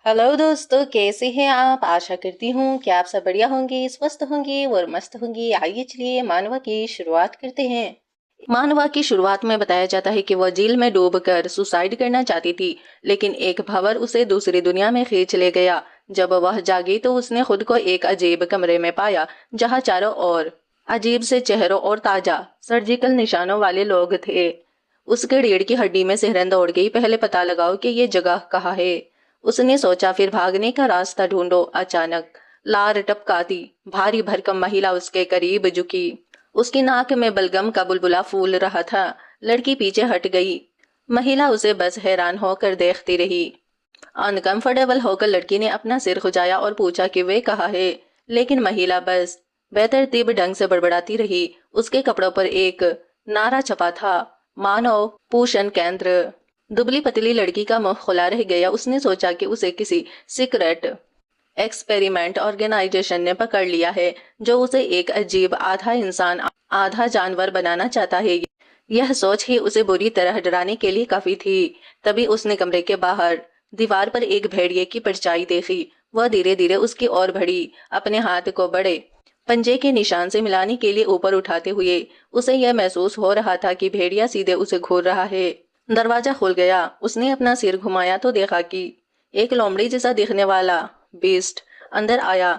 Hello दोस्तों, कैसे हैं आप। आशा करती हूँ कि आप सब बढ़िया होंगे, स्वस्थ होंगे और मस्त होंगे। आइए चलिए मानवा की शुरुआत करते हैं। मानवा की शुरुआत में बताया जाता है कि वह झील में डूबकर सुसाइड करना चाहती थी, लेकिन एक भंवर उसे दूसरी दुनिया में खींच ले गया। जब वह जागी तो उसने खुद को एक अजीब कमरे में पाया, जहाँ चारों ओर अजीब से चेहरों और ताजा सर्जिकल निशानों वाले लोग थे। उसके रीढ़ की हड्डी में सिहरन दौड़ गई। पहले पता लगाओ कि ये जगह कहाँ है, उसने सोचा। फिर भागने का रास्ता ढूंढो। अचानक लार टपकाती भारी भरकम महिला उसके करीब झुकी। उसकी नाक में बलगम का बुलबुला फूल रहा था। लड़की पीछे हट गई। महिला उसे बस हैरान होकर देखती रही। अनकंफर्टेबल होकर लड़की ने अपना सिर खुजाया और पूछा कि वे कहाँ है, लेकिन महिला बस बेतरतीब ढंग से बड़बड़ाती रही। उसके कपड़ों पर एक नारा छपा था, मानव पोषण केंद्र। दुबली पतली लड़की का मुंह खुला रह गया। उसने सोचा कि उसे किसी सीक्रेट एक्सपेरिमेंट ऑर्गेनाइजेशन ने पकड़ लिया है, जो उसे एक अजीब आधा इंसान आधा जानवर बनाना चाहता है। यह सोच ही उसे बुरी तरह डराने के लिए काफी थी। तभी उसने कमरे के बाहर दीवार पर एक भेड़िए की परछाई देखी। वह धीरे धीरे उसकी ओर बढ़ी, अपने हाथ को बड़े पंजे के निशान से मिलाने के लिए ऊपर उठाते हुए। उसे यह महसूस हो रहा था कि भेड़िया सीधे उसे घूर रहा है। दरवाजा खुल गया। उसने अपना सिर घुमाया तो देखा कि एक लोमड़ी जैसा दिखने वाला बीस्ट अंदर आया।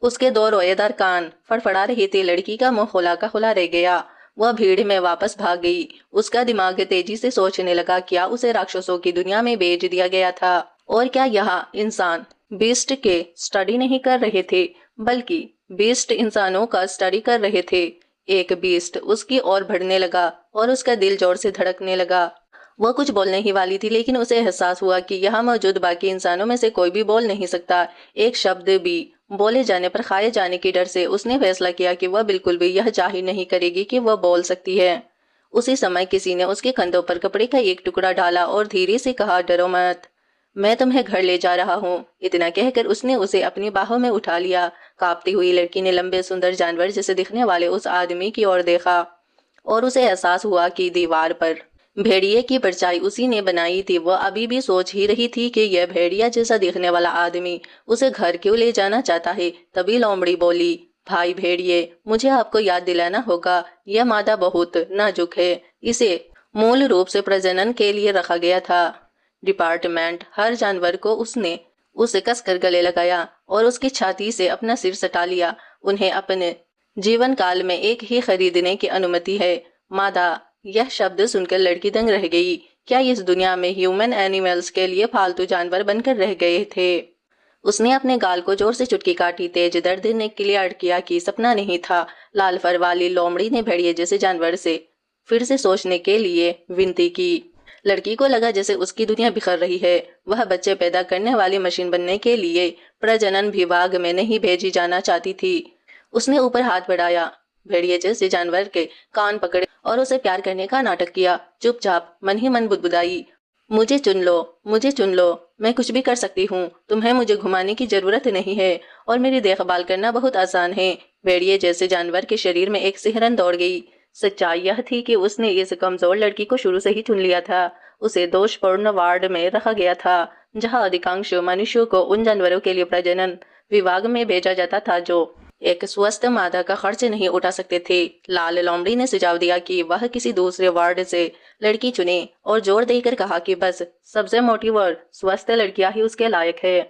उसके दो रोएदार कान फड़फड़ा रहे थे। लड़की का मुंह खुला का खुला रह गया। वह भीड़ में वापस भाग गई। उसका दिमाग तेजी से सोचने लगा, क्या उसे राक्षसों की दुनिया में भेज दिया गया था? और क्या यहाँ इंसान बीस्ट के स्टडी नहीं कर रहे थे, बल्कि बीस्ट इंसानों का स्टडी कर रहे थे। एक बीस्ट उसकी ओर बढ़ने लगा और उसका दिल जोर से धड़कने लगा। वह कुछ बोलने ही वाली थी, लेकिन उसे एहसास हुआ कि यहाँ मौजूद बाकी इंसानों में से कोई भी बोल नहीं सकता। एक शब्द भी बोले जाने पर खाए जाने के डर से उसने फैसला किया कि वह बिल्कुल भी यह जाहिर नहीं करेगी कि वह बोल सकती है। उसी समय किसी ने उसके कंधों पर कपड़े का एक टुकड़ा डाला और धीरे से कहा, डरो मत, मैं तुम्हें घर ले जा रहा हूँ। इतना कहकर उसने उसे अपनी बाहों में उठा लिया। कांपती हुई लड़की ने लंबे सुंदर जानवर जैसे दिखने वाले उस आदमी की ओर देखा और उसे एहसास हुआ कि दीवार पर भेड़िए की परछाई उसी ने बनाई थी। वह अभी भी सोच ही रही थी कि यह भेड़िया जैसा दिखने वाला आदमी उसे घर क्यों ले जाना चाहता है। तभी लोमड़ी बोली, भाई भेड़िए, मुझे आपको याद दिलाना होगा, यह मादा बहुत नाजुक है। इसे मूल रूप से प्रजनन के लिए रखा गया था। डिपार्टमेंट हर जानवर को उसने उसे कसकर गले लगाया और उसकी छाती से अपना सिर सटा लिया। उन्हें अपने जीवन काल में एक ही खरीदने की अनुमति है। मादा, यह शब्द सुनकर लड़की दंग रह गई। क्या इस दुनिया में ह्यूमन एनिमल्स के लिए फालतू जानवर बनकर रह गए थे? उसने अपने गाल को जोर से चुटकी काटी। तेज दर्द ने क्लियर किया कि सपना नहीं था। लाल फर वाली लोमड़ी ने भेड़िए जैसे जानवर से फिर से सोचने के लिए विनती की। लड़की को लगा जैसे उसकी दुनिया बिखर रही है। वह बच्चे पैदा करने वाली मशीन बनने के लिए प्रजनन विभाग में नहीं भेजी जाना चाहती थी। उसने ऊपर हाथ बढ़ाया, भेड़िए जैसे जानवर के कान पकड़े और उसे प्यार करने का नाटक किया। चुपचाप मन ही मन बुदबुदाई, मुझे चुन लो, मुझे चुन लो, मैं कुछ भी कर सकती हूँ। तुम्हें मुझे घुमाने की जरूरत नहीं है और मेरी देखभाल करना बहुत आसान है। भेड़िए जैसे जानवर के शरीर में एक सिहरन दौड़ गई। सच्चाई यह थी कि उसने इस कमजोर लड़की को शुरू से ही चुन लिया था। उसे दोषपूर्ण वार्ड में रखा गया था, जहाँ अधिकांश मनुष्यों को उन जानवरों के लिए प्रजनन विभाग में भेजा जाता था जो एक स्वस्थ मादा का खर्च नहीं उठा सकते थे। लाल लोमड़ी ने सुझाव दिया कि वह किसी दूसरे वार्ड से लड़की चुने और जोर देकर कहा कि बस सबसे मोटी और स्वस्थ लड़कियां ही उसके लायक है।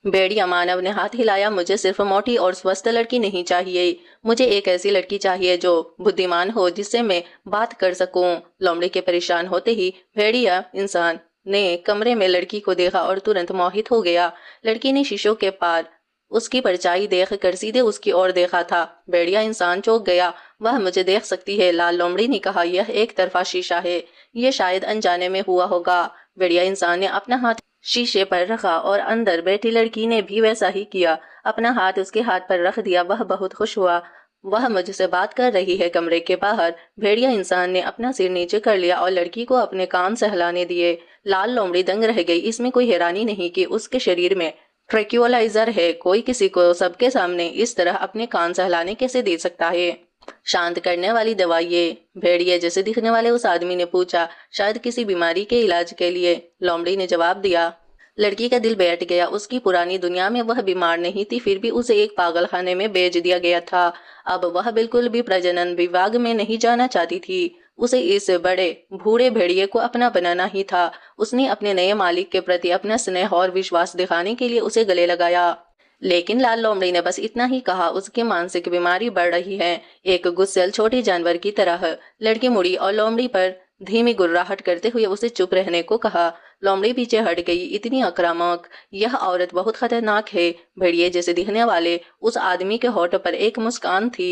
भेड़िया मानव ने हाथ हिलाया, मुझे सिर्फ मोटी और स्वस्थ लड़की नहीं चाहिए, मुझे एक ऐसी लड़की चाहिए जो बुद्धिमान हो, जिससे मैं बात कर सकूं। लोमड़ी के परेशान होते ही भेड़िया इंसान ने कमरे में लड़की को देखा और तुरंत मोहित हो गया। लड़की ने शीशों के पार उसकी परछाई देख कर सीधे उसकी ओर देखा था। भेड़िया इंसान चौंक गया। वह मुझे देख सकती है, लाल लोमड़ी ने कहा, यह एक तरफा शीशा है, यह शायद अनजाने में हुआ होगा। भेड़िया इंसान ने अपना हाथ शीशे पर रखा और अंदर बैठी लड़की ने भी वैसा ही किया। अपना हाथ उसके हाथ पर रख दिया। वह बहुत खुश हुआ, वह मुझसे बात कर रही है। कमरे के बाहर भेड़िया इंसान ने अपना सिर नीचे कर लिया और लड़की को अपने कान सहलाने दिए। लाल लोमड़ी दंग रह गई। इसमें कोई हैरानी नहीं कि उसके शरीर में ट्रैक्यूलाइजर है। कोई किसी को सबके सामने इस तरह अपने कान सहलाने कैसे दे सकता है? शांत करने वाली दवाइयाँ? भेड़िए जैसे दिखने वाले उस आदमी ने पूछा। शायद किसी बीमारी के इलाज के लिए, लोमड़ी ने जवाब दिया। लड़की का दिल बैठ गया। उसकी पुरानी दुनिया में वह बीमार नहीं थी, फिर भी उसे एक पागल खाने में भेज दिया गया था। अब वह बिल्कुल भी प्रजनन विभाग में नहीं जाना चाहती थी। उसे इस बड़े बूढ़े भेड़िए को अपना बनाना ही था। उसने अपने नए मालिक के प्रति अपना स्नेह और विश्वास दिखाने के लिए उसे गले लगाया। लेकिन लाल लोमड़ी ने बस इतना ही कहा, उसकी मानसिक बीमारी बढ़ रही है, एक गुस्सैल छोटे जानवर की तरह। लड़की मुड़ी और लोमड़ी पर धीमी गुर्राहट करते हुए उसे चुप रहने को कहा। लोमड़ी पीछे हट गई। इतनी आक्रामक, यह औरत बहुत खतरनाक है। भेड़िए जैसे दिखने वाले उस आदमी के होठ पर एक मुस्कान थी।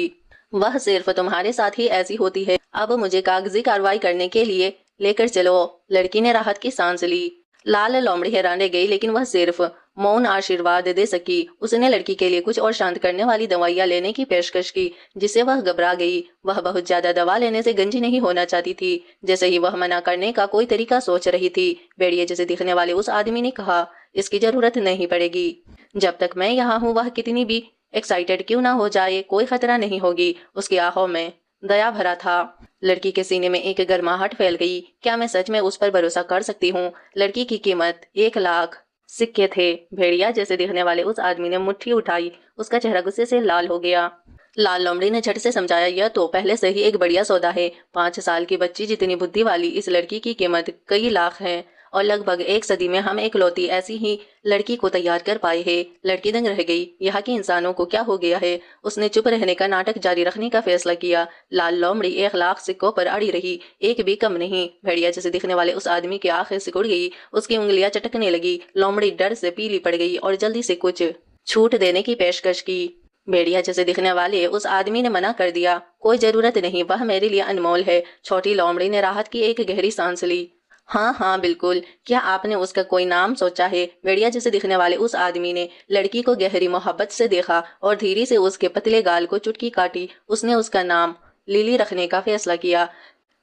वह सिर्फ तुम्हारे साथ ही ऐसी होती है। अब मुझे कागजी कार्रवाई करने के लिए लेकर चलो। लड़की ने राहत की सांस ली। लाल लोमड़ी हैरान रह गई, लेकिन वह सिर्फ मौन आशीर्वाद दे सकी। उसने लड़की के लिए कुछ और शांत करने वाली दवाइयां लेने की पेशकश की, जिससे वह घबरा गई। वह बहुत ज्यादा दवा लेने से गंजी नहीं होना चाहती थी। जैसे ही वह मना करने का कोई तरीका सोच रही थी, भेड़िए जैसे दिखने वाले उस आदमी ने कहा, इसकी जरूरत नहीं पड़ेगी। जब तक मैं यहाँ हूँ, वह कितनी भी एक्साइटेड क्यों ना हो जाए, कोई खतरा नहीं होगी। उसकी आंखों में दया भरा था। लड़की के सीने में एक गर्माहट फैल गई। क्या मैं सच में उस पर भरोसा कर सकती हूँ? लड़की की कीमत 1 लाख सिक्के थे। भेड़िया जैसे दिखने वाले उस आदमी ने मुट्ठी उठाई। उसका चेहरा गुस्से से लाल हो गया। लाल लोमड़ी ने झट से समझाया, यह तो पहले से ही एक बढ़िया सौदा है। 5 साल की बच्ची जितनी बुद्धि वाली इस लड़की की कीमत कई लाख है, और लगभग 1 सदी में हम एकलौती ऐसी ही लड़की को तैयार कर पाए हैं। लड़की दंग रह गई। यहाँ के इंसानों को क्या हो गया है? उसने चुप रहने का नाटक जारी रखने का फैसला किया। लाल लोमड़ी 1 लाख सिक्कों पर अड़ी रही, एक भी कम नहीं। भेड़िया जैसे दिखने वाले उस आदमी की आंखें सिकुड़ गई। उसकी उंगलियां चटकने लगी। लोमड़ी डर से पीली पड़ गई और जल्दी से कुछ छूट देने की पेशकश की। भेड़िया जैसे दिखने वाले उस आदमी ने मना कर दिया, कोई जरूरत नहीं, वह मेरे लिए अनमोल है। छोटी लोमड़ी ने राहत की एक गहरी सांस ली। हाँ हाँ बिल्कुल, क्या आपने उसका कोई नाम सोचा है? भेड़िया जैसे दिखने वाले उस आदमी ने लड़की को गहरी मोहब्बत से देखा और धीरे से उसके पतले गाल को चुटकी काटी। उसने उसका नाम लिली रखने का फैसला किया।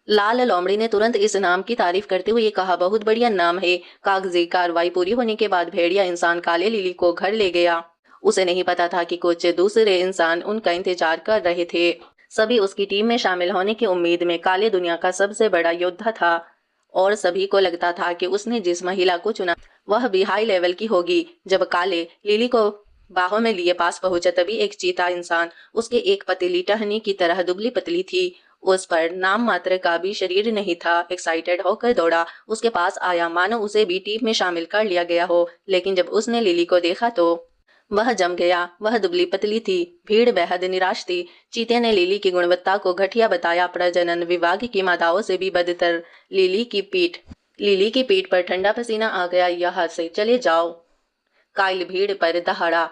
लाल लोमड़ी ने तुरंत इस नाम की तारीफ करते हुए कहा, बहुत बढ़िया नाम है। कागजी कार्रवाई पूरी होने के बाद भेड़िया इंसान काले लिली को घर ले गया। उसे नहीं पता था कि कुछ दूसरे इंसान उनका इंतजार कर रहे थे। सभी उसकी टीम में शामिल होने की उम्मीद में। काले दुनिया का सबसे बड़ा योद्धा था और सभी को लगता था कि उसने जिस महिला को चुना वह भी हाई लेवल की होगी। जब काले लिली को बाहों में लिए पास पहुंचा, तभी एक चीता इंसान उसके एक पतली टहनी की तरह दुबली पतली थी। उस पर नाम मात्र का भी शरीर नहीं था। एक्साइटेड होकर दौड़ा, उसके पास आया, मानो उसे भी टीम में शामिल कर लिया गया हो। लेकिन जब उसने लिली को देखा तो वह जम गया। वह दुबली पतली थी। भीड़ बेहद निराश थी। चीते ने लिली की गुणवत्ता को घटिया बताया, प्रजनन विभाग की मादाओं से भी बदतर। लिली की पीठ पर ठंडा पसीना आ गया। यहाँ से चले जाओ। काइल भीड़ पर दहाड़ा।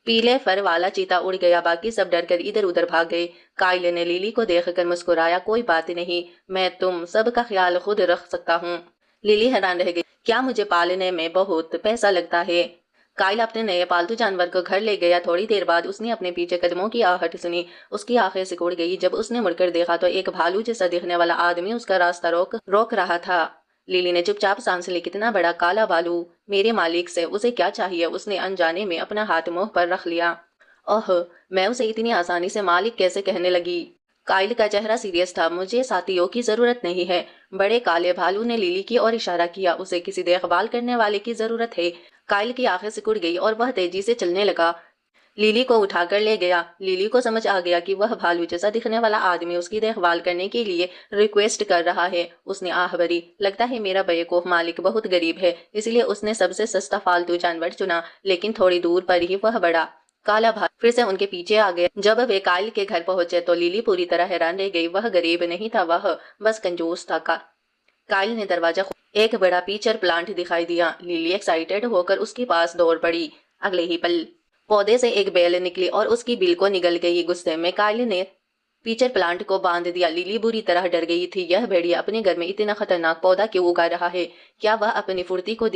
पीले फर वाला चीता उड़ गया। बाकी सब डरकर इधर उधर भाग गए। काइल ने लिली को देखकर मुस्कुराया, कोई बात नहीं, मैं तुम सब का ख्याल खुद रख सकता हूँ। लिली हैरान रह गई, क्या मुझे पालने में बहुत पैसा लगता है? काइल अपने नए पालतू जानवर को घर ले गया। थोड़ी देर बाद उसने अपने पीछे कदमों की आहट सुनी। उसकी आंखें सिकुड़ गई। जब उसने मुड़कर देखा तो एक भालू जैसा दिखने वाला आदमी उसका रास्ता रोक रहा था। लिली ने चुपचाप सांस ली। कितना बड़ा काला भालू, मेरे मालिक से उसे क्या चाहिए? उसने अनजाने में अपना हाथ मुंह पर रख लिया। ओह, मैं उसे इतनी आसानी से मालिक कैसे कहने लगी? काइल का चेहरा सीरियस था। मुझे साथियों की जरूरत नहीं है। बड़े काले भालू ने लिली की ओर इशारा किया। उसे किसी देखभाल करने वाले की जरूरत है। काइल की आंखें सिकुड़ गई और वह तेजी से चलने लगा। लिली को उठाकर ले गया। लिली को समझ आ गया कि वह भालू जैसा दिखने वाला आदमी उसकी देखभाल करने के लिए रिक्वेस्ट कर रहा है। उसने आह भरी, लगता है मेरा बेवकूफ मालिक बहुत गरीब है, इसलिए उसने सबसे सस्ता फालतू जानवर चुना। लेकिन थोड़ी दूर पर ही वह बड़ा काला भालू फिर से उनके पीछे आ गया। जब वे काइल के घर पहुंचे तो लिली पूरी तरह हैरान रह गई। वह गरीब नहीं था, वह बस कंजूस था। काइल ने दरवाजा एक बड़ा पीचर प्लांट दिखाई दिया। लिली एक्साइटेड होकर उसके पास दौड़ पड़ी। अगले ही पल पौधे से एक बेल निकली और उसकी बिल को निगल गई। गुस्से में काइल ने पीचर प्लांट को बांध दिया। लिली बुरी तरह डर गई थी। यह भेड़िया अपने घर में इतना खतरनाक पौधा क्यों उगा रहा है? क्या वह अपनी फुर्ती को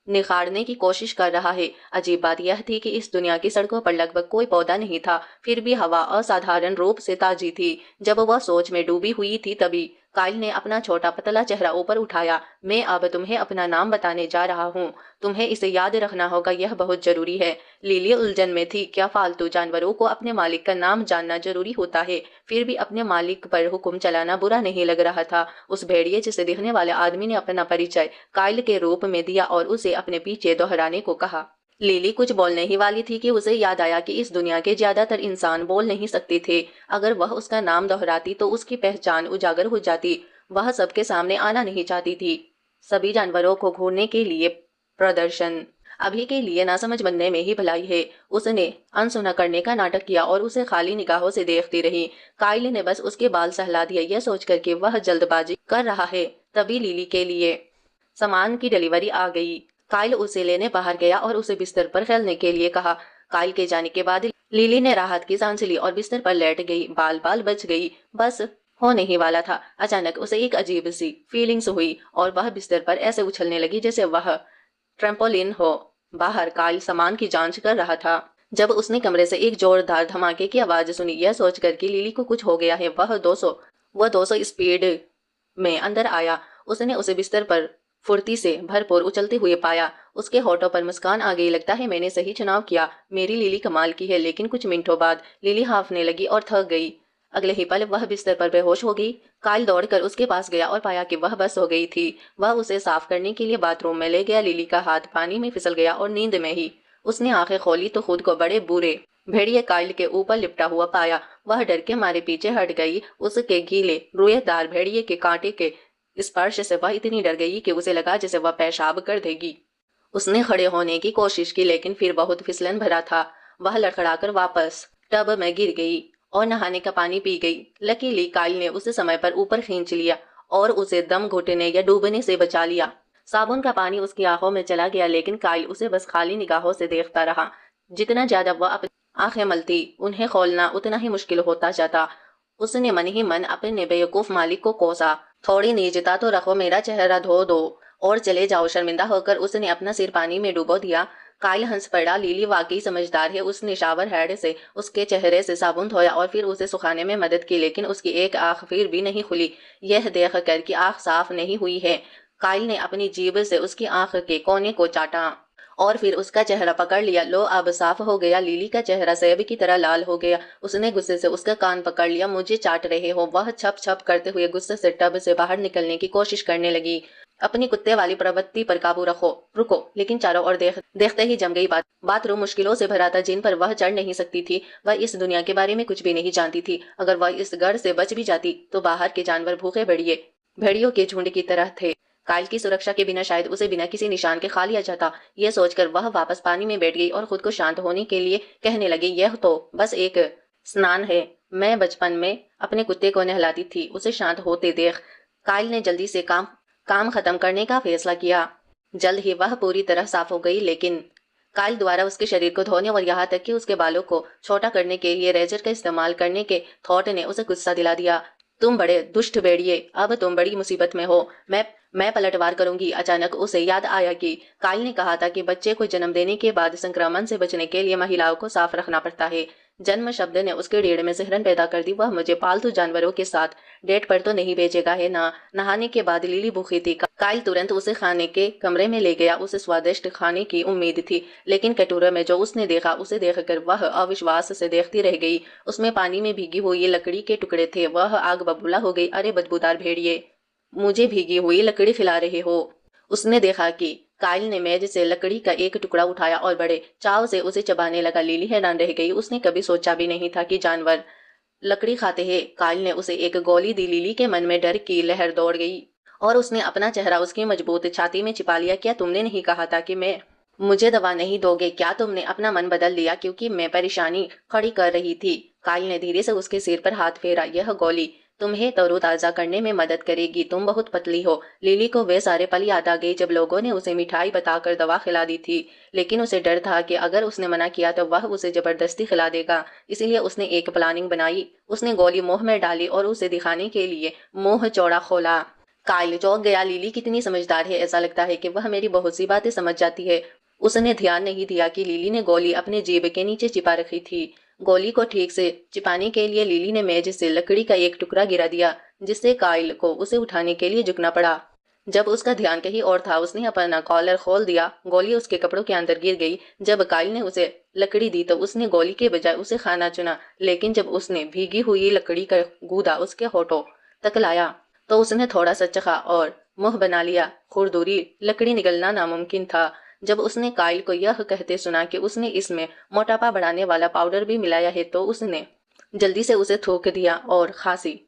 निखारने की कोशिश कर रहा है? अजीब बात यह थी कि इस दुनिया की सड़कों पर लगभग कोई पौधा नहीं था, फिर भी हवा असाधारण रूप से ताजी थी। जब वह सोच में डूबी हुई थी, तभी काइल ने अपना छोटा पतला चेहरा ऊपर उठाया। मैं अब तुम्हें अपना नाम बताने जा रहा हूँ। तुम्हें इसे याद रखना होगा, यह बहुत जरूरी है। लिली उलझन में थी। क्या पालतू जानवरों को अपने मालिक का नाम जानना जरूरी होता है? फिर भी अपने मालिक पर हुक्म चलाना बुरा नहीं लग रहा था। उस भेड़िए जैसे दिखने वाले आदमी ने अपना परिचय काइल के रूप में दिया और उसे अपने पीछे दोहराने को कहा। लिली कुछ बोलने ही वाली थी कि उसे याद आया कि इस दुनिया के ज्यादातर इंसान बोल नहीं सकते थे। अगर वह उसका नाम दोहराती तो उसकी पहचान उजागर हो जाती। वह सबके सामने आना नहीं चाहती थी। सभी जानवरों को घूरने के लिए प्रदर्शन। अभी के लिए नासमझ बनने में ही भलाई है। उसने अनसुना करने का नाटक किया और उसे खाली निगाहों से देखती रही। काइल ने बस उसके बाल सहला दिए, यह सोचकर कि वह जल्दबाजी कर रहा है। तभी लिली के लिए सामान की डिलीवरी आ गई। काइल उसे लेने बाहर गया और उसे बिस्तर पर खेलने के लिए कहा। काइल के जाने के बाद लिली ने राहत की सांस ली और बिस्तर पर लेट गई। बाल बाल बच गई। बस होने ही वाला था। अचानक उसे एक अजीब सी फीलिंग्स हुई और वह बिस्तर पर ऐसे उछलने लगी जैसे वह ट्रैम्पोलिन हो। बाहर काइल सामान की जांच कर रहा था जब उसने कमरे से एक जोरदार धमाके की आवाज सुनी। यह सोचकर कि लिली को कुछ हो गया है, वह 200 स्पीड में अंदर आया। उसने उसे बिस्तर पर फुर्ती से भरपूर उछलते हुए पाया। उसके होठों पर मुस्कान आ गई। लगता है मैंने सही चुनाव किया। मेरी लिली कमाल की है। लेकिन कुछ मिनटों बाद लिली हांफने लगी और थक गई। अगले ही पल वह बिस्तर पर बेहोश हो गई। काइल दौड़कर उसके पास गया और पाया कि वह बस हो गई थी। वह उसे साफ करने के लिए बाथरूम में ले गया। लिली का हाथ पानी में फिसल गया और नींद में ही उसने आंखें खोली तो खुद को बड़े बुरे भेड़िए काइल के ऊपर लिपटा हुआ पाया। वह डर के मारे पीछे हट गई। उसके गीले रुएदार भेड़िए के कांटे के स्पर्श से वह इतनी डर गई कि उसे लगा जैसे वह पेशाब कर देगी। उसने खड़े होने की कोशिश की लेकिन फिर बहुत फिसलन भरा था। वह लड़खड़ाकर वापस टब में गिर गई और नहाने का पानी पी गई। लकीली काइल ने उसे समय पर ऊपर खींच लिया और उसे दम घुटने या डूबने से बचा लिया। साबुन का पानी उसकी आंखों में चला गया लेकिन काइल उसे बस खाली निगाहों से देखता रहा। जितना ज्यादा वह अपनी आंखें मलती उन्हें खोलना उतना ही मुश्किल होता जाता। उसने मन ही मन अपने बेवकूफ मालिक को कोसा। थोड़ी निजता तो रखो, मेरा चेहरा धो दो और चले जाओ। शर्मिंदा होकर उसने अपना सिर पानी में डुबो दिया। काइल हंस पड़ा। लिली वाकई समझदार है। उसने शावर हेड से उसके चेहरे से साबुन धोया और फिर उसे सुखाने में मदद की लेकिन उसकी एक आंख फिर भी नहीं खुली। यह देख कर कि आंख साफ नहीं हुई है, काइल ने अपनी जीभ से उसकी आंख के कोने को चाटा और फिर उसका चेहरा पकड़ लिया। लो, अब साफ हो गया। लिली का चेहरा सेब की तरह लाल हो गया। उसने गुस्से से उसका कान पकड़ लिया। मुझे चाट रहे हो? वह छप छप करते हुए गुस्से से टब से बाहर निकलने की कोशिश करने लगी। अपनी कुत्ते वाली प्रवृत्ति पर काबू रखो। रुको। लेकिन चारों ओर देखते ही जम गई बात। बाथरूम मुश्किलों से भरा था जिन पर वह चढ़ नहीं सकती थी। वह इस दुनिया के बारे में कुछ भी नहीं जानती थी। अगर वह इस घर से बच भी जाती तो बाहर के जानवर भूखे भेड़ियों के झुंड की तरह थे। काइल की सुरक्षा के बिना शायद उसे बिना किसी निशान के खा लिया जाता। यह सोचकर वह वापस पानी में बैठ गई और खुद को शांत होने के लिए कहने लगी, यह तो बस एक स्नान है। मैं बचपन में अपने कुत्ते को नहलाती थी। उसे शांत होते देख काइल ने जल्दी से काम खत्म करने का फैसला किया। जल्द ही वह पूरी तरह साफ हो गई लेकिन काइल द्वारा उसके शरीर को धोने और यहाँ तक कि उसके बालों को छोटा करने के लिए रेजर का इस्तेमाल करने के थॉट ने उसे गुस्सा दिला दिया। तुम बड़े दुष्ट भेड़िए, अब तुम बड़ी मुसीबत में हो। मैं पलटवार करूंगी। अचानक उसे याद आया कि काइल ने कहा था कि बच्चे को जन्म देने के बाद संक्रमण से बचने के लिए महिलाओं को साफ रखना पड़ता है। जन्म शब्द ने उसके रीढ़ में सिहरन पैदा कर दी। वह मुझे पालतू जानवरों के साथ डेट पर तो नहीं भेजेगा है ना? नहाने के बाद लिली भूखी थी। काइल तुरंत उसे खाने के कमरे में ले गया। उसे स्वादिष्ट खाने की उम्मीद थी लेकिन कटोरे में जो उसने देखा उसे देखकर वह अविश्वास से देखती रह गई। उसमें पानी में भीगी हुई लकड़ी के टुकड़े थे। वह आग बबूला हो गई। अरे बदबूदार भेड़िए, मुझे भीगी हुई लकड़ी खिला रहे हो? उसने देखा कि काइल ने मेज से लकड़ी का एक टुकड़ा उठाया और बड़े चाव से उसे चबाने लगा। लिली हैरान रह गई। उसने कभी सोचा भी नहीं था कि जानवर लकड़ी खाते हैं। काइल ने उसे एक गोली दी। लिली के मन में डर की लहर दौड़ गई और उसने अपना चेहरा उसकी मजबूत छाती में छिपा लिया। क्या तुमने नहीं कहा था कि मुझे दवा नहीं दोगे? क्या तुमने अपना मन बदल लिया क्योंकि मैं परेशानी खड़ी कर रही थी? काइल ने धीरे से उसके सिर पर हाथ फेरा। यह गोली तुम्हें तरोताजा करने में मदद करेगी। तुम बहुत पतली हो। लिली को वे सारे पल याद आ गए जब लोगों ने उसे मिठाई बताकर दवा खिला दी थी लेकिन उसे डर था कि अगर उसने मना किया तो वह उसे जबरदस्ती खिला देगा। इसीलिए उसने एक प्लानिंग बनाई। उसने गोली मुंह में डाली और उसे दिखाने के लिए मुंह चौड़ा खोला। काइल चौंक गया। लिली कितनी समझदार है। ऐसा लगता है कि वह मेरी बहुत सी बातें समझ जाती है। उसने ध्यान नहीं दिया कि लिली ने गोली अपने जेब के नीचे छिपा रखी थी। गोली को ठीक से चिपाने के लिए लिली ने मेज से लकड़ी का एक टुकड़ा गिरा दिया, जिससे काइल को उसे उठाने के लिए झुकना पड़ा। जब उसका ध्यान कहीं और था, उसने अपना कॉलर खोल दिया। गोली उसके कपड़ों के अंदर गिर गई। जब काइल ने उसे लकड़ी दी तो उसने गोली के बजाय उसे खाना चुना, लेकिन जब उसने भीगी हुई लकड़ी का गूदा उसके होठों तक लाया तो उसने थोड़ा सा चखा और मुंह बना लिया। खुरदुरी लकड़ी निगलना नामुमकिन था। जब उसने काइल को यह कहते सुना कि उसने इसमें मोटापा बढ़ाने वाला पाउडर भी मिलाया है, तो उसने जल्दी से उसे थूक दिया और खांसी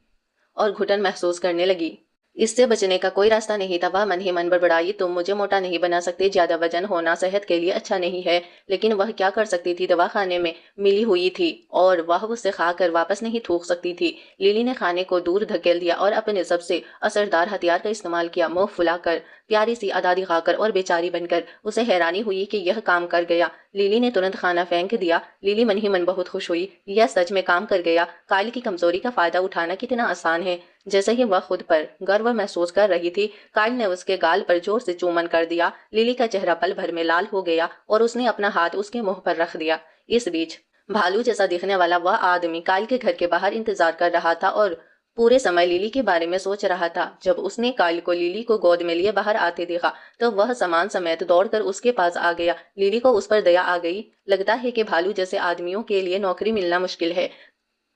और घुटन महसूस करने लगी। इससे बचने का कोई रास्ता नहीं था। वह मन ही मन बड़बड़ाई, तुम मुझे मोटा नहीं बना सकते, ज्यादा वजन होना सेहत के लिए अच्छा नहीं है। लेकिन वह क्या कर सकती थी? दवा खाने में मिली हुई थी और वह उसे खाकर वापस नहीं थूक सकती थी। लिली ने खाने को दूर धकेल दिया और अपने सबसे असरदार हथियार का इस्तेमाल किया। मुंह फुलाकर, प्यारी सी अदा दिखाकर और बेचारी बनकर। उसे हैरानी हुई कि यह काम कर गया। लिली ने तुरंत खाना फेंक दिया। लिली मन ही मन बहुत खुश हुई, यह सच में काम कर गया। काइल की कमजोरी का फायदा उठाना कितना आसान है। जैसे ही वह खुद पर गर्व महसूस कर रही थी, काइल ने उसके गाल पर जोर से चुम्बन कर दिया। लिली का चेहरा पल भर में लाल हो गया और उसने अपना हाथ उसके मुंह पर रख दिया। इस बीच भालू जैसा दिखने वाला वह आदमी काइल के घर के बाहर इंतजार कर रहा था और पूरे समय लिली के बारे में सोच रहा था। जब उसने काइल को लिली को गोद में लिए बाहर आते देखा तो वह सामान समेत दौड़कर उसके पास आ गया। लिली को उस पर दया आ गई। लगता है कि भालू जैसे आदमियों के लिए नौकरी मिलना मुश्किल है।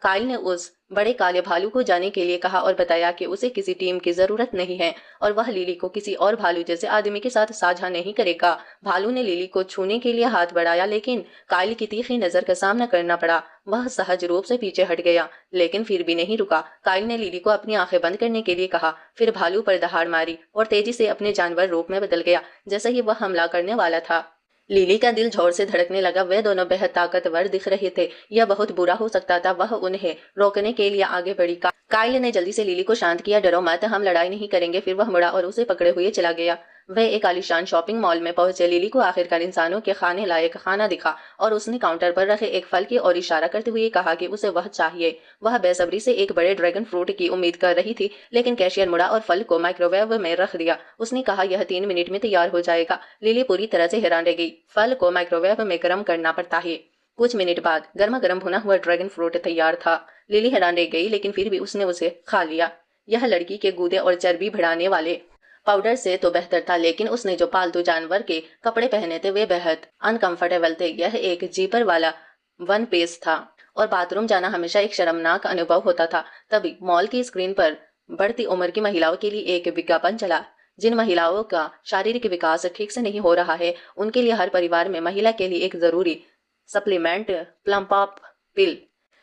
काइल ने उस बड़े काले भालू को जाने के लिए कहा और बताया कि उसे किसी टीम की जरूरत नहीं है और वह लिली को किसी और भालू जैसे आदमी के साथ साझा नहीं करेगा। भालू ने लिली को छूने के लिए हाथ बढ़ाया, लेकिन काइल की तीखी नजर का सामना करना पड़ा। वह सहज रूप से पीछे हट गया, लेकिन फिर भी नहीं रुका। काइल ने लिली को अपनी आंखें बंद करने के लिए कहा, फिर भालू पर दहाड़ मारी और तेजी से अपने जानवर रूप में बदल गया। जैसे ही वह हमला करने वाला था, लिली का दिल जोर से धड़कने लगा। वे दोनों बेहद ताकतवर दिख रहे थे। यह बहुत बुरा हो सकता था। वह उन्हें रोकने के लिए आगे बढ़ी। काइल ने जल्दी से लिली को शांत किया। डरो मत, हम लड़ाई नहीं करेंगे। फिर वह मुड़ा और उसे पकड़े हुए चला गया। वह एक आलीशान शॉपिंग मॉल में पहुंचे। लिली को आखिरकार इंसानों के खाने लायक खाना दिखा और उसने काउंटर पर रखे एक फल की ओर इशारा करते हुए कहा कि उसे वह चाहिए। वह बेसब्री से एक बड़े ड्रैगन फ्रूट की उम्मीद कर रही थी, लेकिन कैशियर मुड़ा और फल को माइक्रोवेव में रख दिया। उसने कहा, यह 3 मिनट में तैयार हो जाएगा। लिली पूरी तरह से हैरान रह गई। फल को माइक्रोवेव में गर्म करना पड़ता है। कुछ मिनट बाद गर्मा गर्म भुना हुआ ड्रैगन फ्रूट तैयार था। लिली हैरान रह गई, लेकिन फिर भी उसने उसे खा लिया। यह लड़की के गूदे और चर्बी बढ़ाने वाले पाउडर से तो बेहतर था, लेकिन उसने जो पालतू जानवर के कपड़े पहने थे वे बेहद अनकंफर्टेबल थे। यह एक जीपर वाला वन पीस था और बाथरूम जाना हमेशा एक शर्मनाक अनुभव होता था। तभी मॉल की स्क्रीन पर बढ़ती उम्र की महिलाओं के लिए एक विज्ञापन चला। जिन महिलाओं का शारीरिक विकास ठीक से नहीं हो रहा है, उनके लिए हर परिवार में महिला के लिए एक जरूरी सप्लीमेंट प्लम्प अप पिल।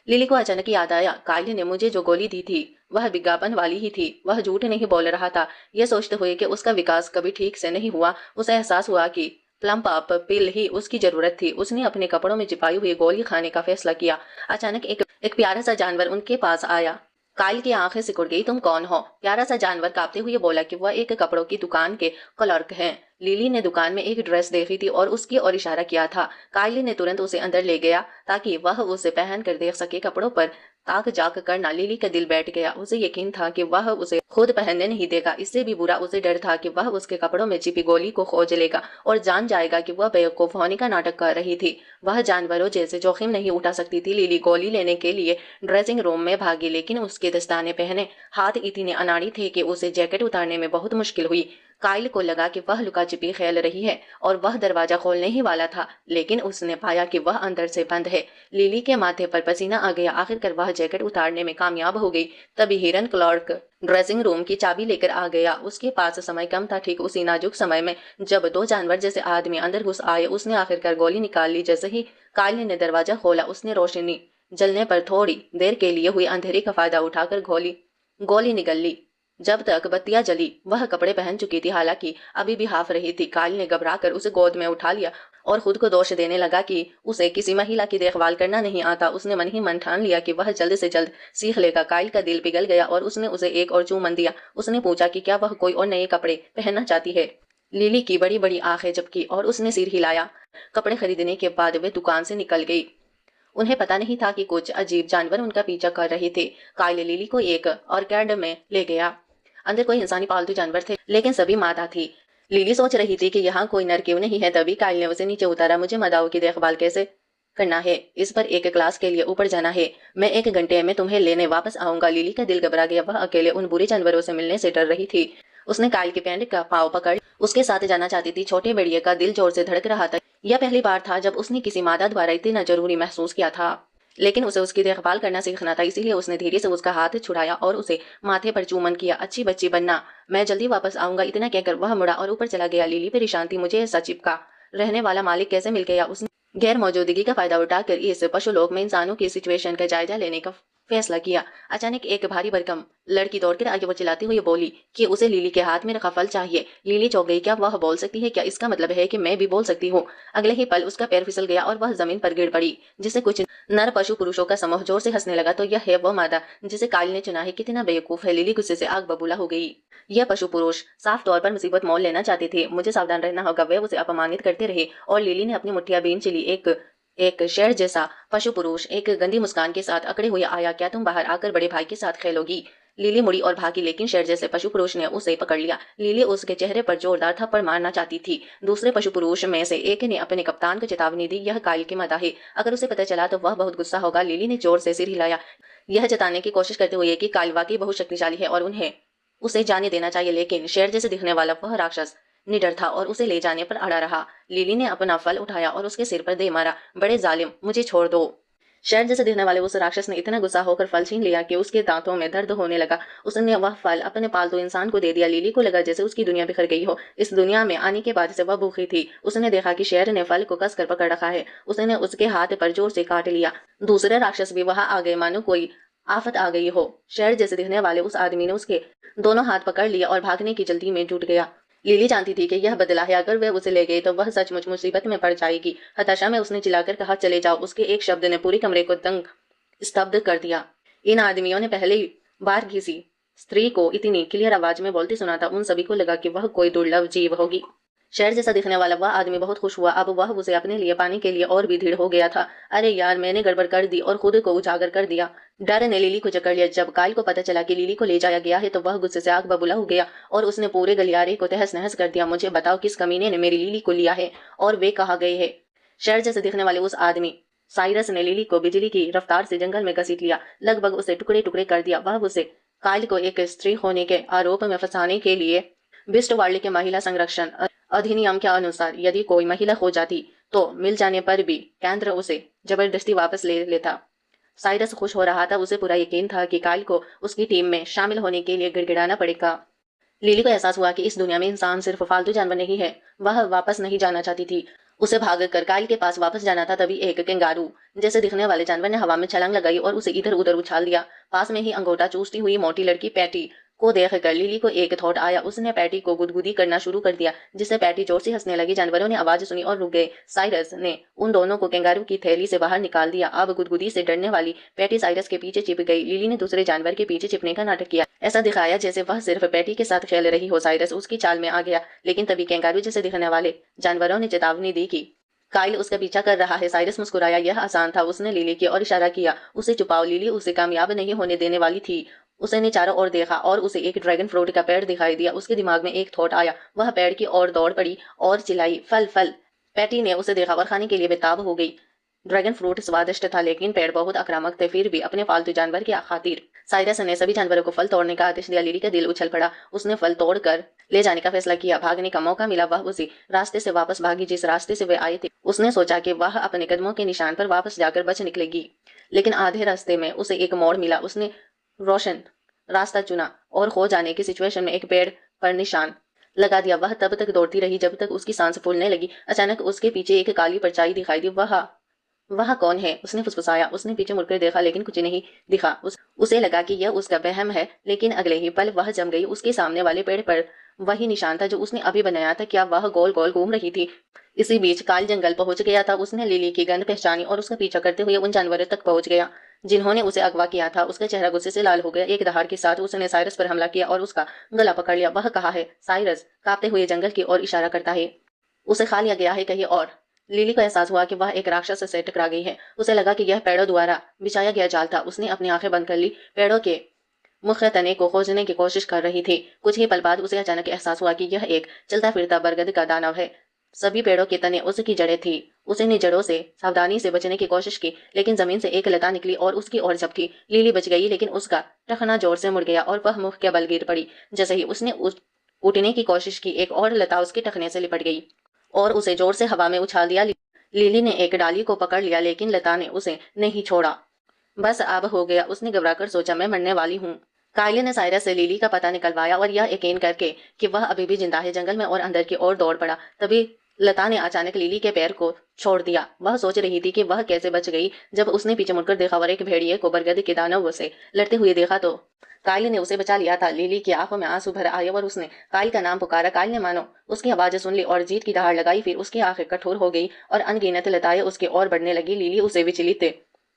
लिली को अचानक याद आया, काइल ने मुझे जो गोली दी थी वह विज्ञापन वाली ही थी। वह झूठ नहीं बोल रहा था। यह सोचते हुए कि उसका विकास कभी ठीक से नहीं हुआ, उसे एहसास हुआ कि प्लम्प अप पिल ही उसकी जरूरत थी। उसने अपने कपड़ों में छिपाई हुई गोली खाने का फैसला किया। अचानक एक प्यारा सा जानवर उनके पास आया। काइल की आंखें सिकुड़ गई। तुम कौन हो? प्यारा सा जानवर कांपते हुए बोला कि वह एक कपड़ों की दुकान के क्लर्क हैं। लिली ने दुकान में एक ड्रेस देखी थी और उसकी ओर इशारा किया था। काइल ने तुरंत उसे अंदर ले गया ताकि वह उसे पहन कर देख सके। कपड़ों पर ताक जाक करना लिली का दिल बैठ गया। उसे यकीन था कि वह उसे खुद पहनने नहीं देगा। इससे भी बुरा उसे डर था कि वह उसके कपड़ों में छिपी गोली को खोज लेगा और जान जाएगा कि वह बेवकूफ होने का नाटक कर रही थी। वह जानवरों जैसे जोखिम नहीं उठा सकती थी। लिली गोली लेने के लिए ड्रेसिंग रूम में भागी, लेकिन उसके दस्ताने पहने हाथ इतने अनाड़ी थे कि उसे जैकेट उतारने में बहुत मुश्किल हुई। काइल को लगा कि वह लुका छिपी खेल रही है और वह दरवाजा खोलने ही वाला था, लेकिन उसने पाया कि वह अंदर से बंद है। लिली के माथे पर पसीना आ गया। आखिरकार वह जैकेट उतारने में कामयाब हो गई। तभी हिरन क्लर्क ड्रेसिंग रूम की चाबी लेकर आ गया। उसके पास समय कम था। ठीक उसी नाजुक समय में जब 2 जानवर जैसे आदमी अंदर घुस आए, उसने आखिरकार गोली निकाल ली। जैसे ही काइल ने दरवाजा खोला, उसने रोशनी जलने पर थोड़ी देर के लिए हुई अंधेरे का फायदा उठाकर गोली निगल ली। जब तक बत्तियां जली वह कपड़े पहन चुकी थी, हालांकि अभी भी हाफ रही थी। काइल ने घबराकर उसे गोद में उठा लिया और खुद को दोष देने लगा कि उसे किसी महिला की देखभाल करना नहीं आता। उसने मन ही मन ठान लिया कि वह जल्द से जल्द सीख लेगा। काइल का दिल पिघल गया और उसने उसे एक और चूमन दिया। उसने पूछा कि क्या वह कोई और नए कपड़े पहनना चाहती है। लिली की बड़ी बड़ी आंखें झपकी और उसने सिर हिलाया। कपड़े खरीदने के बाद वे दुकान से निकल गई। उन्हें पता नहीं था कि कुछ अजीब जानवर उनका पीछा कर रहे थे। काइल लिली को एक ऑर्किड में ले गया। अंदर कोई इंसानी पालतू जानवर थे, लेकिन सभी मादा थी। लिली सोच रही थी कि यहाँ कोई नर क्यों नहीं है। तभी काइल ने उसे नीचे उतारा। मुझे मादाओं की देखभाल कैसे करना है, इस पर एक क्लास के लिए ऊपर जाना है। मैं 1 घंटे में तुम्हें लेने वापस आऊंगा। लिली का दिल घबरा गया। वह अकेले उन बुरे जानवरों से मिलने से डर रही थी। उसने काइल के पैंट का पाँव पकड़ उसके साथ जाना चाहती थी। छोटे भेड़िए का दिल जोर से धड़क रहा था। यह पहली बार था जब उसने किसी मादा द्वारा इतना जरूरी महसूस किया था, लेकिन उसे उसकी देखभाल करना सीखना था। इसीलिए उसने धीरे से उसका हाथ छुड़ाया और उसे माथे पर चूमन किया। अच्छी बच्ची बनना, मैं जल्दी वापस आऊंगा। इतना कहकर वह मुड़ा और ऊपर चला गया। लिली परेशान थी। मुझे ऐसा चिपका रहने वाला मालिक कैसे मिल गया? उसने गैर मौजूदगी का फायदा उठाकर इस पशुलोक में इंसानों की सिचुएशन का जायजा लेने का फैसला किया। अचानक एक भारी भरकम लड़की दौड़कर आगे वो चिल्लाती हुई बोली कि उसे लिली के हाथ में रखा फल चाहिए। लिली चौंक गई। क्या वह बोल सकती है? क्या इसका मतलब है कि मैं भी बोल सकती हूँ? अगले ही पल उसका पैर फिसल गया और वह जमीन पर गिर पड़ी, जिसे कुछ नर पशु पुरुषों का समूह जोर से हंसने लगा। तो यह है वो मादा जिसे काइल ने चुना है। कितना बेवकूफ है! लिली गुस्से से आग बबूला हो गई। यह पशु पुरुष साफ तौर पर मुसीबत मोल लेना चाहते थे। मुझे सावधान रहना होगा। वे उसे अपमानित करते रहे और लिली ने अपनी मुठ्ठियां बीन चली। एक एक शेर जैसा पशु पुरुष एक गंदी मुस्कान के साथ अकड़े हुए आया। क्या तुम बाहर आकर बड़े भाई के साथ खेलोगी? लिली मुड़ी और भागी, लेकिन शेर जैसे पशु पुरुष ने उसे पकड़ लिया। लिली उसके चेहरे पर जोरदार थप्पड़ मारना चाहती थी। दूसरे पशु पुरुष में से एक ने अपने कप्तान को चेतावनी दी। यह काइल की मादा है। अगर उसे पता चला तो वह बहुत गुस्सा होगा। लिली ने जोर से सिर हिलाया, यह जताने की कोशिश करते हुए कि काइल वाकई बहुत शक्तिशाली है और उन्हें उसे जाने देना चाहिए। लेकिन शेर जैसे दिखने वाला वह राक्षस निडर था और उसे ले जाने पर अड़ा रहा। लिली ने अपना फल उठाया और उसके सिर पर दे मारा। बड़े जालिम, मुझे छोड़ दो! शेर जैसे दिखने वाले उस राक्षस ने इतना गुस्सा होकर फल छीन लिया कि उसके दांतों में दर्द होने लगा। उसने वह फल अपने पालतू इंसान को दे दिया। लिली को लगा जैसे उसकी दुनिया बिखर गई हो। इस दुनिया में आने के बाद से वह भूखी थी। उसने देखा कि शेर ने फल को कसकर पकड़ रखा है। उसने उसके हाथ पर जोर से काट लिया। दूसरे राक्षस भी वहां आ गए, मानो कोई आफत आ गई हो। शेर जैसे दिखने वाले उस आदमी ने उसके दोनों हाथ पकड़ लिया और भागने की जल्दी में जुट गया। लिली जानती थी कि यह बदला है। अगर वह उसे ले गई तो वह सचमुच मुसीबत में पड़ जाएगी। हताशा में उसने चिल्लाकर कहा, चले जाओ। उसके एक शब्द ने पूरे कमरे को दंग स्तब्ध कर दिया। इन आदमियों ने पहली बार किसी स्त्री को इतनी क्लियर आवाज में बोलते सुना था। उन सभी को लगा कि वह कोई दुर्लभ जीव होगी। शेर जैसा दिखने वाला वह आदमी बहुत खुश हुआ। अब वह उसे अपने लिए पाने के लिए और भी दृढ़ हो गया था। अरे यार, मैंने गड़बड़ कर दी और खुद को उजागर कर दिया। डर ने लिली को जकड़ लिया। जब काइल को पता चला कि लिली को ले जाया गया है तो वह गुस्से से आग बबूला हो गया और उसने पूरे गलियारे को तहस नहस कर दिया। मुझे बताओ, किस कमीने ने मेरी लिली को लिया है और वे कहाँ गए हैं? शेर जैसे दिखने वाले उस आदमी साइरस ने लिली को बिजली की रफ्तार से जंगल में घसीट लिया, लगभग उसे टुकड़े टुकड़े कर दिया। वह उसे काइल को एक स्त्री होने के आरोप में फंसाने के लिए बिस्ट वार्ले के महिला संरक्षण अधिनियम के अनुसार यदि कोई महिला हो जाती तो मिल जाने पर भी केंद्र उसे जबरदस्ती वापस ले लेता। साइरस खुश हो रहा था। उसे पूरा यकीन था कि काइल को उसकी टीम में शामिल होने के लिए गिड़गिड़ाना पड़ेगा। लिली को एहसास हुआ कि इस दुनिया में इंसान सिर्फ फालतू जानवर नहीं है। वह वापस नहीं जाना चाहती थी। उसे भागकर काइल के पास वापस जाना था। तभी एक कंगारू जैसे दिखने वाले जानवर ने हवा में छलांग लगाई और उसे इधर उधर उछाल दिया। पास में ही अंगूठा चूसती हुई मोटी लड़की पैटी को देखकर लिली को एक थॉट आया। उसने पैटी को गुदगुदी करना शुरू कर दिया, जिससे पैटी जोर से हंसने लगी। जानवरों ने आवाज सुनी और रुक गए। साइरस ने उन दोनों को कंगारू की थैली से बाहर निकाल दिया। अब गुदगुदी से डरने वाली पैटी साइरस के पीछे छिप गई। लिली ने दूसरे जानवर के पीछे छिपने का नाटक किया। ऐसा दिखाया जैसे वह सिर्फ पैटी के साथ खेल रही हो। साइरस उसकी चाल में आ गया, लेकिन तभी कंगारू जैसे दिखने वाले जानवरों ने चेतावनी दी कि काइल उसका पीछा कर रहा है। साइरस मुस्कुराया। यह आसान था। उसने लिली की ओर इशारा किया, उसे छुपाओ। लिली उसे कामयाब नहीं होने देने वाली थी। उसने चारों ओर देखा और उसे एक ड्रैगन फ्रूट का पेड़ दिखाई दिया। उसके दिमाग में एक थॉट आया। वह पेड़ की ओर दौड़ पड़ी और चिल्लाई, फल फल! पैटी ने उसे देखा और खाने के लिए बेताब हो गई। ड्रैगन फ्रूट स्वादिष्ट था, लेकिन पेड़ बहुत आक्रामक थे। फिर भी अपने पालतू जानवर की खातिर साइरस ने सभी जानवरों को फल तोड़ने का आदेश दिया। लिली का दिल उछल पड़ा। उसने फल तोड़कर ले जाने का फैसला किया। भागने का मौका मिला, वह उसी रास्ते से वापस भागी जिस रास्ते से वे आए थे। उसने सोचा कि वह अपने कदमों के निशान पर वापस जाकर बच निकलेगी, लेकिन आधे रास्ते में उसे एक मोड़ मिला। उसने रोशन रास्ता चुना और खो जाने की सिचुएशन में एक पेड़ पर निशान लगा दिया। वह तब तक दौड़ती रही जब तक उसकी सांस फूलने लगी। अचानक उसके पीछे एक काली परछाई दिखाई दी। वह कौन है? उसने फुसफुसाया। उसने पीछे मुड़कर देखा, लेकिन कुछ नहीं दिखा। उसे लगा कि यह उसका वहम है, लेकिन अगले ही पल वह जम गई। उसके सामने वाले पेड़ पर वही निशान था जो उसने अभी बनाया था। क्या वह गोल गोल घूम रही थी? इसी बीच काल जंगल पहुंच गया था। उसने लिली की गंध पहचानी और उसका पीछा करते हुए उन जानवरों तक पहुंच गया जिन्होंने उसे अगवा किया था। उसका चेहरा गुस्से से लाल हो गया। एक दहाड़ के साथ उसने साइरस पर हमला किया और उसका गला पकड़ लिया। वह कहा है? साइरस कांपते हुए जंगल की ओर इशारा करता है। उसे खा लिया गया है कहीं और। लिली को एहसास हुआ कि वह एक राक्षस से टकरा गई है। उसे लगा कि यह पेड़ों द्वारा बिछाया गया जाल था। उसने अपनी आंखें बंद कर ली। पेड़ों के मुख्य तने को खोजने की कोशिश कर रही थी। कुछ ही पल बाद उसे अचानक एहसास हुआ कि यह एक चलता फिरता बरगद का दानव है। सभी पेड़ों के तने उसकी जड़ें थी। उसने जड़ों से सावधानी से बचने की कोशिश की, लेकिन जमीन से एक लता निकली और उसकी ओर झपटी। लिली बच गई, लेकिन उसका टखना जोर से मुड़ गया और वह मुख के बल गिर पड़ी। जैसे ही उसने उठने की कोशिश की, एक और लता उसके टखने से लिपट गई और उसे जोर से हवा में उछाल दिया। लिली ने एक डाली को पकड़ लिया, लेकिन लता ने उसे नहीं छोड़ा। बस अब हो गया, उसने घबराकर सोचा, मैं मरने वाली हूँ। कायले ने साइरस से लिली का पता निकलवाया और यह यकीन करके कि वह अभी भी जिंदा है, जंगल में और अंदर की ओर दौड़ पड़ा। तभी लता ने अचानक लिली के पैर को छोड़ दिया। वह सोच रही थी कि वह कैसे बच गई। जब उसने पीछे मुड़कर देखा और एक भेड़िए को बरगद के दानव से लड़ते हुए देखा तो कायल ने उसे बचा लिया था। लिली की आंखों में आंसू भर आए और उसने कायल का नाम पुकारा। कायल ने मानो उसकी आवाज सुन ली और जीत की दहाड़ लगाई। फिर उसकी आंखें कठोर हो गई और अनगिनत लताएं उसकी ओर बढ़ने लगी। लिली उसे विचलित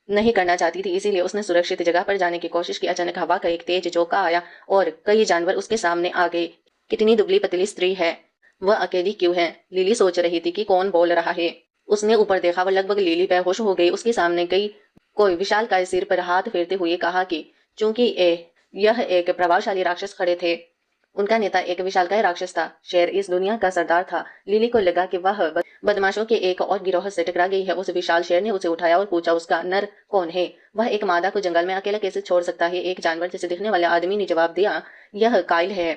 नहीं करना चाहती थी, इसीलिए उसने सुरक्षित जगह पर जाने की कोशिश की। अचानक हवा का एक तेज झोंका आया और कई जानवर उसके सामने आ गए। कितनी दुबली पतली स्त्री है, वह अकेली क्यों है? लिली सोच रही थी कि कौन बोल रहा है। उसने ऊपर देखा, वह लगभग लिली बेहोश हो गई। उसके सामने कोई विशाल काय सिर पर हाथ फेरते हुए कहा कि चूंकि यह एक प्रभावशाली राक्षस खड़े थे। उनका नेता एक विशालकाय राक्षस था। शेर इस दुनिया का सरदार था। लिली को लगा कि वह बदमाशों के एक और गिरोह से टकरा गई है। उस विशाल शेर ने उसे उठाया और पूछा, उसका नर कौन है? वह एक मादा को जंगल में अकेला कैसे छोड़ सकता है? एक जानवर जैसे दिखने वाले आदमी ने जवाब दिया, यह कायल है।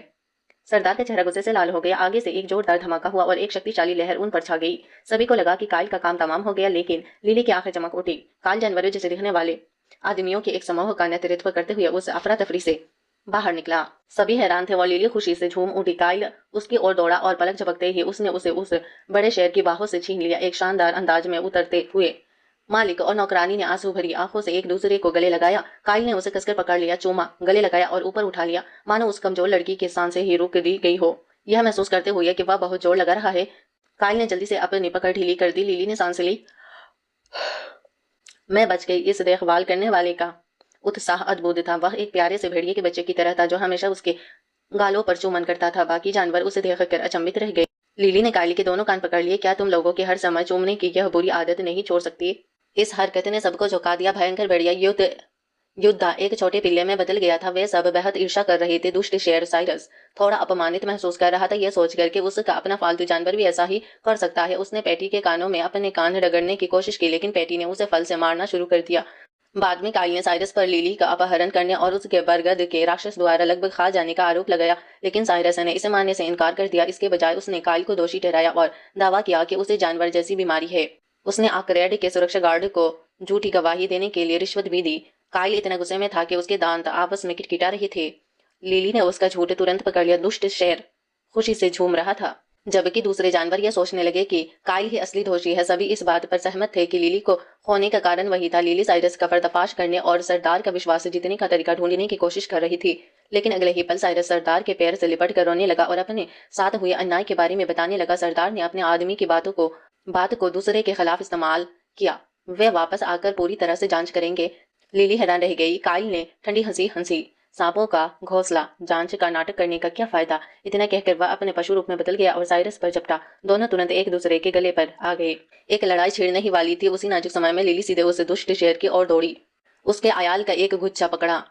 सरदार का चेहरा गुस्से से लाल हो गया। आगे से एक जोरदार धमाका हुआ और एक शक्तिशाली लहर उन पर छा गई। सभी को लगा कि कायल का काम तमाम हो गया, लेकिन लिली की आंखें चमक उठी। कायल जानवरों जैसे दिखने वाले आदमियों के एक समूह का नेतृत्व करते हुए उस अफरा तफरी से बाहर निकला। सभी हैरान थे और लिली खुशी से झूम उठी। कायल उसकी ओर दौड़ा और पलक झपकते ही उसने उसे उस बड़े शेर की बाहों से छीन लिया। एक शानदार अंदाज में उतरते हुए मालिक और नौकरानी ने आंसू भरी आंखों से एक दूसरे को गले लगाया। कायल ने उसे कसकर पकड़ लिया, चूमा, गले लगाया और ऊपर उठा लिया, मानो उस कमजोर लड़की की सांसें ही रोक दी गई हो। यह महसूस करते हुए कि वह बहुत जोर लगा रहा है, कायल ने जल्दी से अपनी पकड़ ढीली कर दी। लिली ने सांस ली। मैं बच गई। इस देखभाल करने वाले का उत्साह अद्भुत था। वह एक प्यारे से भेड़िए के बच्चे की तरह था जो हमेशा उसके गालों पर चुम्बन करता था। बाकी जानवर उसे देखकर अचंभित रह गए। लिली ने कायली के दोनों कान पकड़ लिए। क्या तुम लोगों के हर समय चूमने की यह बुरी आदत नहीं छोड़ सकती? इस हरकत ने सबको चौंका दिया। भयंकर भेड़िया युद्ध एक छोटे पिल्ले में बदल गया था। वे सब बेहद ईर्ष्या कर रहे थे। दुष्ट शेर साइरस थोड़ा अपमानित महसूस कर रहा था, यह सोचकर कि उसका अपना फालतू जानवर भी ऐसा ही कर सकता है। उसने पैटी के कानों में अपने कान रगड़ने की कोशिश की, लेकिन पैटी ने उसे फल से मारना शुरू कर दिया। बाद में कायल ने साइरस पर लिली का अपहरण करने और उसके बरगद के राक्षस द्वारा लगभग खा जाने का आरोप लगाया, लेकिन साइरस ने इसे मानने से इनकार कर दिया। इसके बजाय उसने कायल को दोषी ठहराया और दावा किया कि उसे जानवर जैसी बीमारी है। उसने आर्करेड के सुरक्षा गार्ड को झूठी गवाही देने के लिए रिश्वत भी दी। कायल इतना गुस्से में था कि उसके दांत आपस में किटकिटा रहे थे। लिली ने उसका झूठ तुरंत पकड़ लिया। दुष्ट शेर खुशी से झूम रहा था, जबकि दूसरे जानवर यह सोचने लगे कि कायल ही असली दोषी है। सभी इस बात पर सहमत थे कि लिली को खोने का कारण वही था। लिली साइरस का पर्दाफाश करने और सरदार का विश्वास जीतने का तरीका ढूंढने की कोशिश कर रही थी, लेकिन अगले ही पल साइरस सरदार के पैर से लिपट कर रोने लगा और अपने साथ हुए अन्याय के बारे में बताने लगा। सरदार ने अपने आदमी की बात को दूसरे के खिलाफ इस्तेमाल किया। वे वापस आकर पूरी तरह से जांच करेंगे। लिली हैरान रह गई। कायल ने ठंडी हंसी हंसी। सांपों का घोंसला जांच का नाटक करने का क्या फायदा? इतना कहकर वह अपने पशु रूप में बदल गया और साइरस पर झपटा। दोनों तुरंत एक दूसरे के गले पर आ गए। एक लड़ाई छिड़ने ही वाली थी। उसी नाजुक समय में लिली सीधे उस दुष्ट शेर की ओर दौड़ी, उसके आयाल का एक गुच्छा पकड़ा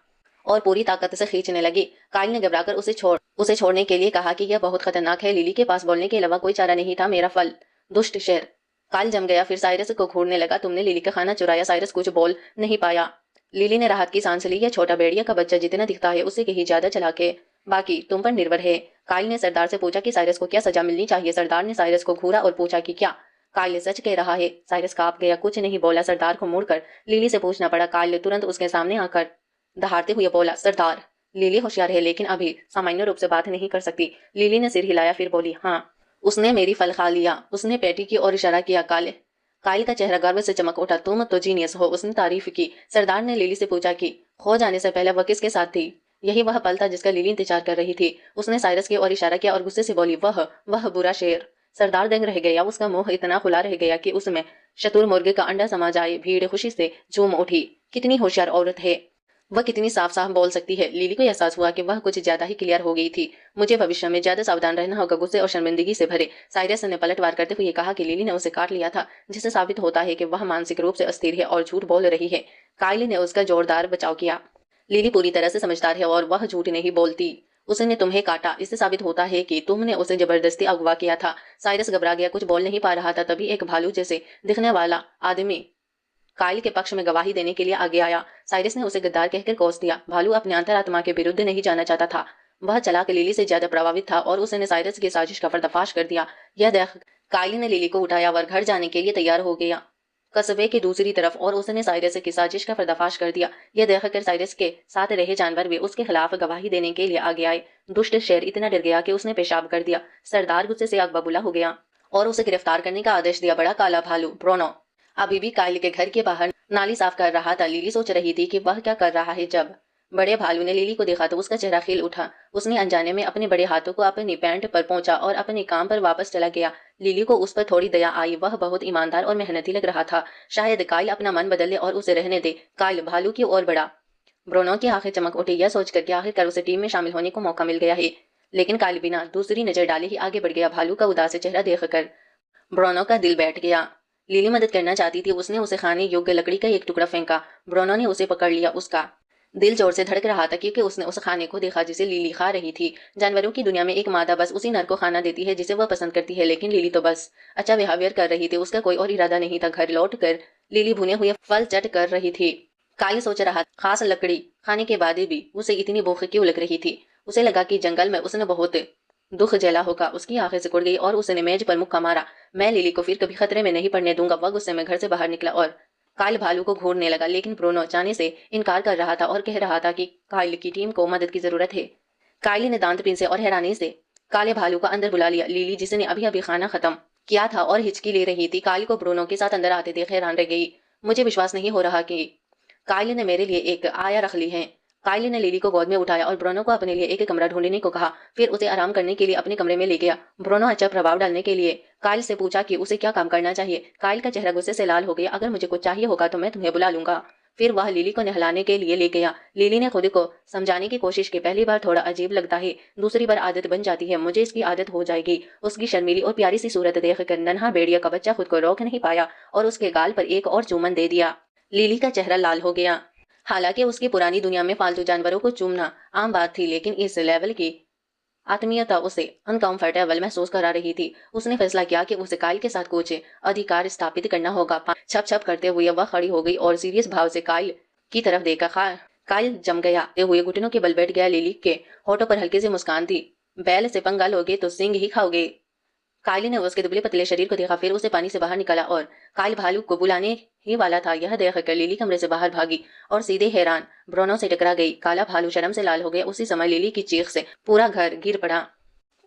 और पूरी ताकत से खींचने लगी। कायल ने घबराकर उसे छोड़ने के लिए कहा कि यह बहुत खतरनाक है। लिली के पास बोलने के अलावा कोई चारा नहीं था। मेरा फल, दुष्ट शेर। कायल जम गया, फिर साइरस को घूरने लगा। तुमने लिली का खाना चुराया। साइरस कुछ बोल नहीं पाया। लिली ने राहत की सांस ली। यह छोटा भेड़िया का बच्चा जितना दिखता है उससे कहीं ज्यादा चालाक है। बाकी तुम पर निर्भर है। कायल ने सरदार से पूछा कि साइरस को क्या सजा मिलनी चाहिए। सरदार ने साइरस को घूरा और पूछा कि क्या कायल सच कह रहा है। साइरस कांप गया, कुछ नहीं बोला। सरदार को मुड़कर लिली से पूछना पड़ा। कायल तुरंत उसके सामने आकर दहाड़ते हुए बोला, सरदार। लिली होशियार है, लेकिन अभी सामान्य रूप से बात नहीं कर सकती। लिली ने सिर हिलाया, फिर बोली, हाँ, उसने मेरी फल खा लिया। उसने पैटी की ओर इशारा किया। कायल का चेहरा गर्व से चमक उठा। तुम तो जीनियस हो, उसने तारीफ की। सरदार ने लिली से पूछा कि खो जाने से पहले वह किसके साथ थी। यही वह पल था जिसका लिली इंतजार कर रही थी। उसने साइरस की ओर इशारा किया और गुस्से से बोली, वह बुरा शेर। सरदार दंग रह गया। उसका मुंह इतना खुला रह गया कि उसमें शतुरमुर्ग का अंडा समा जाए। भीड़ खुशी से झूम उठी। कितनी होशियार औरत है, वह कितनी साफ साफ बोल सकती है। लिली को एहसास हुआ कि वह कुछ ज्यादा ही क्लियर हो गई थी। मुझे भविष्य में ज्यादा सावधान रहना होगा। गुस्से और शर्मिंदगी से भरे साइरस ने पलटवार करते हुए कहा कि लिली ने उसे काट लिया था, जिससे साबित होता है कि वह मानसिक रूप से अस्थिर है और झूठ बोल रही है। कायल ने उसका जोरदार बचाव किया। लिली पूरी तरह से समझदार है और वह झूठ नहीं बोलती। उसने तुम्हें काटा, इससे साबित होता है कि तुमने उसे जबरदस्ती अगवा किया था। साइरस घबरा गया, कुछ बोल नहीं पा रहा था। तभी एक भालू जैसे दिखने वाला आदमी काइल के पक्ष में गवाही देने के लिए आगे आया। साइरस ने उसे गद्दार कहकर कोस दिया। भालू अपने अंतरात्मा के विरुद्ध नहीं जाना चाहता था। वह चालाक लिली से ज्यादा प्रभावित था और उसने साइरस की साजिश का पर्दाफाश कर दिया। यह देख काइल ने लिली को उठाया और घर जाने के लिए तैयार हो गया कस्बे की दूसरी तरफ, और उसने साइरस की साजिश का पर्दाफाश कर दिया। यह देखकर साइरस के साथ रहे जानवर भी उसके खिलाफ गवाही देने के लिए आगे आए। दुष्ट शेर इतना डर गया कि उसने पेशाब कर दिया। सरदार गुस्से से आग बबूला हो गया और उसे गिरफ्तार करने का आदेश दिया। बड़ा काला भालू ब्रोनो अभी भी काइल के घर के बाहर नाली साफ कर रहा था। लिली सोच रही थी कि वह क्या कर रहा है। जब बड़े भालू ने लिली को देखा तो उसका चेहरा खिल उठा। उसने अनजाने में अपने बड़े हाथों को अपनी पैंट पर पहुंचा और अपने काम पर वापस चला गया। लिली को उस पर थोड़ी दया आई। वह बहुत ईमानदार और मेहनती लग रहा था। शायद काइल अपना मन बदल ले और उसे रहने दे। काइल भालू की ओर बढ़ा। ब्रोनो की आंखें चमक उठी, यह सोचकर कि आखिरकार उसे टीम में शामिल होने को मौका मिल गया है। लेकिन काइल बिना दूसरी नजर डाले ही आगे बढ़ गया। भालू का उदास चेहरा देखकर ब्रोनो का दिल बैठ गया। लिली मदद करना चाहती थी। उसने उसे खाने योग्य लकड़ी का एक टुकड़ा फेंका। ब्रोनो ने उसे पकड़ लिया। उसका दिल जोर से धड़क रहा था क्योंकि उसने उस खाने को देखा जिसे लिली खा रही थी। जानवरों की दुनिया में एक मादा बस उसी नर को खाना देती है जिसे वह पसंद करती है, लेकिन लिली तो बस अच्छा बिहेवियर कर रही थी। उसका कोई और इरादा नहीं था। घर लौट कर लिली भुने हुए फल चट कर रही थी। काली सोच रहा खास लकड़ी खाने के बाद भी उसे इतनी भूख क्यों लग रही थी। उसे लगा कि जंगल में उसने बहुत दुख झेला होगा। उसकी आंखें सिकुड़ गई और उसने मेज पर मुक्का मारा। मैं लिली को फिर कभी खतरे में नहीं पड़ने दूंगा। वह गुस्से में घर से बाहर निकला और काइल भालू को घूरने लगा, लेकिन ब्रोनो जाने से इनकार कर रहा था और कह रहा था कि काइल की टीम को मदद की जरूरत है। काइल ने दांत पीसे और हैरानी से काले भालू को अंदर बुला लिया। लिली जिसने अभी अभी खाना खत्म किया था और हिचकी ले रही थी, काइल को ब्रोनो के साथ अंदर आते देख हैरान रह गई। मुझे विश्वास नहीं हो रहा कि काइल ने मेरे लिए एक आया रख ली है। काइल ने लिली को गोद में उठाया और ब्रोनो को अपने लिए एक कमरा ढूंढने को कहा। फिर उसे आराम करने के लिए अपने कमरे में ले गया। ब्रोनो अच्छा प्रभाव डालने के लिए काइल से पूछा कि उसे क्या काम करना चाहिए। काइल का चेहरा गुस्से से लाल हो गया। अगर मुझे कुछ चाहिए होगा तो मैं तुम्हें बुला लूंगा। फिर वह लिली को नहलाने के लिए ले गया। लिली ने खुद को समझाने की कोशिश की। पहली बार थोड़ा अजीब लगता है, दूसरी बार आदत बन जाती है। मुझे इसकी आदत हो जाएगी। उसकी शर्मीली और प्यारी सी सूरत देखकर नन्हा भेड़िया का बच्चा खुद को रोक नहीं पाया और उसके गाल पर एक और चूमन दे दिया। लिली का चेहरा लाल हो गया। हालांकि उसकी पुरानी दुनिया में पालतू जानवरों को चूमना आम बात थी, लेकिन इस लेवल की आत्मीयता उसे अनकंफर्टेबल महसूस करा रही थी। उसने फैसला किया कि उसे काइल के साथ कुछ अधिकार स्थापित करना होगा। छप छप करते हुए वह खड़ी हो गई और सीरियस भाव से काइल की तरफ देखा। काइल जम गया हुए घुटनों के बल बैठ गया। लिली के होठों पर हल्की सी मुस्कान थी। बैल से पंगा लोगे तो सिंग ही खाओगे। काइल ने उसके दुबले पतले शरीर को देखा, फिर उसे पानी से बाहर निकाला और काइल भालू को बुलाने ही वाला था। यह देखकर लिली कमरे से बाहर भागी और सीधे हैरान ब्रोनो से टकरा गई। काला भालू शर्म से लाल हो गया। उसी समय लिली की चीख से पूरा घर गिर पड़ा।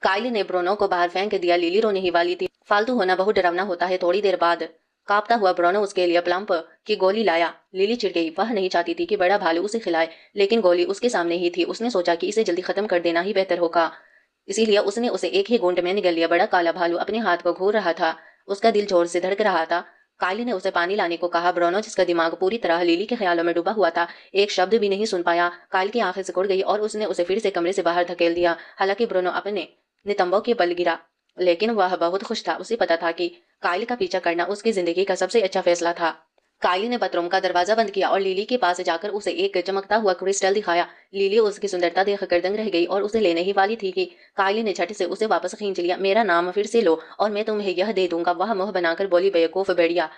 काइल ने ब्रोनो को बाहर फेंक दिया। लिली रोने ही वाली थी। फालतू होना बहुत डरावना होता है। थोड़ी देर बाद कांपता हुआ ब्रोनो उसके लिए प्लम्प की गोली लाया। लिली चिढ़ गई। वह नहीं चाहती थी कि बड़ा भालू उसे खिलाए, लेकिन गोली उसके सामने ही थी। उसने सोचा कि इसे जल्दी खत्म कर देना ही बेहतर होगा, इसीलिए उसने उसे एक ही घूंट में निगल लिया। बड़ा काला भालू अपने हाथ को घूर रहा था। उसका दिल जोर से धड़क रहा था। काइल ने उसे पानी लाने को कहा। ब्रोनो, जिसका दिमाग पूरी तरह लिली के ख्यालों में डूबा हुआ था, एक शब्द भी नहीं सुन पाया। काइल की आंखें सिकुड़ गई और उसने उसे फिर से कमरे से बाहर धकेल दिया। हालांकि ब्रोनो अपने नितंबों के बल गिरा, लेकिन वह बहुत खुश था। उसे पता था कि काइल का पीछा करना उसकी जिंदगी का सबसे अच्छा फैसला था। काइल ने बाथरूम का दरवाजा बंद किया और लिली के पास जाकर उसे एक चमकता हुआ क्रिस्टल दिखाया। लिली उसकी सुंदरता देखकर दंग रह गई और उसे लेने ही वाली थी कि काइल ने झट से उसे वापस खींच लिया। मेरा नाम फिर से लो और मैं तुम्हें यह दे दूंगा। वह मुंह बनाकर बोली, बेवकूफ भेड़िया।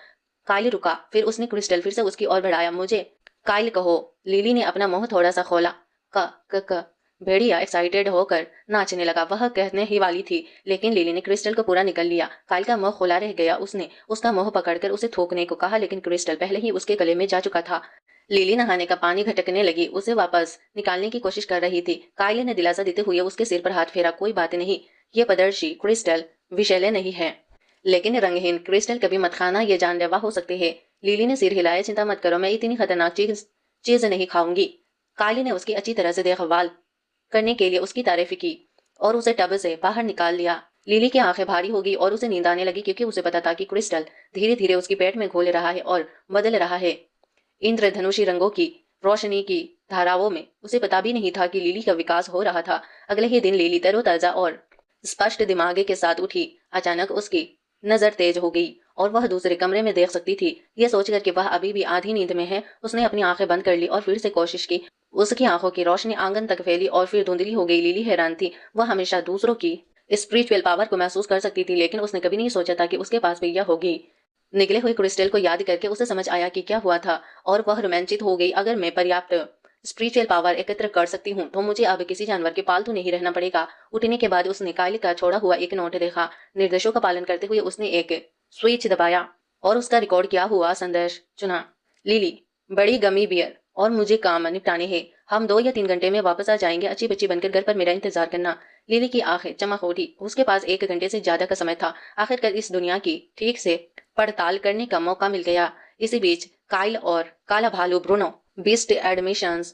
काइल रुका, फिर उसने क्रिस्टल फिर से उसकी ओर बढ़ाया। मुझे काइल कहो। लिली ने अपना मुंह थोड़ा सा खोला। क भेड़िया एक्साइटेड होकर नाचने लगा। वह कहने ही वाली थी, लेकिन लिली ने क्रिस्टल को पूरा निकल लिया। काइल का मुंह खुला रह गया। उसने उसका मुंह पकड़कर उसे थूकने को कहा, लेकिन क्रिस्टल पहले ही उसके गले में जा चुका था। लिली नहाने का पानी घटकने लगी। उसे वापस निकालने की कोशिश कर रही थी। काइल ने दिलासा देते हुए उसके सिर पर हाथ फेरा। कोई बात नहीं, ये पारदर्शी क्रिस्टल विषैले नहीं है, लेकिन रंगहीन क्रिस्टल कभी मत खाना, ये जानलेवा हो सकते हैं। लिली ने सिर हिलाया। चिंता मत करो, मैं इतनी खतरनाक चीज नहीं खाऊंगी। काइल ने उसकी अच्छी तरह से देखभाल करने के लिए उसकी तारीफ की और उसे टब से बाहर निकाल लिया। लिली की आंखें भारी हो गई और उसे नींद आने लगी, क्योंकि उसे पता था कि क्रिस्टल धीरे धीरे उसकी पेट में घोल रहा है और बदल रहा है इंद्रधनुषी रंगों की रोशनी की धाराओं में। उसे पता भी नहीं था कि लिली का विकास हो रहा था। अगले ही दिन लिली तरोताजा और स्पष्ट दिमाग के साथ उठी। अचानक उसकी नजर तेज हो गई और वह दूसरे कमरे में देख सकती थी। यह सोचकर कि वह अभी भी आधी नींद में है, उसने अपनी आंखें बंद कर ली और फिर से कोशिश की। उसकी आंखों की रोशनी आंगन तक फैली और फिर धुंधली हो गई। लिली हैरान थी। वह हमेशा दूसरों की स्पिरिचुअल पावर को महसूस कर सकती थी, लेकिन उसने कभी नहीं सोचा था कि उसके पास भी यह होगी। निकले हुए क्रिस्टल को याद करके उसे समझ आया कि क्या हुआ था और वह रोमांचित हो गई। अगर मैं पर्याप्त स्पिरिचुअल पावर एकत्र कर सकती हूँ तो मुझे अब किसी जानवर के पालतू नहीं रहना पड़ेगा। उठने के बाद उसने काइल का छोड़ा हुआ एक नोट देखा। निर्देशों का पालन करते हुए उसने एक स्विच दबाया और उसका रिकॉर्ड किया हुआ संदेश चुना। लिली, बड़ी गमी बियर और मुझे काम निपटाने हैं। हम 2 या 3 घंटे में वापस आ जाएंगे। अच्छी बच्ची बनकर घर पर मेरा इंतजार करना। लिली की आंखें चमक उठी। उसके पास 1 घंटे से ज्यादा का समय था। आखिरकार इस दुनिया की ठीक से पड़ताल करने का मौका मिल गया। इसी बीच काइल और काला भालू ब्रूनो बीस्ट एडमिशंस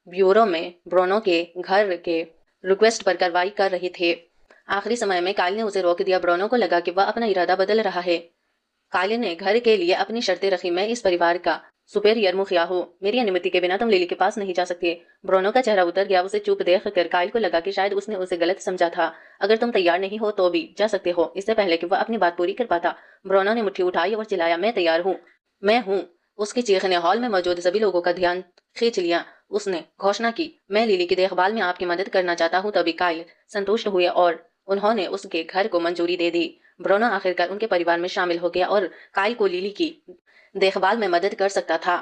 ब्यूरो में ब्रूनो के घर के रिक्वेस्ट पर कार्रवाई कर रहे थे। आखिरी समय में काइल ने उसे रोक दिया। ब्रूनो को लगा कि वह अपना इरादा बदल रहा है। काइल ने घर के लिए अपनी शर्तें रखी। मैं इस परिवार का सुपेरियर मुखिया हूँ। मेरी अनुमति के बिना तुम लिली के पास नहीं जा सकते। ब्रूनो का चेहरा उतर गया। उसे चुप देख कर काइल को लगा कि शायद उसने उसे गलत समझा था। अगर तुम तैयार नहीं हो तो भी जा सकते हो। इससे पहले कि वह अपनी बात पूरी कर पाता, ब्रूनो ने मुट्ठी उठाई और चिल्लाया, मैं तैयार हूँ, मैं हूँ। उसकी चीख ने हॉल में मौजूद सभी लोगों का ध्यान खींच लिया। उसने घोषणा की, मैं लिली की देखभाल में आपकी मदद करना चाहता हूँ। तभी काइल संतुष्ट हुए और उन्होंने उसके घर को मंजूरी दे दी। ब्रूनो आखिरकार उनके परिवार में शामिल हो गया और काइल को लिली की देखभाल में मदद कर सकता था।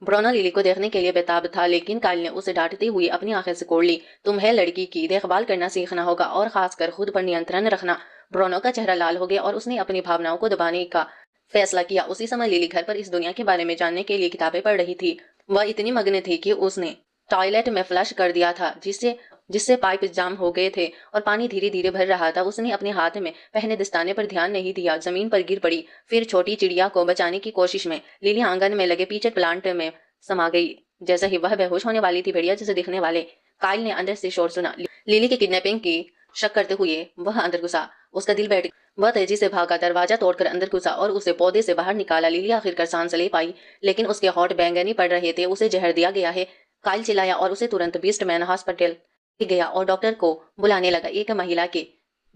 ब्रूनो लिली को देखने के लिए बेताब था, लेकिन काइल ने उसे डांटते हुए अपनी आंखें सिकोड़ ली। तुम्हें लड़की की देखभाल करना सीखना होगा और खासकर खुद पर नियंत्रण रखना। ब्रूनो का चेहरा लाल हो गया और उसने अपनी भावनाओं को दबाने का फैसला किया। उसी समय लिली घर पर इस दुनिया के बारे में जानने के लिए किताबें पढ़ रही थी। वह इतनी मग्न थी कि उसने टॉयलेट में फ्लश कर दिया था, जिससे जिससे पाइप जाम हो गए थे और पानी धीरे धीरे भर रहा था। उसने अपने हाथ में पहने दस्ताने पर ध्यान नहीं दिया, जमीन पर गिर पड़ी। फिर छोटी चिड़िया को बचाने की कोशिश में लिली आंगन में लगे पीचर प्लांट में समा गई। जैसे ही वह बेहोश होने वाली थी, भेड़िया जैसे दिखने वाले काइल ने अंदर से शोर सुना। लिली की किडनैपिंग की शक करते हुए वह अंदर घुसा। उसका दिल बैठ। वह तेजी से भागा, दरवाजा तोड़कर अंदर घुसा और उसे पौधे से बाहर निकाला। लिली आखिरकार सांस ले पाई, लेकिन उसके होंठ बैंगनी पड़ रहे थे। उसे जहर दिया गया है। काइल चिल्लाया और उसे तुरंत बीस्टमैन हॉस्पिटल गया और डॉक्टर को बुलाने लगा। एक महिला के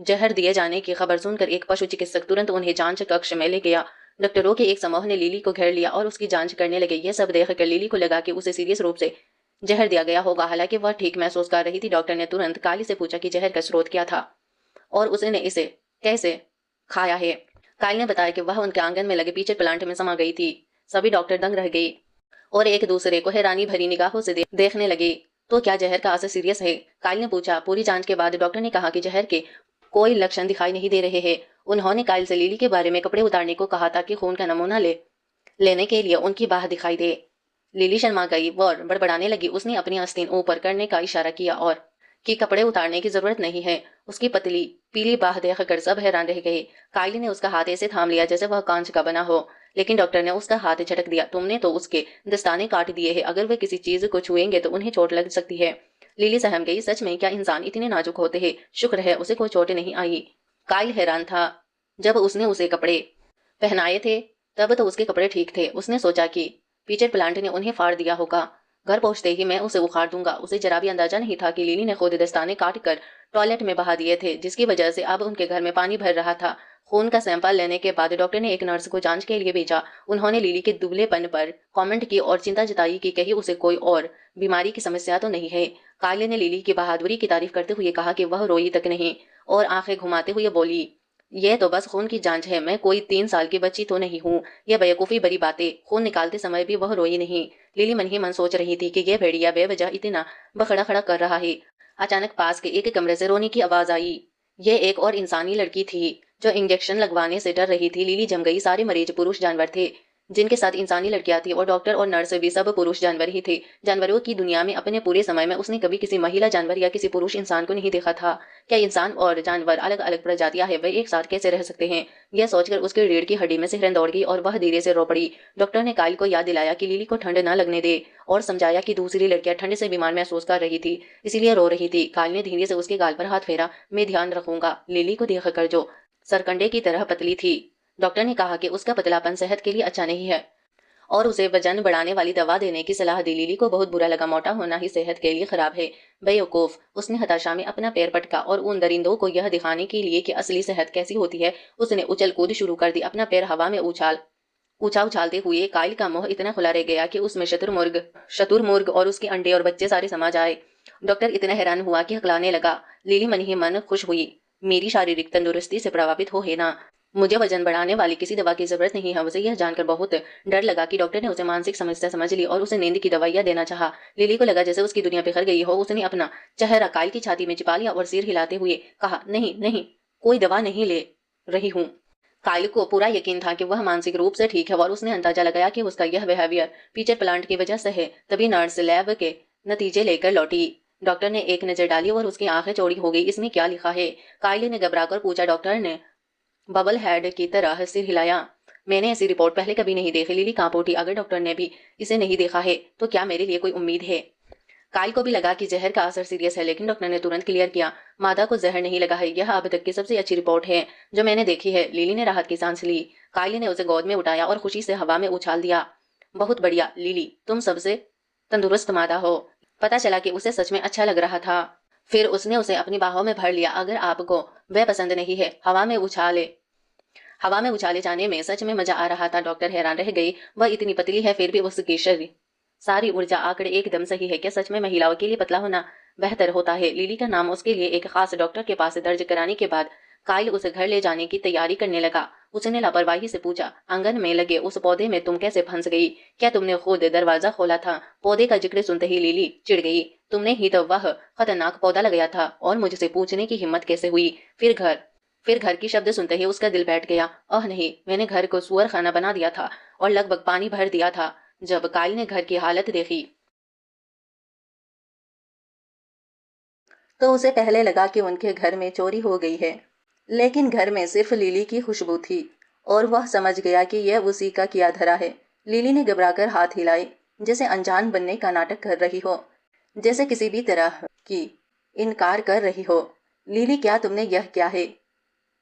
जहर दिए जाने की खबर सुनकर एक पशु चिकित्सक तुरंत उन्हें जांच कक्ष में ले गया। डॉक्टरों के एक समूह ने लिली को घेर लिया और उसकी जांच करने लगे। यह सब देखकर लिली को लगा कि उसे सीरियस रूप से जहर दिया गया होगा। हालांकि वह ठीक महसूस कर रही थी। डॉक्टर ने तुरंत काली से पूछा कि जहर का स्रोत क्या था और उसने इसे कैसे खाया है। काली ने बताया कि वह उनके आंगन में लगे पीचर प्लांट में समा गई थी। सभी डॉक्टर दंग रह गए और एक दूसरे को हैरानी भरी निगाहों से देखने लगे। तो क्या जहर का असर सीरियस है? काइल ने पूछा। पूरी जांच के बाद डॉक्टर ने कहा कि जहर के कोई लक्षण दिखाई नहीं दे रहे हैं। उन्होंने काइल से लिली के बारे में कपड़े उतारने को कहा ताकि खून का नमूना लेने के लिए उनकी बाह दिखाई दे। लिली शर्मा गई और बड़बड़ाने लगी। उसने अपनी आस्तीन ऊपर करने का इशारा किया और कि कपड़े उतारने की जरूरत नहीं है। उसकी पतली पीली बाह देखकर सब हैरान रह गए। काइली ने उसका हाथ ऐसे थाम लिया जैसे वह कांच का बना हो, लेकिन डॉक्टर ने उसका हाथ झटक दिया। तुमने तो उसके दस्ताने काट दिए हैं। अगर वे किसी चीज को छुएंगे तो उन्हें चोट लग सकती है। लिली सहम गई। सच में क्या इंसान इतने नाजुक होते हैं? शुक्र है उसे कोई चोट नहीं आई। काइल हैरान था। जब उसने उसे कपड़े पहनाए थे तब तो उसके कपड़े ठीक थे। उसने सोचा कि पीचर प्लांट ने उन्हें फाड़ दिया होगा। घर पहुंचते ही मैं उसे उखाड़ दूंगा। उसे जरा भी अंदाजा नहीं था कि लिली ने खुद दस्ताने काट कर टॉयलेट में बहा दिए थे, जिसकी वजह से अब उनके घर में पानी भर रहा था। खून का सैंपल लेने के बाद डॉक्टर ने एक नर्स को जांच के लिए भेजा। उन्होंने लिली के दुबलेपन पर कमेंट की और चिंता जताई कि कहीं उसे कोई और बीमारी की समस्या तो नहीं है। कायले ने लिली की बहादुरी की तारीफ करते हुए कहा कि वह रोई तक नहीं और आंखें घुमाते हुए बोली, यह तो बस खून की जांच है। मैं कोई 3 साल की बच्ची तो नहीं हूँ। यह बेवकूफी भरी बातें। खून निकालते समय भी वह रोई नहीं। लिली मन ही मन सोच रही थी कि यह भेड़िया बेवजह इतना बखड़ा खड़ा कर रहा है। अचानक पास के एक कमरे से रोने की आवाज आई। यह एक और इंसानी लड़की थी जो इंजेक्शन लगवाने से डर रही थी। लिली जम गई। सारे मरीज पुरुष जानवर थे जिनके साथ इंसानी लड़कियां थी और डॉक्टर और नर्स भी सब पुरुष जानवर ही थे। जानवरों की दुनिया में अपने पूरे समय में उसने कभी किसी महिला जानवर या किसी पुरुष इंसान को नहीं देखा था। क्या इंसान और जानवर अलग अलग प्रजातियां हैं? वे एक साथ कैसे रह सकते हैं? यह सोचकर उसके रीढ़ की हड्डी में सिहरन दौड़ गई और वह धीरे से रो पड़ी। डॉक्टर ने काइल को याद दिलाया कि लिली को ठंड न लगने दे और समझाया कि दूसरी लड़कियां ठंड से बीमार महसूस कर रही थी, इसीलिए रो रही थी। काइल ने धीरे से उसके गाल पर हाथ फेरा। मैं ध्यान रखूंगा। लिली को देखकर जो सरकंडे की तरह पतली थी। डॉक्टर ने कहा कि उसका पतलापन सेहत के लिए अच्छा नहीं है और उसे वजन बढ़ाने वाली दवा देने की सलाह दी। लिली को बहुत बुरा लगा। मोटा होना ही सेहत के लिए खराब है। बेवकूफ। उसने हताशा में अपना पैर पटका और उन दरिंदों को यह दिखाने के लिए कि असली सेहत कैसी होती है, उसने उछल कूद शुरू कर दी। अपना पैर हवा में उछाल ऊंचा उछालते हुए काइल का मुंह इतना खुला रह गया कि उसमें शतुरमुर्ग और उसके अंडे और बच्चे सारे समा जाए। डॉक्टर इतना हैरान हुआ कि हकलाने लगा। लिली मन ही मन खुश हुई। मेरी शारीरिक तंदुरुस्ती से प्रभावित हो है ना, मुझे वजन बढ़ाने वाली किसी दवा की जरूरत नहीं है। उसे यह जानकर बहुत डर लगा कि डॉक्टर ने उसे मानसिक समस्या समझ ली और उसे नींद की दवाइयां देना चाहा। लिली को लगा जैसे उसकी दुनिया बिखर गई हो। उसने अपना चेहरा काइल की छाती में छिपा लिया और सिर हिलाते हुए कहा, नहीं नहीं, कोई दवा नहीं ले रही हूँ। काइल को पूरा यकीन था कि वह मानसिक रूप से ठीक है और उसने अंदाजा लगाया कि उसका यह बिहेवियर पीटर प्लांट की वजह से है। तभी नर्स लैब के नतीजे लेकर लौटी। डॉक्टर ने एक नजर डाली और उसकी आंखें चौड़ी हो गई। इसमें क्या लिखा है? काइल ने घबराकर पूछा। डॉक्टर ने बबल हेड की तरह सिर हिलाया। मैंने ऐसी रिपोर्ट पहले कभी नहीं देखी। लिली कांप उठी। अगर डॉक्टर ने भी इसे नहीं देखा है तो क्या मेरे लिए कोई उम्मीद है? काइल को भी लगा कि जहर का असर सीरियस है, लेकिन डॉक्टर ने तुरंत क्लियर किया, मादा को जहर नहीं लगा है। यह अब तक की सबसे अच्छी रिपोर्ट है जो मैंने देखी है। लिली ने राहत की सांस ली। काइल ने उसे गोद में उठाया और खुशी से हवा में उछाल दिया। बहुत बढ़िया लिली, तुम सबसे तंदुरुस्त मादा हो। पता चला कि उसे सच में अच्छा लग रहा था। फिर उसने उसे अपनी बाहों में भर लिया। अगर आपको वह पसंद नहीं है, हवा में उछाले जाने में सच में मजा आ रहा था। डॉक्टर हैरान रह गई। वह इतनी पतली है, फिर भी उसकी शरीर सारी ऊर्जा आंकड़े एकदम सही है। क्या सच में महिलाओं के लिए पतला होना बेहतर होता है? लिली का नाम उसके लिए एक खास डॉक्टर के पास दर्ज कराने के बाद काइल उसे घर ले जाने की तैयारी करने लगा। उसने लापरवाही से पूछा, आंगन में लगे उस पौधे में तुम कैसे फंस गई? क्या तुमने खुद दरवाजा खोला था? पौधे का जिक्र सुनते ही लिली चिढ़ गई। तुमने ही तो वह खतरनाक पौधा लगाया था और मुझसे पूछने की हिम्मत कैसे हुई? फिर घर की शब्द सुनते ही उसका दिल बैठ गया। ओह नहीं, मैंने घर को सुअर खाना बना दिया था और लगभग पानी भर दिया था। जब काइल ने घर की हालत देखी तो उसे पहले लगा कि उनके घर में चोरी हो गई है, लेकिन घर में सिर्फ लिली की खुशबू थी और वह समझ गया कि यह उसी का किया धरा है। लिली ने घबराकर हाथ हिलाए, जैसे अनजान बनने का नाटक कर रही हो, जैसे किसी भी तरह की इनकार कर रही हो। लिली, क्या तुमने यह क्या है?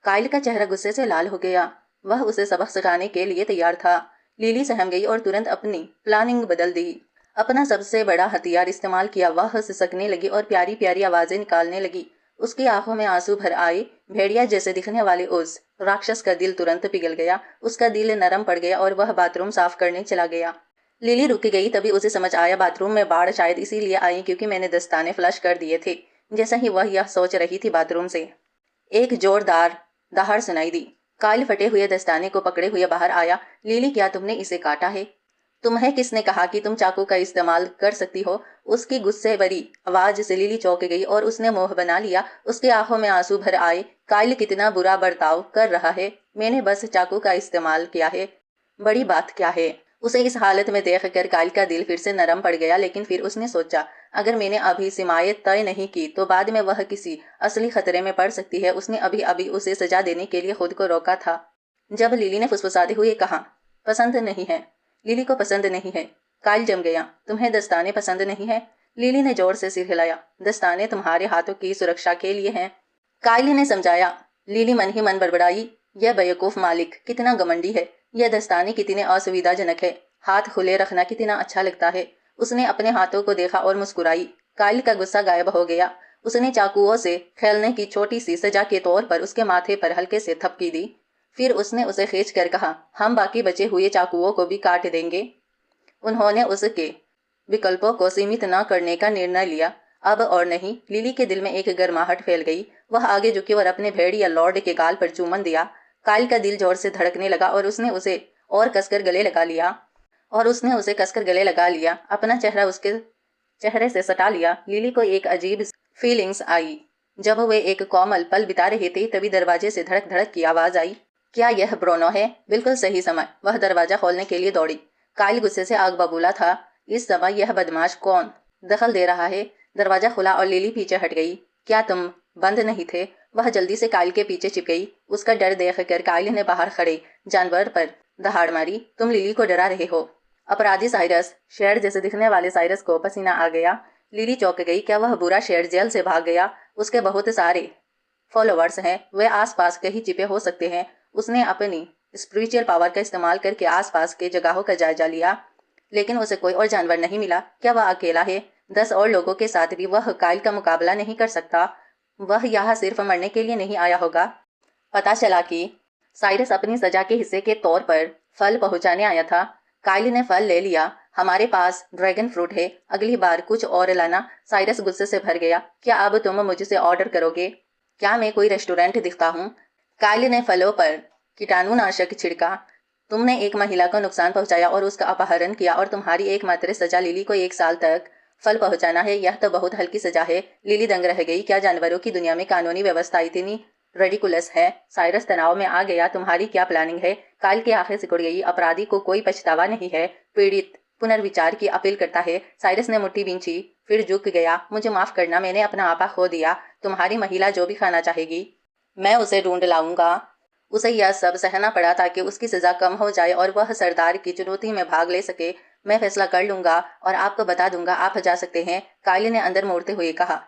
काइल का चेहरा गुस्से से लाल हो गया। वह उसे सबक सिखाने के लिए तैयार था। लिली सहम गई और तुरंत अपनी प्लानिंग बदल दी। अपना सबसे बड़ा हथियार इस्तेमाल किया। वह सिसकने लगी और प्यारी प्यारी आवाजें निकालने लगी। उसकी आंखों में आंसू भर आए। भेड़िया जैसे दिखने वाले उस राक्षस का दिल तुरंत पिघल गया। उसका दिल नरम पड़ गया और वह बाथरूम साफ करने चला गया। लिली रुक गई। तभी उसे समझ आया, बाथरूम में बाढ़ शायद इसीलिए आई क्योंकि मैंने दस्ताने फ्लश कर दिए थे। जैसा ही वह यह सोच रही थी, बाथरूम से एक जोरदार दहाड़ सुनाई दी। काइल फटे हुए दस्ताने को पकड़े हुए बाहर आया। लिली, क्या तुमने इसे काटा है? तुम्हें किसने कहा कि तुम चाकू का इस्तेमाल कर सकती हो? उसकी गुस्से भरी आवाज से लिली चौंक गई और उसने मुंह बना लिया। उसकी आंखों में आंसू भर आए। काइल कितना बुरा बर्ताव कर रहा है। मैंने बस चाकू का इस्तेमाल किया है, बड़ी बात क्या है? उसे इस हालत में देखकर काइल का दिल फिर से नरम पड़ गया, लेकिन फिर उसने सोचा, अगर मैंने अभी सिमायत तय नहीं की तो बाद में वह किसी असली खतरे में पड़ सकती है। उसने अभी अभी उसे सजा देने के लिए खुद को रोका था। जब लिली ने फुसफुसाते हुए कहा, पसंद नहीं है। लिली को पसंद नहीं है। काइल जम गया। तुम्हें दस्ताने पसंद नहीं है? लिली ने जोर से सिर हिलाया। दस्ताने तुम्हारे हाथों की सुरक्षा के लिए हैं, काइल ने समझाया। लिली मन ही मन बड़बड़ाई, यह बेवकूफ मालिक कितना घमंडी है। यह दस्ताने कितने असुविधाजनक है। हाथ खुले रखना कितना अच्छा लगता है। उसने अपने हाथों को देखा और मुस्कुराई। काइल का गुस्सा गायब हो गया। उसने चाकुओं से खेलने की छोटी सी सजा के तौर पर उसके माथे पर हल्के से थपकी दी। फिर उसने उसे खींच कर कहा, हम बाकी बचे हुए चाकुओं को भी काट देंगे। उन्होंने उसके विकल्पों को सीमित न करने का निर्णय लिया। अब और नहीं। लिली के दिल में एक गर्माहट फैल गई। वह आगे झुकी और अपने भेड़िया लॉर्ड के गाल पर चूमन दिया। काइल का दिल जोर से धड़कने लगा और उसने उसे कसकर गले लगा लिया। अपना चेहरा उसके चेहरे से सटा लिया। लिली को एक अजीब फीलिंग्स आई। जब वे एक कोमल पल बिता रहे थे, तभी दरवाजे से धड़क धड़क की आवाज आई। क्या यह ब्रोनो है? बिल्कुल सही समय। वह दरवाजा खोलने के लिए दौड़ी। काइल गुस्से से आग बबूला था। इस समय यह बदमाश कौन दखल दे रहा है? दरवाजा खुला और लिली पीछे हट गई। क्या तुम बंद नहीं थे? वह जल्दी से काइल के पीछे छिप गई। उसका डर देखकर काइल ने बाहर खड़े जानवर पर दहाड़ मारी। तुम लिली को डरा रहे हो। अपराधी साइरस, शेर जैसे दिखने वाले साइरस को पसीना आ गया। लिली चौंक गई। क्या वह बुरा शेर जेल से भाग गया? उसके बहुत सारे फॉलोवर्स हैं, वे आसपास कहीं छिपे हो सकते हैं। उसने अपनी स्पिरिचुअल पावर का इस्तेमाल करके आसपास के जगहों का जायजा लिया, लेकिन उसे कोई और जानवर नहीं मिला। क्या वह अकेला है? 10 और लोगों के साथ भी वह काइल का मुकाबला नहीं कर सकता। वह यहाँ सिर्फ मरने के लिए नहीं आया होगा। पता चला कि साइरस अपनी सजा के हिस्से के तौर पर फल पहुंचाने आया था। काइल ने फल ले लिया। हमारे पास ड्रैगन फ्रूट है, अगली बार कुछ और लाना। साइरस गुस्से से भर गया। क्या अब तुम मुझसे ऑर्डर करोगे? क्या मैं कोई रेस्टोरेंट दिखता हूँ? काइल ने फलों पर कीटाणुनाशक छिड़का। तुमने एक महिला को नुकसान पहुंचाया और उसका अपहरण किया और तुम्हारी एकमात्र सजा लिली को 1 साल तक फल पहुंचाना है। यह तो बहुत हल्की सजा है। लिली दंग रह गई। क्या जानवरों की दुनिया में कानूनी व्यवस्था इतनी रेडिकुलस है? साइरस तनाव में आ गया। तुम्हारी क्या प्लानिंग है? काल की आंखें सिकुड़ गई। अपराधी को कोई पछतावा नहीं है। पीड़ित पुनर्विचार की अपील करता है। साइरस ने मुट्ठी भींची, फिर झुक गया। मुझे माफ करना, मैंने अपना आपा खो दिया। तुम्हारी महिला जो भी खाना चाहेगी मैं उसे ढूंढ लाऊंगा। उसे यह सब सहना पड़ा ताकि उसकी सजा कम हो जाए और वह सरदार की चुनौती में भाग ले सके। मैं फैसला कर लूंगा और आपको बता दूंगा, आप जा सकते हैं, कायली ने अंदर मोड़ते हुए कहा।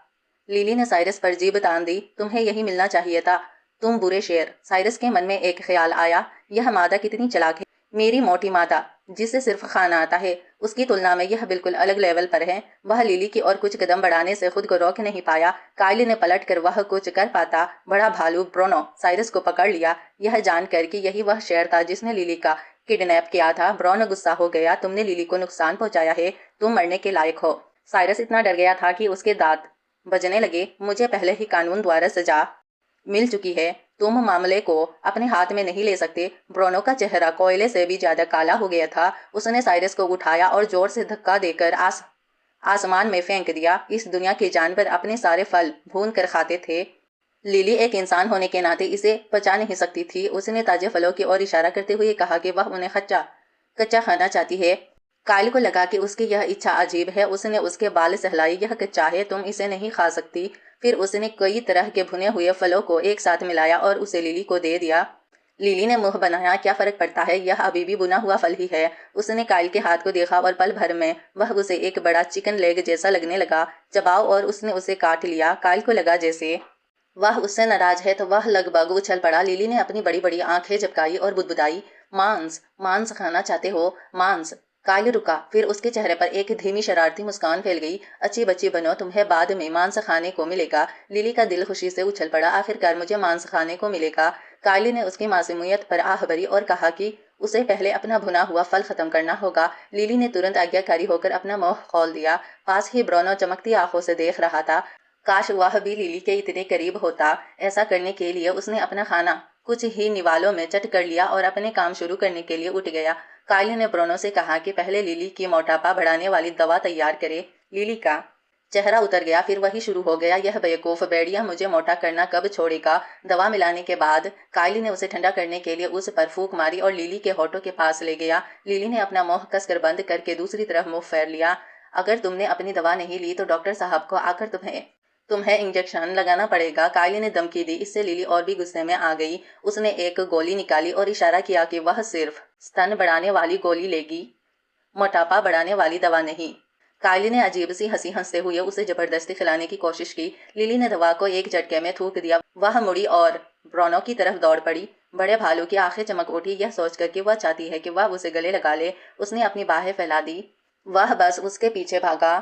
लिली ने साइरस पर जीभ तान दी। तुम्हें यही मिलना चाहिए था, तुम बुरे शेर। साइरस के मन में एक ख्याल आया, यह मादा कितनी चालाक है। मेरी मोटी मादा जिसे सिर्फ खाना आता है, उसकी तुलना में यह बिल्कुल अलग लेवल पर है। वह लिली की और कुछ कदम बढ़ाने से खुद को रोक नहीं पाया। कायली ने पलट कर वह कुछ कर पाता। बड़ा भालू ब्रोनो साइरस को पकड़ लिया, यह जानकर कि यही वह शेर था जिसने लिली का किडनैप किया था। ब्रोनो गुस्सा हो गया। तुमने लिली को नुकसान पहुंचाया है, तुम मरने के लायक हो। साइरस इतना डर गया था कि उसके दांत बजने लगे। मुझे पहले ही कानून द्वारा सजा मिल चुकी है, तुम मामले को अपने हाथ में नहीं ले सकते। ब्रोनो का चेहरा कोयले से भी ज्यादा काला हो गया था। उसने साइरस को उठाया और जोर से धक्का देकर आसमान में फेंक दिया। इस दुनिया के जानवर अपने सारे फल भून कर खाते थे। लिली एक इंसान होने के नाते इसे पचा नहीं सकती थी। उसने ताजे फलों की ओर इशारा करते हुए कहा कि वह उन्हें कच्चा कच्चा खाना चाहती है। कायल को लगा कि उसकी यह इच्छा अजीब है। उसने उसके बाल सहलाई। यह कच्चा है, तुम इसे नहीं खा सकती। फिर उसने कई तरह के भुने हुए फलों को एक साथ मिलाया और उसे लिली को दे दिया। लिली ने मुंह बनाया। क्या फर्क पड़ता है, यह अभी भी बुना हुआ फल ही है। उसने कायल के हाथ को देखा और पल भर में वह उसे एक बड़ा चिकन लेग जैसा लगने लगा। चबाओ और उसने उसे काट लिया। कायल को लगा जैसे वह उससे नाराज है, तो वह लगभग उछल पड़ा। लिली ने अपनी बड़ी बड़ी आंखें झपकाई और बुदबुदाई, मांस मांस खाना चाहते हो, मांस। कायल रुका, फिर उसके चेहरे पर एक धीमी शरारती मुस्कान फैल गई। अच्छी बच्ची बनो, तुम्हें बाद में मांस खाने को मिलेगा। लिली का दिल खुशी से उछल पड़ा। आखिरकार मुझे मांस खाने को मिलेगा। कायली ने उसकी मासूमियत पर आह भरी और कहा कि उसे पहले अपना भुना हुआ फल खत्म करना होगा। लिली ने तुरंत आज्ञाकारी होकर अपना मुंह खोल दिया। पास ही ब्रोनो चमकती आंखों से देख रहा था। काश वह भी लिली के इतने करीब होता। ऐसा करने के लिए उसने अपना खाना कुछ ही निवालों में चट कर लिया और अपने काम शुरू करने के लिए उठ गया। कायल ने ब्रोनो से कहा कि पहले लिली की मोटापा बढ़ाने वाली दवा तैयार करे। लिली का चेहरा उतर गया। फिर वही शुरू हो गया, यह बेवकूफ भेड़िया मुझे मोटा करना कब छोड़ेगा। दवा मिलाने के बाद कायली ने उसे ठंडा करने के लिए उस पर फूंक मारी और लिली के होठों के पास ले गया। लिली ने अपना मुंह कसकर बंद करके दूसरी तरफ मुंह फेर लिया। अगर तुमने अपनी दवा नहीं ली तो डॉक्टर साहब को आकर तुम्हें तुम्हें इंजेक्शन लगाना पड़ेगा। कायली ने धमकी दी। इससे लिली और भी गुस्से में आ गई। उसने एक गोली निकाली और इशारा किया कि वह सिर्फ स्तन बढ़ाने वाली गोली लेगी, मोटापा बढ़ाने वाली दवा नहीं। कायली ने अजीब सी हंसी हंसते हुए उसे जबरदस्ती खिलाने की कोशिश की। लिली ने दवा को एक झटके में थूक दिया। वह मुड़ी और ब्रोनो की तरफ दौड़ पड़ी। बड़े भालू की आंखें चमक उठी, यह सोचकर कि वह चाहती है कि वह उसे गले लगा ले। उसने अपनी बाहें फैला दी। वह बस उसके पीछे भागा।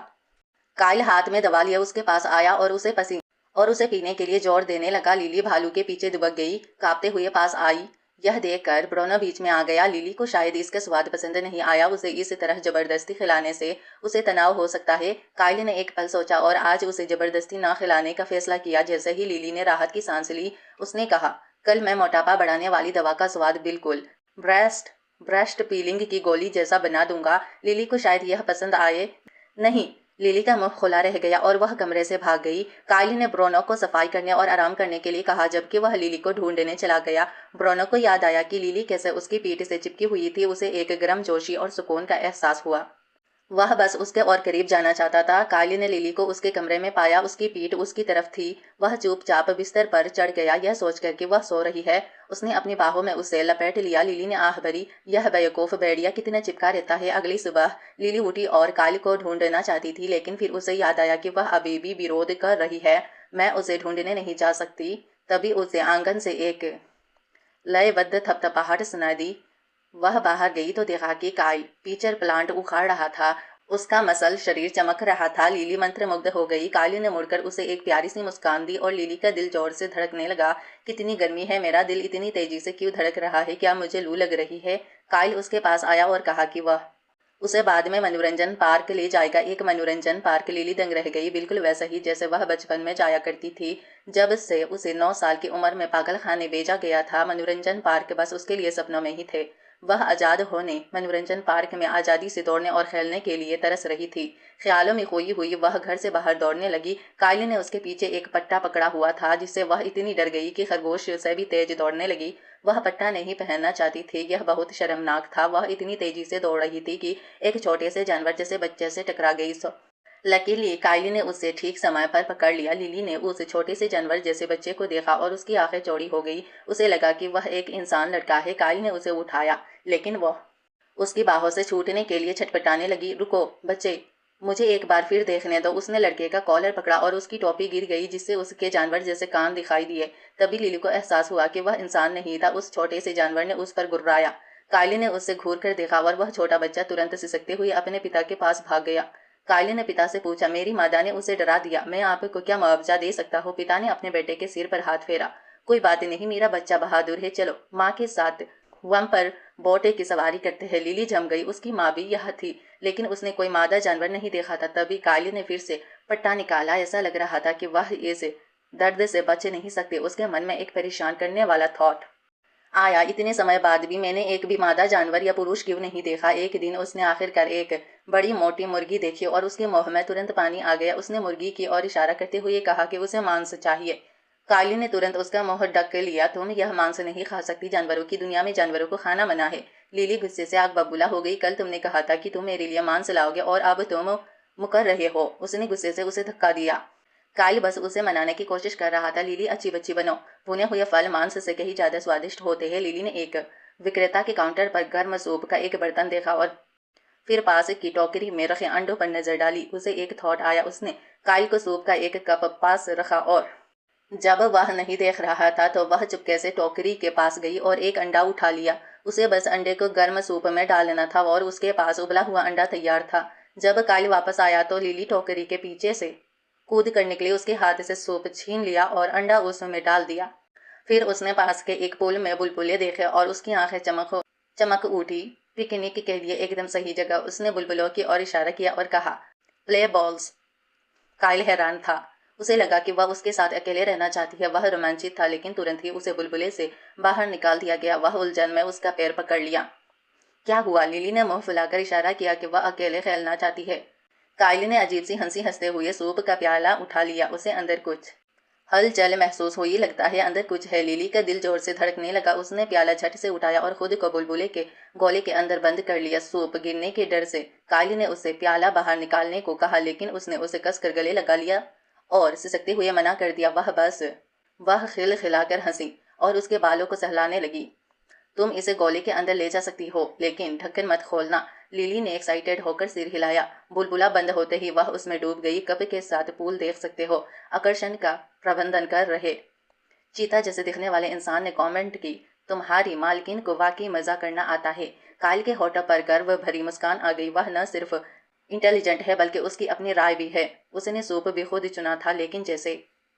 कायल हाथ में दवा लिए उसके पास आया और उसे पीने के लिए जोर देने लगा। लिली भालू के पीछे दुबक गई, कांपते हुए पास आई। यह देखकर ब्रोनो बीच में आ गया। लिली को शायद इसका स्वाद पसंद नहीं आया। उसे इस तरह जबरदस्ती खिलाने से उसे तनाव हो सकता है। कायल ने एक पल सोचा और आज उसे जबरदस्ती ना खिलाने का फैसला किया। जैसे ही लिली ने राहत की सांस ली, उसने कहा, कल मैं मोटापा बढ़ाने वाली दवा का स्वाद बिल्कुल ब्रेस्ट ब्रेस्ट पीलिंग की गोली जैसा बना दूंगा। लिली को शायद यह पसंद आए। नहीं, लिली का मुंह खुला रह गया और वह कमरे से भाग गई। कायली ने ब्रोनो को सफाई करने और आराम करने के लिए कहा, जबकि वह लिली को ढूंढने चला गया। ब्रोनो को याद आया कि लिली कैसे उसकी पीठ से चिपकी हुई थी। उसे एक गर्मजोशी और सुकून का एहसास हुआ। वह बस उसके और करीब जाना चाहता था। कायली ने लिली को उसके कमरे में पाया। उसकी पीठ उसकी तरफ थी। वह चुपचाप बिस्तर पर चढ़ गया, यह सोचकर कि वह सो रही है। उसने अपनी बाहों में उसे लपेट लिया। लिली ने आह भरी, यह बेवकूफ भेड़िया कितना चिपका रहता है। अगली सुबह लिली उठी और कायल को ढूंढना चाहती थी, लेकिन फिर उसे याद आया कि वह अभी भी विरोध कर रही है। मैं उसे ढूंढने नहीं जा सकती। तभी उसे आंगन से एक लयबद्ध थपथपाहट सुनाई दी। वह बाहर गई तो देखा कि कायल पीचर प्लांट उखाड़ रहा था। उसका मसल शरीर चमक रहा था। लिली मंत्रमुग्ध हो गई। कायली ने मुड़कर उसे एक प्यारी सी मुस्कान दी और लिली का दिल जोर से धड़कने लगा। कितनी गर्मी है, मेरा दिल इतनी तेजी से क्यों धड़क रहा है, क्या मुझे लू लग रही है? काइल उसके पास आया और कहा कि वह उसे बाद में मनोरंजन पार्क ले जाएगा। एक मनोरंजन पार्क। लिली दंग रह गई। बिल्कुल वैसा ही जैसे वह बचपन में जाया करती थी, जब से उसे 9 साल की उम्र में पागल खाने भेजा गया था। मनोरंजन पार्क बस उसके लिए सपनों में ही थे। वह आजाद होने मनोरंजन पार्क में आजादी से दौड़ने और खेलने के लिए तरस रही थी। ख्यालों में खोई हुई वह घर से बाहर दौड़ने लगी। कायली ने उसके पीछे एक पट्टा पकड़ा हुआ था, जिससे वह इतनी डर गई कि खरगोश से भी तेज दौड़ने लगी। वह पट्टा नहीं पहनना चाहती थी, यह बहुत शर्मनाक था। वह इतनी तेजी से दौड़ रही थी कि एक छोटे से जानवर जैसे बच्चे से टकरा गई। लकीली कायली ने उसे ठीक समय पर पकड़ लिया। लिली ने उस छोटे से जानवर जैसे बच्चे को देखा और उसकी आंखें चौड़ी हो गई। उसे लगा कि वह एक इंसान लड़का है। कायली ने उसे उठाया, लेकिन वह उसकी बाहों से छूटने के लिए छटपटाने लगी। रुको बच्चे, मुझे एक बार फिर देखने दो। उसने लड़के का कॉलर पकड़ा और उसकी टोपी गिर गई, जिससे उसके जानवर जैसे कान दिखाई दिए। तभी लिली को एहसास हुआ कि वह इंसान नहीं था। उस छोटे से जानवर ने उस पर गुर्राया। कायली ने उससे घूर कर देखा और वह छोटा बच्चा तुरंत सिसकते हुए अपने पिता के पास भाग गया। कायली ने पिता से पूछा, मेरी मादा ने उसे डरा दिया, मैं आपको क्या मुआवजा दे सकता हूँ? पिता ने अपने बेटे के सिर पर हाथ फेरा। कोई बात नहीं, मेरा बच्चा बहादुर है, चलो माँ के साथ वम पर बोटे की सवारी करते हैं। लिली जम गई। उसकी माँ भी यह थी, लेकिन उसने कोई मादा जानवर नहीं देखा था। तभी कायली ने फिर से पट्टा निकाला। ऐसा लग रहा था कि वह इस दर्द से बच नहीं सकते। उसके मन में एक परेशान करने वाला थॉट आया, इतने समय बाद भी मैंने एक भी मादा जानवर या पुरुष क्यों नहीं देखा? एक दिन उसने आखिरकार एक बड़ी मोटी मुर्गी देखी और उसके मुंह में तुरंत पानी आ गया। उसने मुर्गी की ओर इशारा करते हुए कहा कि उसे मांस चाहिए। काली ने तुरंत उसका मुंह ढक लिया। तुम यह मांस नहीं खा सकती, जानवरों की दुनिया में जानवरों को खाना मना है। लिली गुस्से से आग बबूला हो गई। कल तुमने कहा था कि तुम मेरे लिए मांस लाओगे और अब तुम मुकर रहे हो। उसने गुस्से से उसे धक्का दिया। काइल बस उसे मनाने की कोशिश कर रहा था। लिली अच्छी बच्ची बनो, भुने हुए फल मांस से कहीं ज्यादा स्वादिष्ट होते हैं। लिली ने एक विक्रेता के काउंटर पर गर्म सूप का एक बर्तन देखा और फिर पास की टोकरी में रखे अंडों पर नजर डाली। उसे एक थॉट आया। उसने काइल को सूप का एक कप पास रखा और जब वह नहीं देख रहा था तो वह चुपके से टोकरी के पास गई और एक अंडा उठा लिया। उसे बस अंडे को गर्म सूप में डालना था और उसके पास उबला हुआ अंडा तैयार था। जब काइल वापस आया तो लिली टोकरी के पीछे से कूद कर निकली। उसके हाथ से सूप छीन लिया और अंडा उसमें डाल दिया। फिर उसने पास के एक पुल में बुलबुले देखे और उसकी आंखें चमक उठी। पिकनिक के लिए एकदम सही जगह। उसने बुलबुलों की ओर इशारा किया और कहा, प्ले बॉल्स। काइल हैरान था। उसे लगा कि वह उसके साथ अकेले रहना चाहती है। वह रोमांचित था, लेकिन तुरंत ही उसे बुलबुले से बाहर निकाल दिया गया। वह उलझन में उसका पैर पकड़ लिया। क्या हुआ? लिली ने मुंह फुलाकर इशारा किया कि वह अकेले खेलना चाहती है। काइली ने अजीब सी हंसी हंसते हुए सूप का प्याला उठा लिया। उसे अंदर कुछ हलचल महसूस हुई। लगता है अंदर कुछ है। लिली का दिल जोर से धड़कने लगा। उसने प्याला झट से उठाया और खुद को बुलबुले के गोले के अंदर बंद कर लिया। सूप गिरने के डर से काइली ने उसे प्याला बाहर निकालने को कहा, लेकिन उसने उसे कसकर गले लगा लिया और सिसकते हुए मना कर दिया। वह खिलखिलाकर हंसी और उसके बालों को सहलाने लगी। तुम इसे गोले के अंदर ले जा सकती हो, लेकिन ढक्कन मत खोलना। लिली ने एक्साइटेड होकर सिर हिलाया। बुलबुला बंद होते ही वह उसमें डूब गई। कप के साथ पूल देख सकते हो। आकर्षण का प्रबंधन कर रहे चीता जैसे दिखने वाले इंसान ने कमेंट की, तुम्हारी मालकिन को वाकई मजा करना आता है। कायल के होठों पर गर्व भरी मुस्कान आ गई। वह न सिर्फ इंटेलिजेंट है बल्कि उसकी अपनी राय भी है। उसने सूप भी खुद चुना था, लेकिन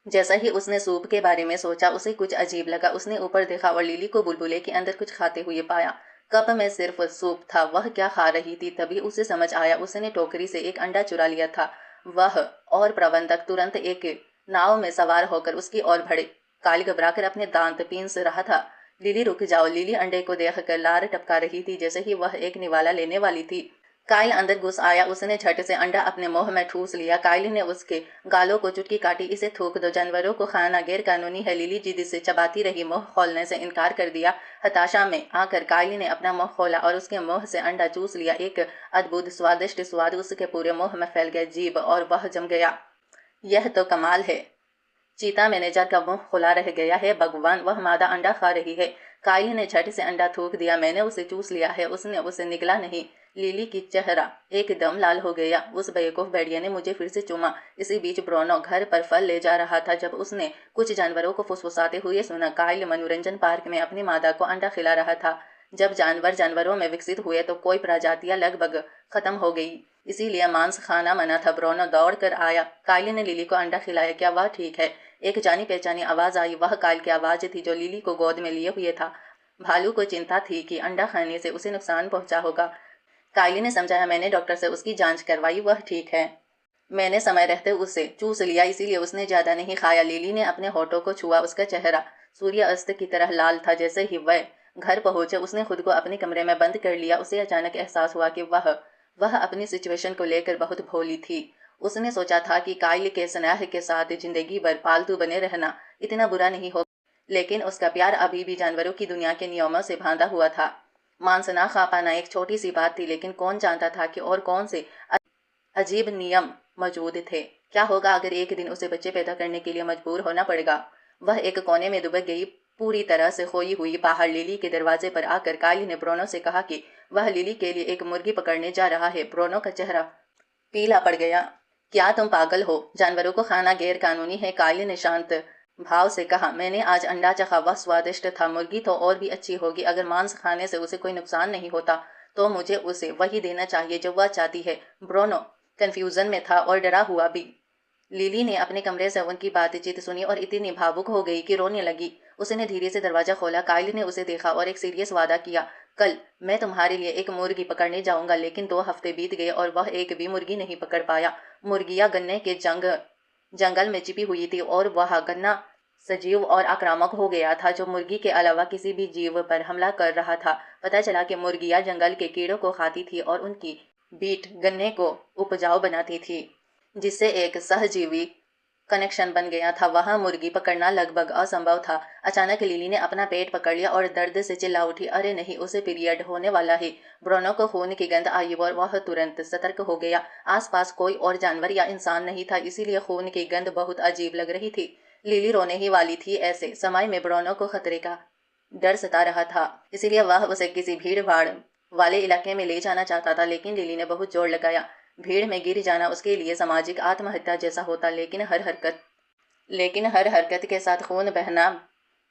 जैसा ही उसने सूप के बारे में सोचा उसे कुछ अजीब लगा। उसने ऊपर देखा और लिली को बुलबुले के अंदर कुछ खाते हुए पाया। कप में सिर्फ सूप था। वह क्या खा रही थी? तभी उसे समझ आया। उसने टोकरी से एक अंडा चुरा लिया था। वह और प्रबंधक तुरंत एक नाव में सवार होकर उसकी ओर बढ़े। काली घबराकर अपने दांत पीस रहा था। लिली रुक जाओ। लिली अंडे को देखकर लार टपका रही थी। जैसे ही वह एक निवाला लेने वाली थी, काइल अंदर घुस आया। उसने झट से अंडा अपने मुंह में ठूस लिया। काइल ने उसके गालों को चुटकी काटी। इसे थूक दो, जानवरों को खाना गैर कानूनी है। लिली जिद से चबाती रही। मुंह खोलने से इनकार कर दिया। हताशा में आकर काइल ने अपना मुंह खोला और उसके मुंह से अंडा चूस लिया। एक अद्भुत स्वादिष्ट स्वाद उसके पूरे मुंह में फैल गया। जीभ और वह जम गया। यह तो कमाल है। चीता मैनेजर का मुंह खुला रह गया है। भगवान, वह मादा अंडा खा रही है। काइल ने झट से अंडा थूक दिया। मैंने उसे चूस लिया है। उसने उसे निगला नहीं। लिली की चेहरा एकदम लाल हो गया। उस बेवकूफ भेड़िया ने मुझे फिर से चूमा। इसी बीच ब्रोनो घर पर फल ले जा रहा था जब उसने कुछ जानवरों को फुसफुसाते हुए सुना। काइल मनोरंजन पार्क में अपनी मादा को अंडा खिला रहा था। जब जानवरों में विकसित हुए तो कोई प्रजातियां लगभग खत्म हो गई। इसीलिए मांस खाना मना था। ब्रोनो दौड़ कर आया। काइल ने लिली को अंडा खिलाया। क्या वह ठीक है? एक जानी पहचानी आवाज आई। वह काइल की आवाज थी जो लिली को गोद में लिए हुए था। भालू को चिंता थी कि अंडा खाने से उसे नुकसान पहुंचा होगा। काइली ने समझाया, मैंने डॉक्टर से उसकी जांच करवाई, वह ठीक है। मैंने समय रहते उसे चूस लिया, इसीलिए उसने ज्यादा नहीं खाया। लिली ने अपने होठों को छुआ। उसका चेहरा सूर्य अस्त की तरह लाल था। जैसे ही वह घर पहुंचे उसने खुद को अपने कमरे में बंद कर लिया। उसे अचानक एहसास हुआ कि वह अपनी सिचुएशन को लेकर बहुत भोली थी। उसने सोचा था कि काइल के स्नेह के साथ जिंदगी भर पालतू बने रहना इतना बुरा नहीं हो, लेकिन उसका प्यार अभी भी जानवरों की दुनिया के नियमों से बांधा हुआ था। मांस ना खा पाना एक छोटी सी बात थी, लेकिन कौन जानता था कि और कौन से अजीब नियम मौजूद थे। क्या होगा अगर एक दिन उसे बच्चे पैदा करने के लिए मजबूर होना पड़ेगा? वह एक कोने में दुबक गई, पूरी तरह से खोई हुई। बाहर लिली के दरवाजे पर आकर काइल ने ब्रोनो से कहा कि वह लिली के लिए एक मुर्गी पकड़ने जा रहा है। ब्रोनो का चेहरा पीला पड़ गया। क्या तुम पागल हो? जानवरों को खाना गैर कानूनी है। काइल ने शांत भाव से कहा, मैंने आज अंडा चखा, वह स्वादिष्ट था। मुर्गी तो और भी अच्छी होगी। अगर मांस खाने से उसे कोई नुकसान नहीं होता तो मुझे उसे वही देना चाहिए जो वह चाहती है। ब्रोनो कंफ्यूजन में था और डरा हुआ भी। लिली ने अपने कमरे से उनकी बातचीत सुनी और इतनी भावुक हो गई कि रोने लगी। उसने धीरे से दरवाजा खोला। काइल ने उसे देखा और एक सीरियस वादा किया, कल मैं तुम्हारे लिए एक मुर्गी पकड़ने जाऊंगा। लेकिन 2 हफ्ते बीत गए और वह एक भी मुर्गी नहीं पकड़ पाया। मुर्गियां गन्ने के जंगल में छिपी हुई थी और वह गन्ना सजीव और आक्रामक हो गया था, जो मुर्गी के अलावा किसी भी जीव पर हमला कर रहा था। पता चला कि मुर्गियां जंगल के कीड़ों को खाती थी और उनकी बीट गन्ने को उपजाऊ बनाती थी, जिससे एक सहजीवी कनेक्शन बन गया था। वहां मुर्गी पकड़ना लगभग असंभव था। अचानक लिली ने अपना पेट पकड़ लिया और दर्द से चिल्ला उठी, अरे नहीं, उसे पीरियड होने वाला है। ब्रोनो को खून की गंध आई और वह तुरंत सतर्क हो गया। आसपास कोई और जानवर या इंसान नहीं था, इसीलिए खून की गंध बहुत अजीब लग रही थी। लिली रोने ही वाली थी। ऐसे समय में ब्रोनो को खतरे का डर सता रहा था, इसीलिए वह उसे किसी भीड़ भाड़ वाले इलाके में ले जाना चाहता था। लेकिन लिली ने बहुत जोर लगाया। भीड़ में गिर जाना उसके लिए सामाजिक आत्महत्या जैसा होता। लेकिन हर हरकत के साथ खून बहना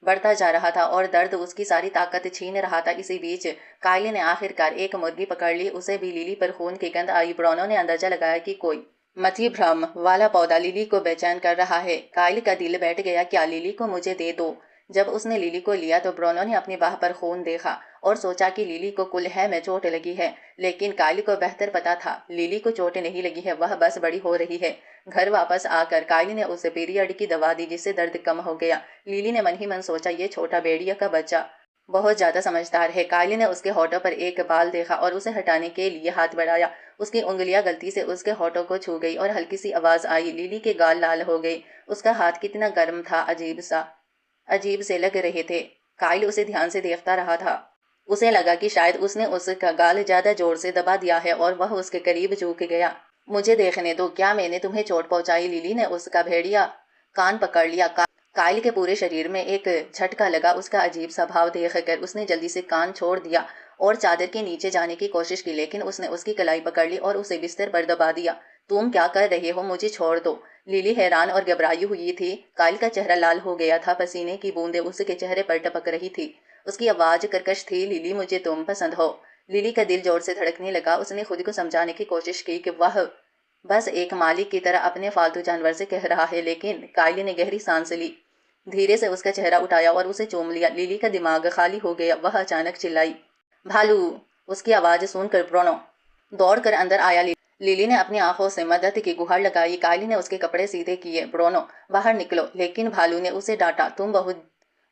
बढ़ता जा रहा था और दर्द उसकी सारी ताकत छीन रहा था। इसी बीच काइल ने आखिरकार एक मुर्गी पकड़ ली। उसे भी लिली पर खून की गंध आई। ब्रोनो ने अंदाजा लगाया कि कोई मथी भ्रम वाला पौधा लिली को बेचैन कर रहा है। काइल का दिल बैठ गया, क्या लिली को मुझे दे दो। जब उसने लिली को लिया तो ब्रोनो ने अपनी बाह पर खून देखा और सोचा कि लिली को कुल्हे में चोट लगी है। लेकिन काइल को बेहतर पता था, लिली को चोट नहीं लगी है, वह बस बड़ी हो रही है। घर वापस आकर काइल ने उसे पीरियड की दवा दी, जिससे दर्द कम हो गया। लिली ने मन ही मन सोचा, ये छोटा भेड़िया का बच्चा बहुत ज्यादा समझदार है। काइल ने उसके होठों पर एक बाल देखा और उसे हटाने के लिए हाथ बढ़ाया। उसकी उंगलियां गलती से उसके होठों को छू गई और हल्की सी आवाज आई। लिली के गाल लाल हो गए। उसका हाथ कितना गर्म था, अजीब से लग रहे थे। काइल उसे ध्यान से देखता रहा था। उसे लगा कि शायद उसने उसका गाल ज्यादा जोर से दबा दिया है और वह उसके करीब झुक गया। मुझे देखने दो, क्या मैंने तुम्हें चोट पहुंचाई? लिली ने उसका भेड़िया कान पकड़ लिया। काइल के पूरे शरीर में एक झटका लगा। उसका अजीब सा भाव देखकर उसने जल्दी से कान छोड़ दिया और चादर के नीचे जाने की कोशिश की, लेकिन उसने उसकी कलाई पकड़ ली और उसे बिस्तर पर दबा दिया। तुम क्या कर रहे हो? मुझे छोड़ दो। लिली हैरान और घबराई हुई थी। काइल का चेहरा लाल हो गया था। पसीने की बूंदें उसके चेहरे पर टपक रही थी। उसकी आवाज कर्कश थी, लिली मुझे तुम पसंद हो। लिली का दिल जोर से धड़कने लगा। उसने खुद को समझाने की कोशिश की कि वह बस एक मालिक की तरह अपने फालतू जानवर से कह रहा है, लेकिन काइल ने गहरी सांस ली, धीरे से उसका चेहरा उठाया और उसे चूम लिया। लिली का दिमाग खाली हो गया। वह अचानक चिल्लाई, भालू। उसकी आवाज सुनकर ब्रोनो दौड़ कर अंदर आया। लिली ने अपनी आंखों से मदद की गुहार लगाई। काइल ने उसके कपड़े सीधे किए। ब्रोनो, बाहर निकलो। लेकिन भालू ने उसे डांटा, तुम बहुत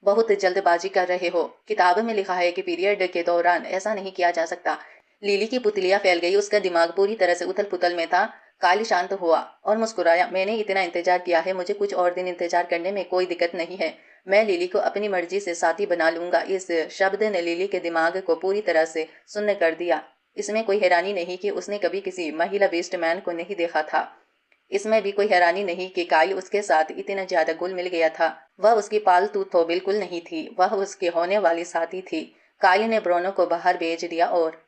बहुत जल्दबाजी कर रहे हो। किताब में लिखा है कि पीरियड के दौरान ऐसा नहीं किया जा सकता। लिली की पुतलियां फैल गई। उसका दिमाग पूरी तरह से उथल पुथल में था। काइल शांत हुआ और मुस्कुराया, मैंने इतना इंतजार किया है, मुझे कुछ और दिन इंतजार करने में कोई दिक्कत नहीं है। मैं लिली को अपनी मर्जी से साथी बना लूंगा। इस शब्द ने लिली के दिमाग को पूरी तरह से सुन्न कर दिया। इसमें कोई हैरानी नहीं कि उसने कभी किसी महिला बेस्ट मैन को नहीं देखा था। इसमें भी कोई हैरानी नहीं कि काइल उसके साथ इतना ज्यादा घुल मिल गया था। वह उसकी पालतू तो बिल्कुल नहीं थी, वह उसकी होने वाली साथी थी। काइल ने ब्रोनो को बाहर भेज दिया और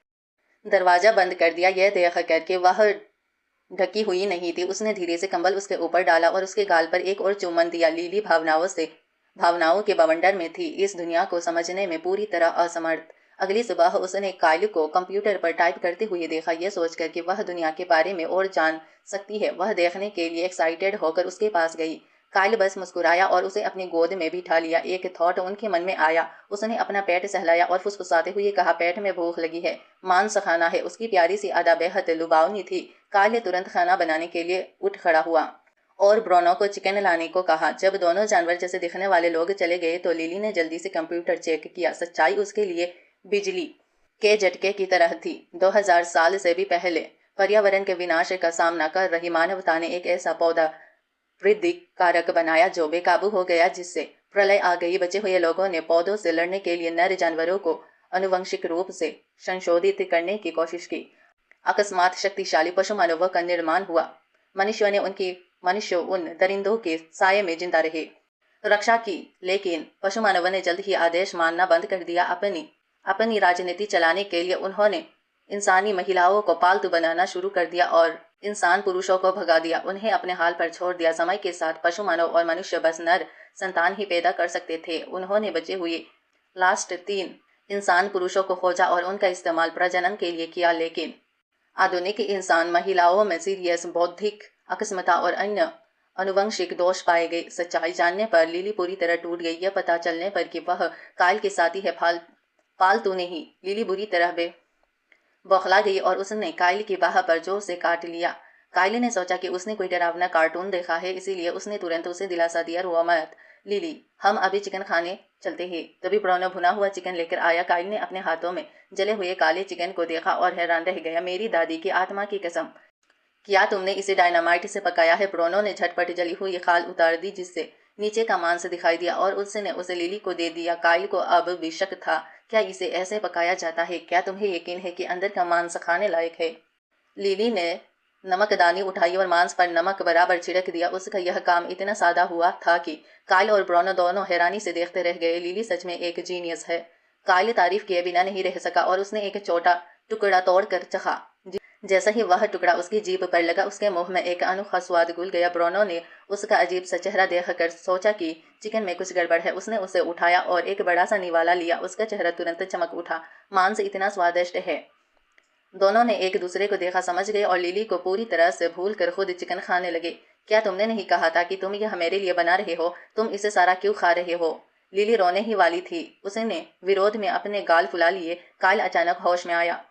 दरवाजा बंद कर दिया। यह देख कर कि वह ढकी हुई नहीं थी, उसने धीरे से कंबल उसके ऊपर डाला और उसके गाल पर एक और चुम्बन दिया। लिली भावनाओं के बवंडर में थी, इस दुनिया को समझने में पूरी तरह असमर्थ। अगली सुबह उसने काइल को कंप्यूटर पर टाइप करते हुए देखा, यह सोचकर कि वह दुनिया के बारे में और जान सकती है। वह देखने के लिए एक्साइटेड होकर उसके पास गई। काइल बस मुस्कुराया और उसे अपनी गोद में बिठा लिया। एक थॉट उनके मन में आया। उसने अपना पेट सहलाया और फुसफुसाते हुए कहा, पेट में भूख लगी है, मांस खाना है। उसकी प्यारी सी अदा बेहद लुभावनी थी। काइल तुरंत खाना बनाने के लिए उठ खड़ा हुआ और ब्रोनो को चिकन लाने को कहा। जब दोनों जानवर जैसे दिखने वाले लोग चले गए तो लिली ने जल्दी से कंप्यूटर चेक किया। सच्चाई उसके लिए बिजली के झटके की तरह थी। 2000 साल से भी पहले पर्यावरण के विनाश का सामना कर रही मानवता ने एक ऐसा पौधा वृद्धि कारक बनाया जो बेकाबू हो गया, जिससे प्रलय आ गई। बचे हुए लोगों ने पौधों से लड़ने के लिए नर जानवरों को अनुवंशिक रूप से संशोधित करने की कोशिश की। अकस्मात शक्तिशाली पशु मानवों का निर्माण हुआ। मनुष्य उन दरिंदों के साये में जिंदा रहे, रक्षा की। लेकिन पशु मानवों ने जल्द ही आदेश मानना बंद कर दिया। अपनी राजनीति चलाने के लिए उन्होंने इंसानी महिलाओं को पालतू बनाना शुरू कर दिया और इंसान पुरुषों को भगा दिया, उन्हें अपने हाल पर छोड़ दिया। समय के साथ पशु मानव और मनुष्य बस नर संतान ही पैदा कर सकते थे। उन्होंने बचे हुए लास्ट 3 इंसान पुरुषों को खोजा और उनका इस्तेमाल प्रजनन के लिए किया। लेकिन आधुनिक इंसान महिलाओं में सीरियस बौद्धिक अक्षमता और अन्य अनुवंशिक दोष पाए गए। सच्चाई जानने पर लिली पूरी तरह टूट गई। यह पता चलने पर कि वह काइल के साथी है, पालतू नहीं। लिली बुरी तरह बौखला गई और उसने काइल की बाह पर जोर से काट लिया। काइल ने सोचा कि उसने कोई डरावना कार्टून देखा है, इसीलिए उसने तुरंत उसे दिलासा दिया, रोआ मत लिली, हम अभी चिकन खाने चलते हैं। तभी ब्राउन भुना हुआ चिकन लेकर आया। काइल ने अपने हाथों में जले हुए काले चिकन को देखा और हैरान रह गया। मेरी दादी की आत्मा की कसम, क्या तुमने इसे डायनामाइट से पकाया है? ब्रोनो ने झटपट जली हुई खाल उतार दी, जिससे नीचे का मांस दिखाई दिया, और उसने उसे लिली को दे दिया। काइल को अब भी शक था, क्या इसे ऐसे पकाया जाता है? क्या तुम्हें यकीन है कि अंदर का मांस खाने लायक है? लिली ने नमकदानी उठाई और मांस पर नमक बराबर छिड़क दिया। उसका यह काम इतना सादा हुआ था कि काइल और ब्रोनो दोनों हैरानी से देखते रह गए। लिली सच में एक जीनियस है। काइल तारीफ किए बिना नहीं रह सका और उसने एक छोटा टुकड़ा तोड़कर चखा। जैसा ही वह टुकड़ा उसकी जीभ पर लगा, उसके मुंह में एक अनोखा स्वाद घुल गया। ब्रोनो ने उसका अजीब सा चेहरा देखकर सोचा कि चिकन में कुछ गड़बड़ है। उसने उसे उठाया और एक बड़ा सा निवाला लिया। उसका चेहरा तुरंत चमक उठा। मांस इतना स्वादिष्ट है। दोनों ने एक दूसरे को देखा, समझ गए और लिली को पूरी तरह से भूल कर खुद चिकन खाने लगे। क्या तुमने नहीं कहा था कि तुम यह मेरे लिए बना रहे हो? तुम इसे सारा क्यों खा रहे हो? लिली रोने ही वाली थी। उसने विरोध में अपने गाल फुला लिए। काइल अचानक होश में आया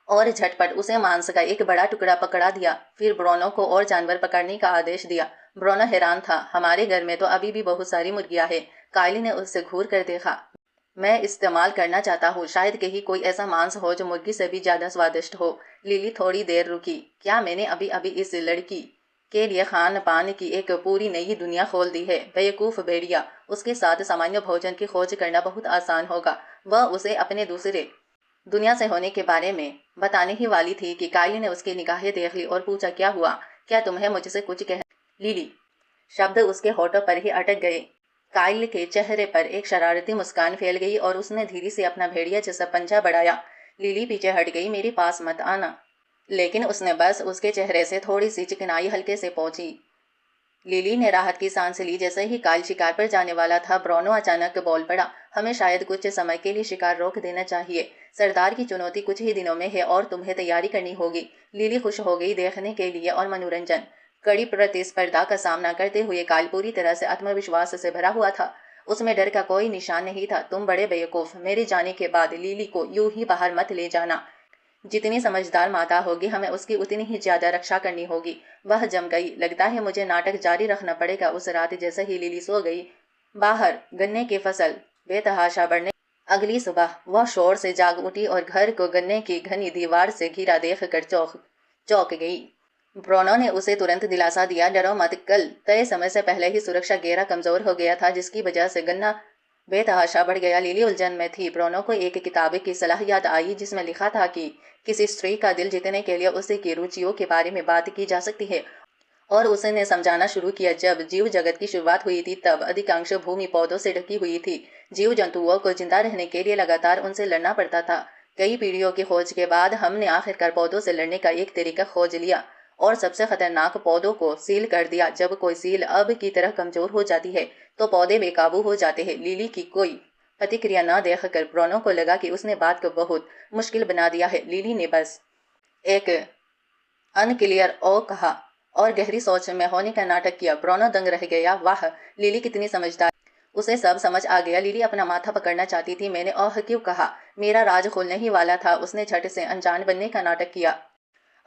और झटपट उसे मांस का एक बड़ा टुकड़ा पकड़ा दिया। फिर ब्रोनो को और जानवर पकड़ने का आदेश दिया। ब्रोनो हैरान था। हमारे घर में तो अभी भी बहुत सारी मुर्गियां हैं। काइल ने उससे घूर कर देखा। मैं इस्तेमाल करना चाहता हूँ, शायद कहीं कोई ऐसा मांस हो जो मुर्गी से भी ज्यादा स्वादिष्ट हो। लिली थोड़ी देर रुकी। क्या मैंने अभी अभी इस लड़की के लिए खान पान की एक पूरी नई दुनिया खोल दी है? बेवकूफ भेड़िया, उसके साथ सामान्य भोजन की खोज करना बहुत आसान होगा। वह उसे अपने दूसरे दुनिया से होने के बारे में बताने ही वाली थी कि काइल ने उसकी निगाहें देख ली और पूछा, क्या हुआ? क्या तुम्हें मुझसे कुछ कह? लिली शब्द उसके होठों पर ही अटक गए। काइल के चेहरे पर एक शरारती मुस्कान फैल गई और उसने धीरे से अपना भेड़िया जैसा पंजा बढ़ाया। लिली पीछे हट गई, मेरे पास मत आना। लेकिन उसने बस उसके चेहरे से थोड़ी सी चिकनाई हल्के से पहुंची। लिली ने राहत की सांस ली। जैसे ही काइल शिकार पर जाने वाला था, ब्रोनो अचानक बोल पड़ा, हमें शायद कुछ समय के लिए शिकार रोक देना चाहिए। सरदार की चुनौती कुछ ही दिनों में है और तुम्हें तैयारी करनी होगी। लिली खुश हो गई। देखने के लिए और मनोरंजन कड़ी प्रतिस्पर्धा का सामना करते हुए काइल पूरी तरह से आत्मविश्वास से भरा हुआ था। उसमें डर का कोई निशान नहीं था। तुम बड़े बेवकूफ, मेरे जाने के बाद लिली को यूं ही बाहर मत ले जाना। जितनी समझदार माता होगी, हमें उसकी उतनी ही ज्यादा रक्षा करनी होगी। वह जम गई। लगता है मुझे नाटक जारी रखना पड़ेगा। उस रात जैसे ही लिली सो गई, बाहर गन्ने की फसल बेतहाशा बढ़ने। अगली सुबह वह शोर से जाग उठी और घर को गन्ने की घनी दीवार से घिरा देखकर चौंक गई। ब्रोनो ने उसे तुरंत दिलासा दिया, डरो मत, कल तय समय से पहले ही सुरक्षा घेरा कमजोर हो गया था, जिसकी वजह से गन्ना बेतहाशा बढ़ गया। लिली उलझन में थी। ब्रोनो को एक किताब की सलाह याद आई जिसमें लिखा था कि किसी स्त्री का दिल जीतने के लिए उसे की रुचियों के बारे में बात की जा सकती है, और उसने समझाना शुरू किया, जब जीव जगत की शुरुआत हुई थी तब अधिकांश भूमि पौधों से ढकी हुई थी। जीव जंतुओं को जिंदा रहने के लिए लगातार उनसे लड़ना पड़ता था। कई पीढ़ियों की खोज के बाद हमने आखिरकार पौधों से लड़ने का एक तरीका खोज लिया और सबसे खतरनाक पौधों को सील कर दिया। जब कोई सील अब की तरह कमजोर हो जाती है तो पौधे बेकाबू हो जाते हैं। लिली की कोई प्रतिक्रिया न देखकर ब्रोनो को लगा कि उसने बात को बहुत मुश्किल बना दिया है। लिली ने बस एक अनक्लियर ओ कहा और गहरी सोच में होने का नाटक किया। ब्रोनो दंग रह गया। वाह, लिली कितनी समझदार। उसे सब समझ आ गया। लिली अपना माथा पकड़ना चाहती थी। मैंने ओह क्यों कहा? मेरा राज खोलने ही वाला था। उसने झट से अनजान बनने का नाटक किया,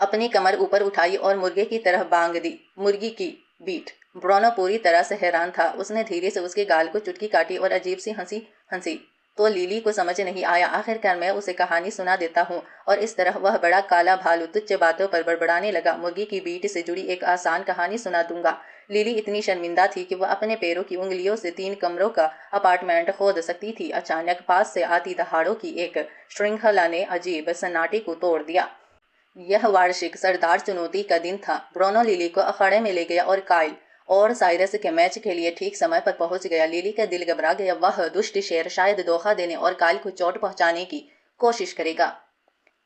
अपनी कमर ऊपर उठाई और मुर्गे की तरह बांग दी। मुर्गी की बीट। ब्रोनो पूरी तरह से हैरान था। उसने धीरे से उसके गाल को चुटकी काटी और अजीब सी हंसी हंसी। तो लिली को समझ नहीं आया। आखिरकार मैं उसे कहानी सुना देता हूँ। और इस तरह वह बड़ा काला भालू तुच्छ बातों पर बड़बड़ाने लगा। मुर्गी की बीट से जुड़ी एक आसान कहानी सुना दूंगा। लिली इतनी शर्मिंदा थी कि वह अपने पैरों की उंगलियों से 3 कमरों का अपार्टमेंट खोद सकती थी। अचानक पास से आती दहाड़ों की एक श्रृंखला ने अजीब सन्नाटे को तोड़ दिया। यह वार्षिक सरदार चुनौती का दिन था। ब्रोनो लिली को अखाड़े में ले गया और काइल और साइरस के मैच के लिए ठीक समय पर पहुंच गया। लिली का दिल घबरा गया। वह दुष्ट शेर शायद धोखा देने और काइल को चोट पहुंचाने की कोशिश करेगा।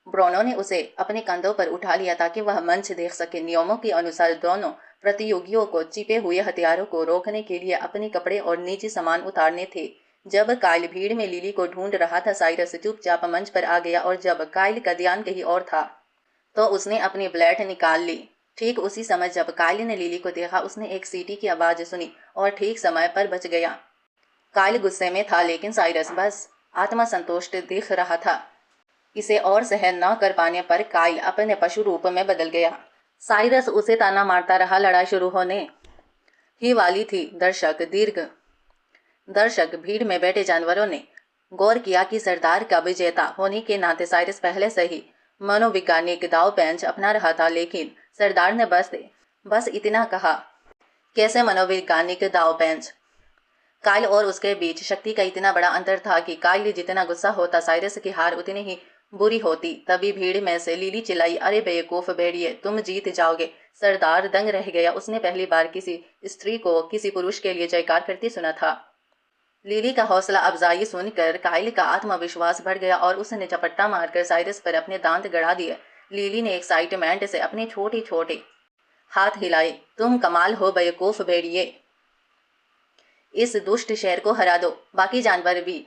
ब्रोनो ने उसे अपने कंधों पर उठा लिया ताकि वह मंच देख सके। नियमों के अनुसार दोनों प्रतियोगियों को छिपे हुए हथियारों को रोकने के लिए अपने कपड़े और निजी सामान उतारने थे। जब काइल भीड़ में लिली को ढूंढ रहा था, साइरस चुपचाप मंच पर आ गया और जब काइल का ध्यान कहीं और था तो उसने अपनी ब्लेड निकाल ली। ठीक उसी समय जब काइल ने लिली को देखा, उसने एक सीटी की आवाज सुनी और ठीक समय पर बच गया। काइल गुस्से में था, लेकिन साइरस बस आत्मसंतुष्ट दिख रहा था। इसे और सहन न कर पाने पर काइल अपने पशु रूप में बदल गया। साइरस उसे ताना मारता रहा। लड़ाई शुरू होने ही वाली थी। दर्शक भीड़ में बैठे जानवरों ने गौर किया कि सरदार का विजेता होने के नाते साइरस पहले से ही मनोवैज्ञानिक दाव पेंच अपना रहा था। लेकिन सरदार ने बस इतना कहा। कैसे मनोवैज्ञानिक दाव पेंच? काइल और उसके बीच शक्ति का इतना बड़ा अंतर था कि काइल जितना गुस्सा होता, साइरस की हार उतनी ही बुरी होती। तभी भीड़ में से लिली चिल्लाई, अरे बेवकूफ भेड़िए, तुम जीत जाओगे। सरदार दंग रह गया। उसने पहली बार किसी स्त्री को किसी पुरुष के लिए जयकार करते सुना था। लिली का हौसला अफजाई सुनकर काइल का आत्मविश्वास बढ़ गया और उसने झपट्टा मारकर साइरस पर अपने दांत गड़ा दिए। लिली ने एक्साइटमेंट से अपने छोटे छोटे हाथ हिलाए। तुम कमाल हो बेवकूफ भेड़िए, इस दुष्ट शेर को हरा दो। बाकी जानवर भी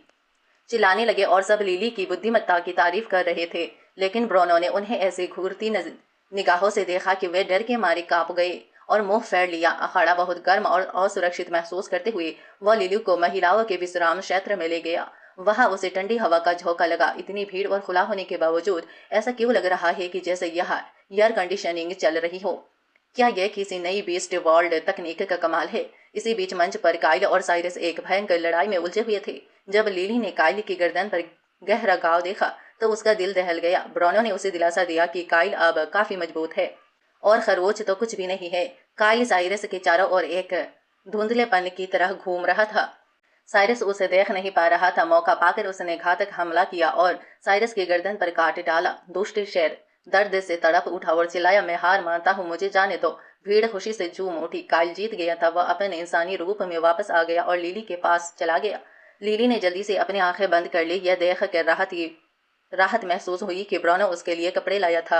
चिल्लाने लगे और सब लिली की बुद्धिमत्ता की तारीफ कर रहे थे। लेकिन ब्रोनो ने उन्हें ऐसी घूरती निगाहों से देखा कि वे डर के मारे कांप गए और मुंह फेर लिया। अखाड़ा बहुत गर्म और असुरक्षित महसूस करते हुए वह लिली को महिलाओं के विश्राम क्षेत्र में ले गया। वहां उसे ठंडी हवा का झोंका लगा। इतनी भीड़ और खुला होने के बावजूद ऐसा क्यों लग रहा है कि जैसे यह एयर कंडीशनिंग चल रही हो? क्या यह किसी नई बीस्ट वर्ल्ड तकनीक का कमाल है? इसी बीच मंच पर काइल और साइरस एक भयंकर लड़ाई में उलझे हुए थे। जब लिली ने काइल की गर्दन पर गहरा घाव देखा तो उसका दिल दहल गया। ब्रोनो ने उसे दिलासा दिया कि काइल अब काफी मजबूत है और खरोच तो कुछ भी नहीं है। काइल साइरस के चारों ओर एक धुंधलेपन की तरह घूम रहा था। साइरस उसे देख नहीं पा रहा था। मौका पाकर उसने घातक हमला किया और साइरस की गर्दन पर काट डाला। दुष्ट शेर दर्द से तड़प उठा और चिल्लाया, मैं हार मानता हूँ, मुझे जाने दो। भीड़ खुशी से झूम उठी। काइल जीत गया था। वह अपने इंसानी रूप में वापस आ गया और लिली के पास चला गया। लिली ने जल्दी से अपनी आंखें बंद कर ली। यह देख कर राहत महसूस हुई कि ब्रोनो उसके लिए कपड़े लाया था।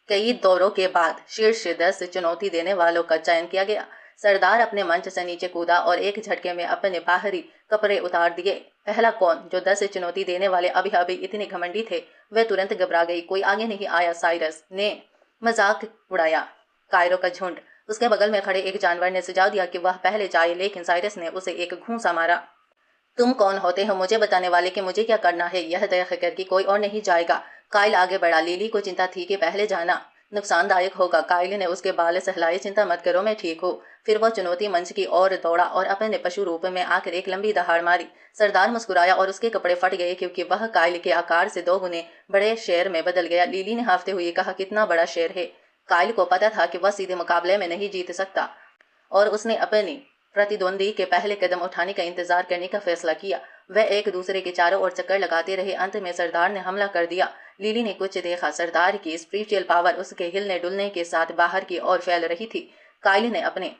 कई दौरों के बाद शीर्ष 10 चुनौती देने वालों का चयन किया गया। सरदार अपने मंच से नीचे कूदा और एक झटके में अपने बाहरी कपड़े उतार दिए। पहला कौन? जो 10 चुनौती देने वाले अभी इतने घमंडी थे, वे तुरंत घबरा गई। कोई आगे नहीं आया। साइरस ने मजाक उड़ाया। कायरों का झुंड। उसके बगल में खड़े एक जानवर ने सुझाव दिया कि वह पहले जाए, लेकिन साइरस ने उसे एक घूंसा मारा। तुम कौन होते हो मुझे बताने वाले कि मुझे क्या करना है? यह देख कर कि कोई और नहीं जाएगा, काइल आगे बढ़ा। लिली को चिंता थी कि पहले जाना नुकसानदायक होगा। काइल ने उसके बाल सहलाए, चिंता मत करो, मैं ठीक हूँ। फिर वह चुनौती मंच की ओर दौड़ा और अपने पशु रूप में आकर एक लंबी दहाड़ मारी। सरदार मुस्कुराया और उसके कपड़े फट गए क्योंकि वह काइल के आकार से 2 गुने बड़े शेर में बदल गया। लिली ने हाफते हुए कहा, कितना बड़ा शेर है? काइल को पता था कि वह सीधे मुकाबले में नहीं जीत सकता और उसने अपनी प्रतिद्वंदी के पहले कदम उठाने का इंतजार करने का फैसला किया। वह एक दूसरे के चारों ओर चक्कर लगाते रहे। अंत में सरदार ने हमला कर दिया। लिली ने कुछ देखा। सरदार की स्पिरिचुअल पावर उसके हिलने डुलने के साथ बाहर की ओर फैल रही थी। काइल ने अपने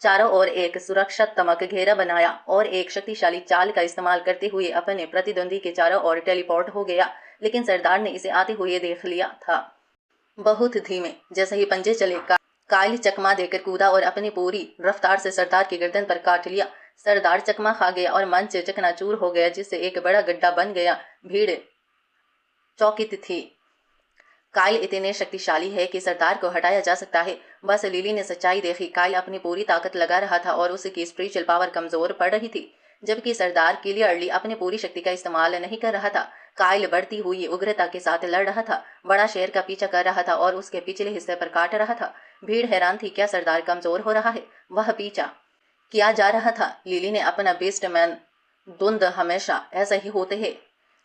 चारों ओर एक सुरक्षात्मक घेरा बनाया और एक शक्तिशाली चाल का इस्तेमाल करते हुए अपने प्रतिद्वंदी के चारों ओर टेलीपोर्ट हो गया। लेकिन सरदार ने इसे आते हुए देख लिया था। बहुत धीमे जैसे ही पंजे चले, काइल चकमा देकर कूदा और अपनी पूरी रफ्तार से सरदार की गर्दन पर काट लिया। सरदार चकमा खा गया और मंच चकनाचूर हो गया, जिससे एक बड़ा गड्ढा बन गया। भीड़ चौकित थी। काइल इतने शक्तिशाली है कि सरदार को हटाया जा सकता है। बस लिली ने सच्चाई देखी। काइल अपनी पूरी ताकत लगा रहा था और उसकी स्पिरिचुअल पावर कमजोर पड़ रही थी, जबकि सरदार क्लियरली अपनी पूरी शक्ति का इस्तेमाल नहीं कर रहा था। काइल बढ़ती हुई उग्रता के साथ लड़ रहा था, बड़ा शेर का पीछा कर रहा था और उसके पिछले हिस्से पर काट रहा था। भीड़ हैरान थी, क्या सरदार कमजोर हो रहा है? वह पीछा किया जा रहा था। लिली ने अपना बेस्ट मैन धुंध हमेशा ऐसा ही होते हैं,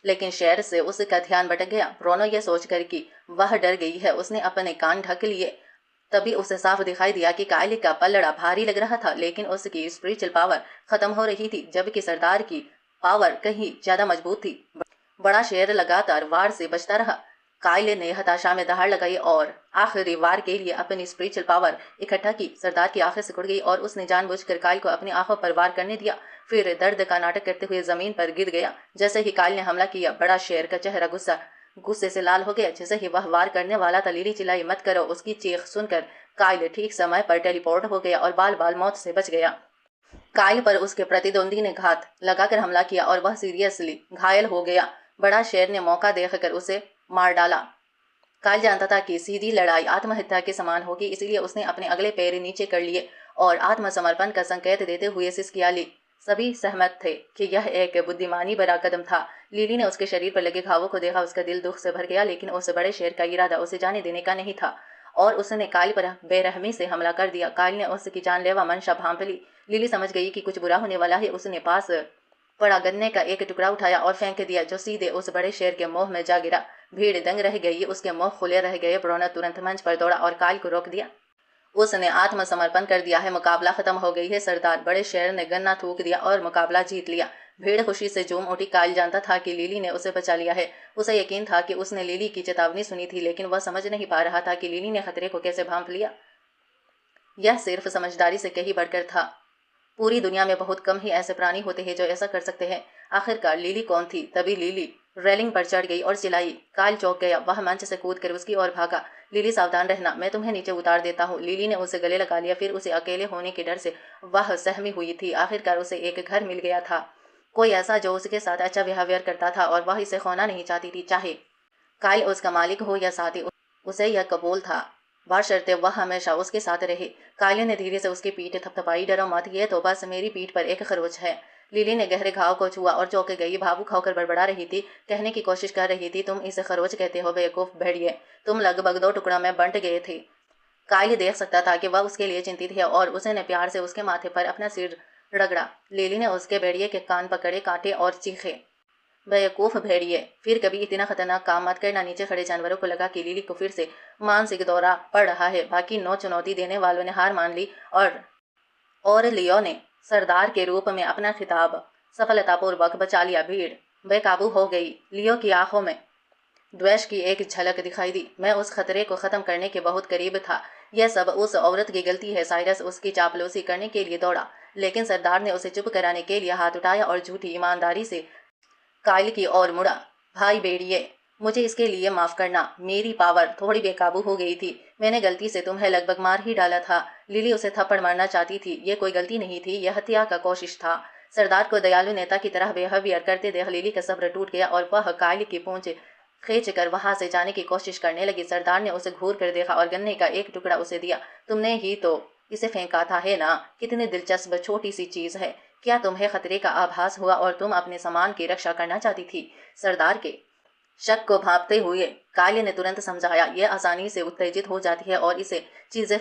लेकिन शेर से उसका ध्यान भटक गया। ब्रोनो ये सोचकर कि वह डर गई है, उसने अपने कान ढक लिए। तभी उसे साफ दिखाई दिया कि कायली का पल्लड़ा भारी लग रहा था, लेकिन उसकी स्पिरिचुअल पावर खत्म हो रही थी, जबकि सरदार की पावर कहीं ज्यादा मजबूत थी। बड़ा शेर लगातार वार से बचता रहा। कायले ने हताशा में दहाड़ लगाई और आखिरी वार के लिए अपनी स्पिरिचुअल पावर इकट्ठा की। सरदार की आंखें सिकुड़ गई और उसने जानबूझकर कायल को अपनी आंखों पर वार करने दिया। फिर दर्द का नाटक करते हुए जमीन पर गिर गया। जैसे ही कायल ने हमला किया, बड़ा शेर का चेहरा गुस्से से लाल हो गया। जैसे ही वह वार करने वाला था, लिली चिल्लाई, मत करो। उसकी चीख सुनकर कायल ठीक समय पर टेलीपोर्ट हो गया और बाल बाल मौत से बच गया। कायल पर उसके प्रतिद्वंदी ने घात लगाकर हमला किया और वह सीरियसली घायल हो गया। बड़ा शेर ने मौका देखकर उसे मार डाला। कायल जानता था कि सीधी लड़ाई आत्महत्या के समान होगी, इसलिए उसने अपने अगले पैर नीचे कर लिए और आत्मसमर्पण का संकेत देते हुए सिसकिया ली। सभी सहमत थे कि यह एक बुद्धिमानी भरा कदम था। लिली ने उसके शरीर पर लगे घावों को देखा। उसका दिल दुख से भर गया, लेकिन उस बड़े शेर का इरादा उसे जाने देने का नहीं था और उसने कायल पर बेरहमी से हमला कर दिया। कायल ने उसकी जानलेवा मंशा भांप ली। लिली समझ गई कि कुछ बुरा होने वाला है। उसने पास पड़ा गन्ने का एक टुकड़ा उठाया और फेंक दिया, जो सीधे उस बड़े शेर के मुंह में जा गिरा। भीड़ दंग रह गई, उसके मुंह खुले रह गए। ब्रोनो तुरंत मंच पर दौड़ा और कायल को रोक दिया। उसने आत्मसमर्पण कर दिया है, मुकाबला खत्म हो गई है। सरदार बड़े शेर ने गन्ना थूक दिया और मुकाबला जीत लिया। भीड़ खुशी से झूम उठी। कायल जानता था कि लिली ने उसे बचा लिया है। उसे यकीन था कि उसने लिली की चेतावनी सुनी थी, लेकिन वह समझ नहीं पा रहा था कि लिली ने खतरे को कैसे भांप लिया। यह सिर्फ समझदारी से कहीं बढ़कर था। पूरी दुनिया में बहुत कम ही ऐसे प्राणी होते हैं जो ऐसा कर सकते हैं। आखिरकार लिली कौन थी? तभी लिली रेलिंग पर चढ़ गई और चिल्लाई। कायल चौंक गया। वह मंच से कूदकर उसकी ओर भागा। लिली, सावधान रहना, मैं तुम्हें नीचे उतार देता हूँ। लिली ने उसे गले लगा लिया। फिर उसे अकेले होने के डर से वह सहमी हुई थी। आखिरकार उसे एक घर मिल गया था, कोई ऐसा जो उसके साथ अच्छा बिहेवियर करता था और वह इसे खोना नहीं चाहती थी। चाहे कायल उसका मालिक हो या साथी, उसे यह कबूल था, बशर्ते वह हमेशा उसके साथ रहे। कायल ने धीरे से उसकी पीठ थपथपाई। डरो मत, ये तो बस मेरी पीठ पर एक खरोच है। लिली ने गहरे घाव को छुआ और चौंक गई। भावुक होकर बड़बड़ा रही थी, कहने की कोशिश कर रही थी, तुम इसे खरोच कहते हो बेवकूफ भेड़िए, तुम लगभग 2 टुकड़ों में बंट गए थे। कायल देख सकता था कि वह उसके लिए चिंतित है और उसने प्यार से उसके माथे पर अपना सिर रगड़ा। लिली ने उसके भेड़िए के कान पकड़े, काटे और चीखे, बेवकूफ भेड़िए, फिर कभी इतना खतरनाक काम मत करना। नीचे खड़े जानवरों को लगा कि लिली को फिर से मानसिक दौरा पड़ रहा है। बाकी 9 चुनौती देने वालों ने हार मान ली और लियो ने सरदार के रूप में अपना खिताब सफलतापूर्वक बचा लिया। भीड़ बेकाबू हो गई। लियो की आंखों में द्वेष की एक झलक दिखाई दी। मैं उस खतरे को खत्म करने के बहुत करीब था। यह सब उस औरत की गलती है। साइरस उसकी चापलूसी करने के लिए दौड़ा, लेकिन सरदार ने उसे चुप कराने के लिए हाथ उठाया और झूठी ईमानदारी से कायल की ओर मुड़ा। भाई भेड़िए, मुझे इसके लिए माफ करना। मेरी पावर थोड़ी बेकाबू हो गई थी। मैंने गलती से तुम्हें लगभग मार ही डाला था। लिली उसे थप्पड़ मारना चाहती थी। ये कोई गलती नहीं थी, यह हत्या का कोशिश था। सरदार को दयालु नेता की तरह बिहेवियर करते देख लिली का सब्र टूट गया और वह कायल की पूंछ खींच कर वहां से जाने की कोशिश करने लगी। सरदार ने उसे घूर कर देखा और गन्ने का एक टुकड़ा उसे दिया। तुमने ही तो इसे फेंका था, है ना? कितनी दिलचस्प छोटी सी चीज है। क्या तुम्हें खतरे का आभास हुआ और तुम अपने सामान की रक्षा करना चाहती थी? सरदार के शक को भांपते हुए कायल ने तुरंत समझाया, यह आसानी से उत्तेजित हो जाती है और इसे चीजें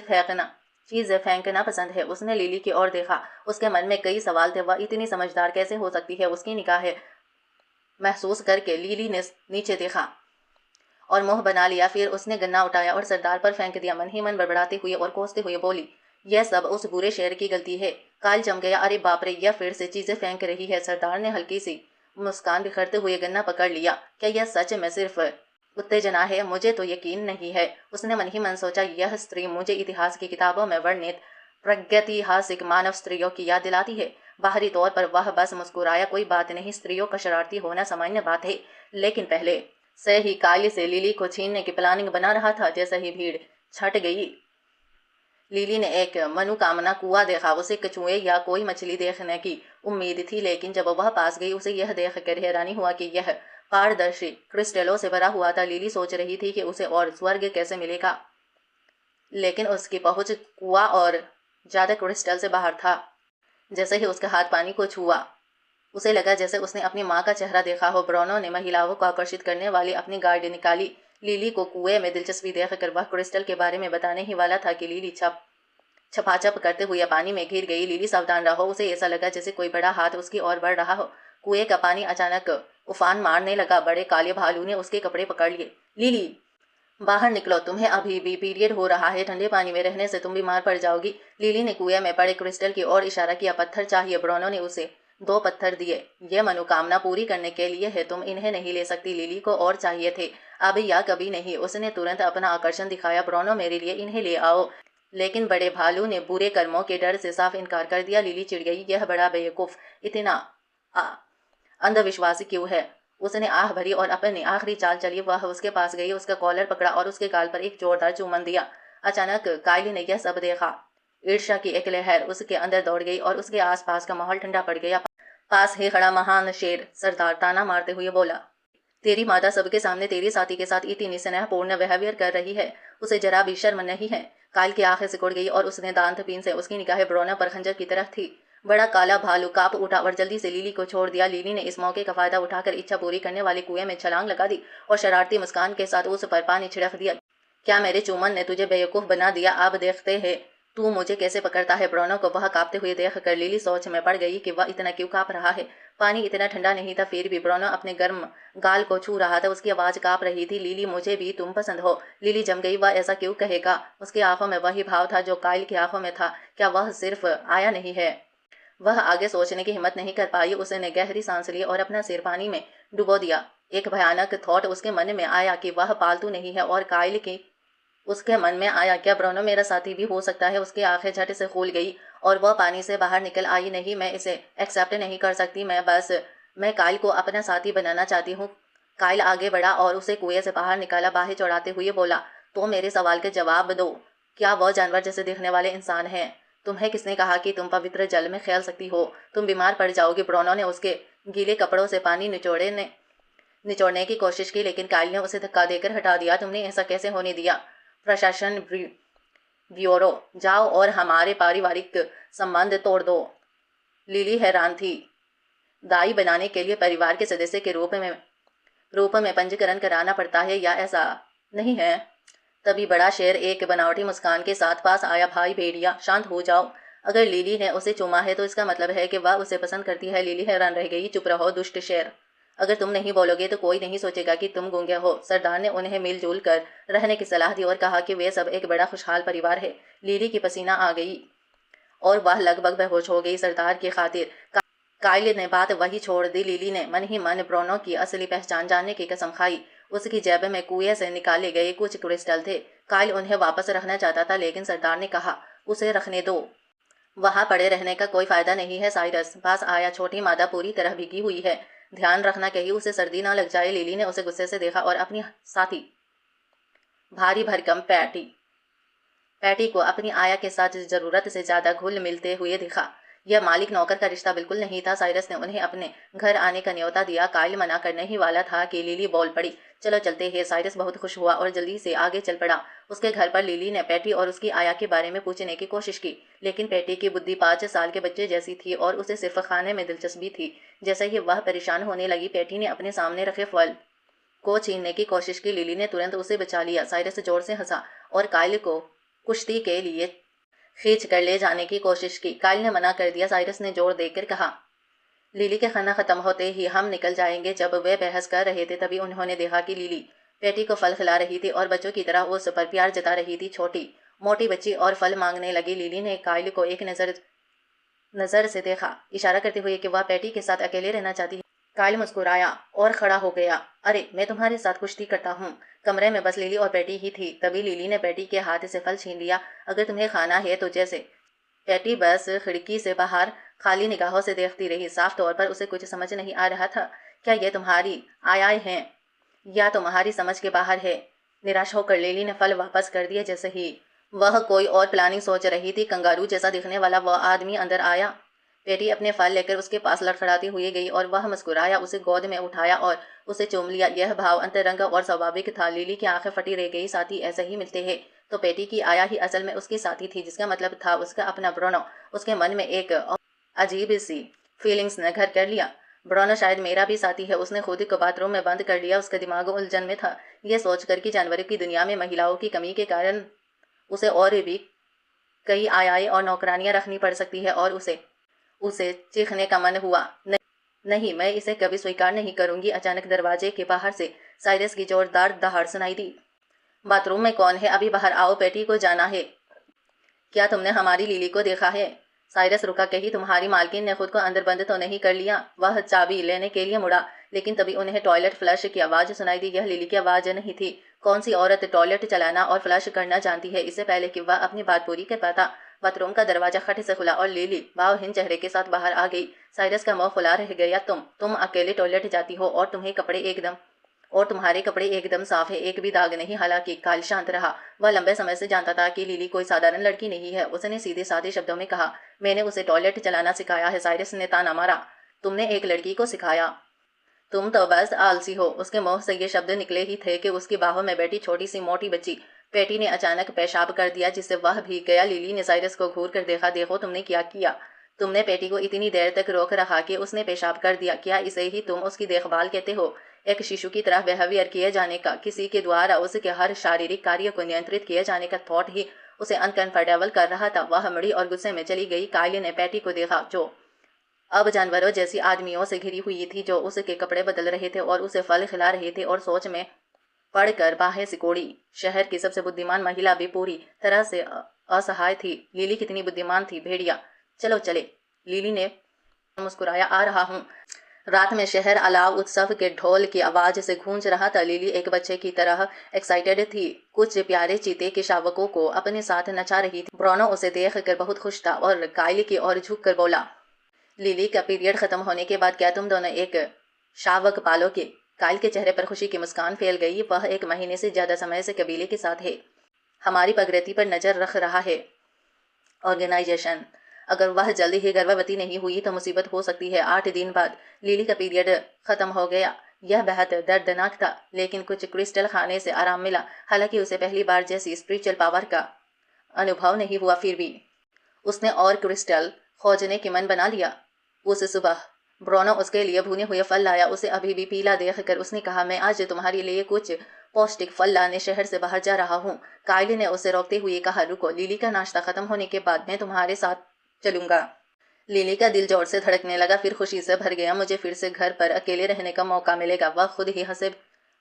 फेंकना पसंद है। उसने लिली की ओर देखा। उसके मन में कई सवाल थे। वह इतनी समझदार कैसे हो सकती है? उसकी निगाहें महसूस करके लिली ने नीचे देखा और मुंह बना लिया। फिर उसने गन्ना उठाया और सरदार पर फेंक दिया। मन ही मन बड़बड़ाते हुए और कोसते हुए बोली, यह सब उस बुरे शेर की गलती है। कायल जम गया। अरे बाप रे, यह फिर से चीजें फेंक रही है। सरदार ने हल्की सी मुस्कान बिखरते हुए गन्ना पकड़ लिया। क्या यह सच में सिर्फ उत्तेजना है? मुझे तो यकीन नहीं है। उसने मन ही मन सोचा, यह स्त्री मुझे इतिहास की किताबों में वर्णित प्रागैतिहासिक मानव स्त्रियों की याद दिलाती है। बाहरी तौर पर वह बस मुस्कुराया। कोई बात नहीं, स्त्रियों का शरारती होना सामान्य बात है। लेकिन पहले से ही कायल से लिली को छीनने की प्लानिंग बना रहा था। जैसे ही भीड़ छट गई, लिली ने एक मनोकामना कुआं देखा। उसे कछुए या कोई मछली देखने की उम्मीद थी, लेकिन जब वह पास गई उसे यह देखकर हैरानी हुआ कि यह पारदर्शी क्रिस्टलों से भरा हुआ था। लिली सोच रही थी कि उसे और स्वर्ग कैसे मिलेगा, लेकिन उसकी पहुंच कुआं और ज्यादा क्रिस्टल से बाहर था। जैसे ही उसका हाथ पानी को छुआ, उसे लगा जैसे उसने अपनी माँ का चेहरा देखा हो। ब्रोनो ने महिलाओं को आकर्षित करने वाली अपनी गार्ड निकाली। लिली को कुएं में दिलचस्पी देखकर वह क्रिस्टल के बारे में बताने ही वाला था कि लिली छपाछप करते हुए पानी में गिर गई। लिली सावधान रहो, उसे ऐसा लगा जैसे कोई बड़ा हाथ उसकी ओर बढ़ रहा हो। कुएं का पानी अचानक उफान मारने लगा। बड़े काले भालू ने उसके कपड़े पकड़ लिए। लिली, बाहर निकलो, तुम्हें अभी भी पीरियड हो रहा है, ठंडे पानी में रहने से तुम बीमार पड़ जाओगी। लिली ने कुएं में पड़े क्रिस्टल की ओर इशारा किया। पत्थर चाहिए? ब्रोनो ने उसे 2 पत्थर दिए। ये मनोकामना पूरी करने के लिए है, तुम इन्हें नहीं ले सकती। लिली को और चाहिए थे, अब या कभी नहीं। उसने तुरंत अपना आकर्षण दिखाया। ब्रोनो, मेरे लिए इन्हें ले आओ। लेकिन बड़े भालू ने बुरे कर्मों के डर से साफ इनकार कर दिया। लिली चिढ़ गई, यह बड़ा बेवकूफ इतना अंधविश्वासी क्यों है? उसने आह भरी और अपनी आखिरी चाल चली। वह उसके पास गई, उसका कॉलर पकड़ा और उसके गाल पर एक जोरदार चुम्बन दिया। अचानक कायली ने यह सब देखा। ईर्ष्या की एक लहर उसके अंदर दौड़ गई और उसके आसपास का माहौल ठंडा पड़ गया। पास ही खड़ा महान शेर सरदार ताना मारते हुए बोला, तेरी माता सबके सामने तेरी साथी के साथ इतनी स्नेहपूर्ण व्यवहार कर रही है, उसे जरा भी शर्म नहीं है। काल की आंखें सिकुड़ गई और उसने दांत पीन से उसकी निगाहें ब्रोना पर खंजर की तरफ थी। बड़ा काला भालू कांप उठा और जल्दी से लिली को छोड़ दिया। लिली ने इस मौके का फायदा उठाकर इच्छा पूरी करने वाले कुएं में छलांग लगा दी और शरारती मुस्कान के साथ उस पर पानी छिड़क दिया। क्या मेरे चुमन ने तुझे बेवकूफ बना दिया? अब देखते हैं तू मुझे कैसे पकड़ता है। ब्रोनो को वह कांपते हुए देख कर लिली सोच में पड़ गई कि वह इतना क्यों कांप रहा है। पानी इतना ठंडा नहीं था, फिर भी ब्रोनो अपने गर्म गाल को छू रहा था। उसकी आवाज कांप रही थी, लिली, मुझे भी तुम पसंद हो। लिली जम गई, वह ऐसा क्यों कहेगा? उसकी आंखों में वही भाव था जो काइल की आंखों में था। क्या वह सिर्फ आया नहीं है? वह आगे सोचने की हिम्मत नहीं कर पाई। उसने गहरी सांस ली और अपना सिर पानी में डुबो दिया। एक भयानक थॉट उसके मन में आया कि वह पालतू नहीं है। और काइल की उसके मन में आया, क्या ब्रोनो मेरा साथी भी हो सकता है? उसकी आंखें झट से खुल गई और वह पानी से बाहर निकल आई। नहीं, मैं इसे एक्सेप्ट नहीं कर सकती। मैं काइल को अपना साथी बनाना चाहती हूँ। काइल आगे बढ़ा और उसे कुएं से बाहर निकाला। बाहें चौड़ाते हुए बोला, तो मेरे सवाल के जवाब दो, क्या वह जानवर जैसे दिखने वाले इंसान है? तुम्हें किसने कहा कि तुम पवित्र जल में खेल सकती हो? तुम बीमार पड़ जाओगी। ब्रोनो ने उसके गीले कपड़ों से पानी निचोड़ने की कोशिश की, लेकिन काइल ने उसे धक्का देकर हटा दिया। तुमने ऐसा कैसे होने दिया? प्रशासन ब्यूरो, जाओ और हमारे पारिवारिक संबंध तोड़ दो। लिली हैरान थी। दाई बनाने के लिए परिवार के सदस्य के रूप में पंजीकरण कराना पड़ता है या ऐसा नहीं है? तभी बड़ा शेर एक बनावटी मुस्कान के साथ पास आया। भाई भेड़िया, शांत हो जाओ। अगर लिली ने उसे चूमा है तो इसका मतलब है कि वह उसे पसंद करती है। लिली हैरान रह गई। चुप रहो दुष्ट शेर, अगर तुम नहीं बोलोगे तो कोई नहीं सोचेगा कि तुम गूंगे हो। सरदार ने उन्हें मिलजुल कर रहने की सलाह दी और कहा कि वे सब एक बड़ा खुशहाल परिवार है। लिली की पसीना आ गई और वह लगभग बेहोश हो गई। सरदार की खातिर काइल ने बात वही छोड़ दी। लिली ने मन ही मन ब्रोनो की असली पहचान जानने की कसम खाई। उसकी जेब में कुएं से निकाले गए कुछ क्रिस्टल थे। काइल उन्हें वापस रखना चाहता था, लेकिन सरदार ने कहा, उसे रखने दो, वहां पड़े रहने का कोई फायदा नहीं है। साइरस पास आया। छोटी मादा पूरी तरह भीगी हुई है, ध्यान रखना कहीं उसे सर्दी ना लग जाए। लिली ने उसे गुस्से से देखा और अपनी साथी भारी भरकम पैटी को अपनी आया के साथ जरूरत से ज्यादा घुल मिलते हुए दिखा। यह मालिक नौकर का रिश्ता बिल्कुल नहीं था। साइरस ने उन्हें अपने घर आने का न्योता दिया। काइल मना करने ही वाला था कि लिली बोल पड़ी, चलो चलते हैं। साइरस बहुत खुश हुआ और जल्दी से आगे चल पड़ा। उसके घर पर लिली ने पैटी और उसकी आया के बारे में पूछने की कोशिश की, लेकिन पैटी की बुद्धि 5 साल के बच्चे जैसी थी और उसे सिर्फ खाने में दिलचस्पी थी। जैसे ही वह परेशान होने लगी, पैटी ने अपने सामने रखे फल को छीनने की कोशिश की। लिली ने तुरंत उसे बचा लिया। साइरस जोर से हंसा और काइल को कुश्ती के लिए खींच कर ले जाने की कोशिश की। काइल ने मना कर दिया। साइरस ने जोर देकर कहा, लिली के खाना खत्म होते ही हम निकल जाएंगे। जब वे बहस कर रहे थे तभी उन्होंने देखा कि लिली पैटी को फल खिला रही थी और बच्चों की तरह उस पर प्यार जता रही थी। छोटी मोटी बच्ची और फल मांगने लगी। लिली ने काइल को एक नजर से देखा, इशारा करते हुए कि वह पैटी के साथ अकेले रहना चाहती है। काइल मुस्कुराया और खड़ा हो गया। अरे, मैं तुम्हारे साथ कुश्ती करता हूँ। कमरे में बस लिली और पैटी ही थी। तभी लिली ने पैटी के हाथ से फल छीन लिया। अगर तुम्हें खाना है तो जैसे। पैटी बस खिड़की से बाहर खाली निगाहों से देखती रही। साफ तौर पर उसे कुछ समझ नहीं आ रहा था। क्या ये तुम्हारी आय है या तुम्हारी समझ के बाहर है? निराश होकर लिली ने फल वापस कर दिए। जैसे ही वह कोई और प्लानिंग सोच रही थी। कंगारू जैसा दिखने वाला वह आदमी अंदर आया। पेटी अपने फल लेकर उसके पास लड़खड़ाती हुई गई और वह मुस्कुराया, उसे गोद में उठाया और उसे चूम लिया। यह भाव अंतरंग और स्वाभाविक था। लिली की आंखें फटी रह गई। साथी ऐसे ही मिलते हैं। तो पेटी की आया ही असल में उसकी साथी थी, जिसका मतलब था उसका अपना ब्रोनो। उसके मन में एक अजीब सी फीलिंग्स ने घर कर लिया। ब्रोनो शायद मेरा भी साथी है। उसने खुद को बाथरूम में बंद कर लिया। उसका दिमाग उलझन में था, यह सोचकर कि जानवरों की दुनिया में महिलाओं की कमी के कारण उसे और भी कई आयाएं और नौकरानियां रखनी पड़ सकती है। और उसे उसे चीखने का मन हुआ। नहीं, मैं इसे कभी स्वीकार नहीं करूंगी। अचानक दरवाजे के बाहर से साइरस की जोरदार दहाड़ सुनाई दी। बाथरूम में कौन है? अभी बाहर आओ, पेटी को जाना है। क्या तुमने हमारी लिली को देखा है? साइरस रुका। कहीं तुम्हारी मालकिन ने खुद को अंदर बंद तो नहीं कर लिया? वह चाबी लेने के लिए मुड़ा, लेकिन तभी उन्हें टॉयलेट फ्लश की आवाज सुनाई दी। यह लिली की आवाज नहीं थी। कौन सी औरत टॉयलेट चलाना और फ्लश करना जानती है? इससे पहले कि वह अपनी बात पूरी कर पाता, बाथरूम का दरवाजा खट से खुला और लिली भावहीन चेहरे के साथ बाहर आ गई। साइरस का मुंह खुला रह गया। तुम अकेले टॉयलेट जाती हो और तुम्हारे कपड़े एकदम साफ है, एक भी दाग नहीं। हालांकि काल शांत रहा। वह लंबे समय से जानता था कि लिली कोई साधारण लड़की नहीं है। उसने सीधे साधे शब्दों में कहा, मैंने उसे टॉयलेट चलाना सिखाया है। साइरस ने ताना मारा। तुमने एक लड़की को सिखाया? तुम तो बस आलसी हो। उसके मुंह से ये शब्द निकले ही थे कि उसकी बाहों में बैठी छोटी सी मोटी बच्ची पेटी ने अचानक पेशाब कर दिया, जिससे वह भीग गया। लिली ने साइरस को घूर कर देखा। देखो तुमने क्या किया। तुमने पेटी को इतनी देर तक रोक रखा कि उसने पेशाब कर दिया। क्या इसे ही तुम उसकी देखभाल कहते हो? एक शिशु की तरह बिहेवियर किए जाने का, किसी के द्वारा उसके हर शारीरिक कार्य को नियंत्रित किए जाने का थॉट ही उसे अनकंफर्टेबल कर रहा था। वह मुड़ी और गुस्से में चली गई। कायली ने पेटी को देखा, जो अब जानवरों जैसी आदमियों से घिरी हुई थी, जो उसके कपड़े बदल रहे थे और उसे फल खिला रहे थे, और सोच में पड़कर बाहें सिकोड़ी। शहर की सबसे बुद्धिमान महिला भी पूरी तरह से असहाय थी। लिली कितनी बुद्धिमान थी। भेड़िया, चलो चले। लिली ने मुस्कुराया। आ रहा हूँ। रात में शहर अलाव उत्सव के ढोल की आवाज से गूंज रहा था। लिली एक बच्चे की तरह एक्साइटेड थी, कुछ प्यारे चीते के शावकों को अपने साथ नचा रही थी। ब्रोनो उसे देखकर बहुत खुश था और कायली की ओर झुककर बोला, लिली का पीरियड खत्म होने के बाद क्या तुम दोनों एक शावक पालोगे? कायल के चेहरे पर खुशी की मुस्कान फैल गई। वह 1 महीने से ज्यादा समय से कबीले के साथ है, हमारी प्रगति पर नजर रख रहा है। ऑर्गेनाइजेशन, अगर वह जल्दी ही गर्भवती नहीं हुई तो मुसीबत हो सकती है। 8 दिन बाद लिली का पीरियड खत्म हो गया। यह बेहद दर्दनाक था, लेकिन कुछ क्रिस्टल खाने से आराम मिला। हालांकि उसे पहली बार जैसी स्पिरिचुअल पावर का अनुभव नहीं हुआ, फिर भी उसने और क्रिस्टल खोजने की मन बना लिया। उस सुबह ब्रोनो उसके लिए भुने हुए फल लाया। उसे अभी भी पीला देखकर उसने कहा, मैं आज तुम्हारे लिए कुछ पौष्टिक फल लाने शहर से बाहर जा रहा हूँ। कायली ने उसे रोकते हुए कहा, रुको, लिली का नाश्ता खत्म होने के बाद मैं तुम्हारे साथ चलूंगा। लिली का दिल जोर से धड़कने लगा, फिर खुशी से भर गया। मुझे फिर से घर पर अकेले रहने का मौका मिलेगा। वह खुद ही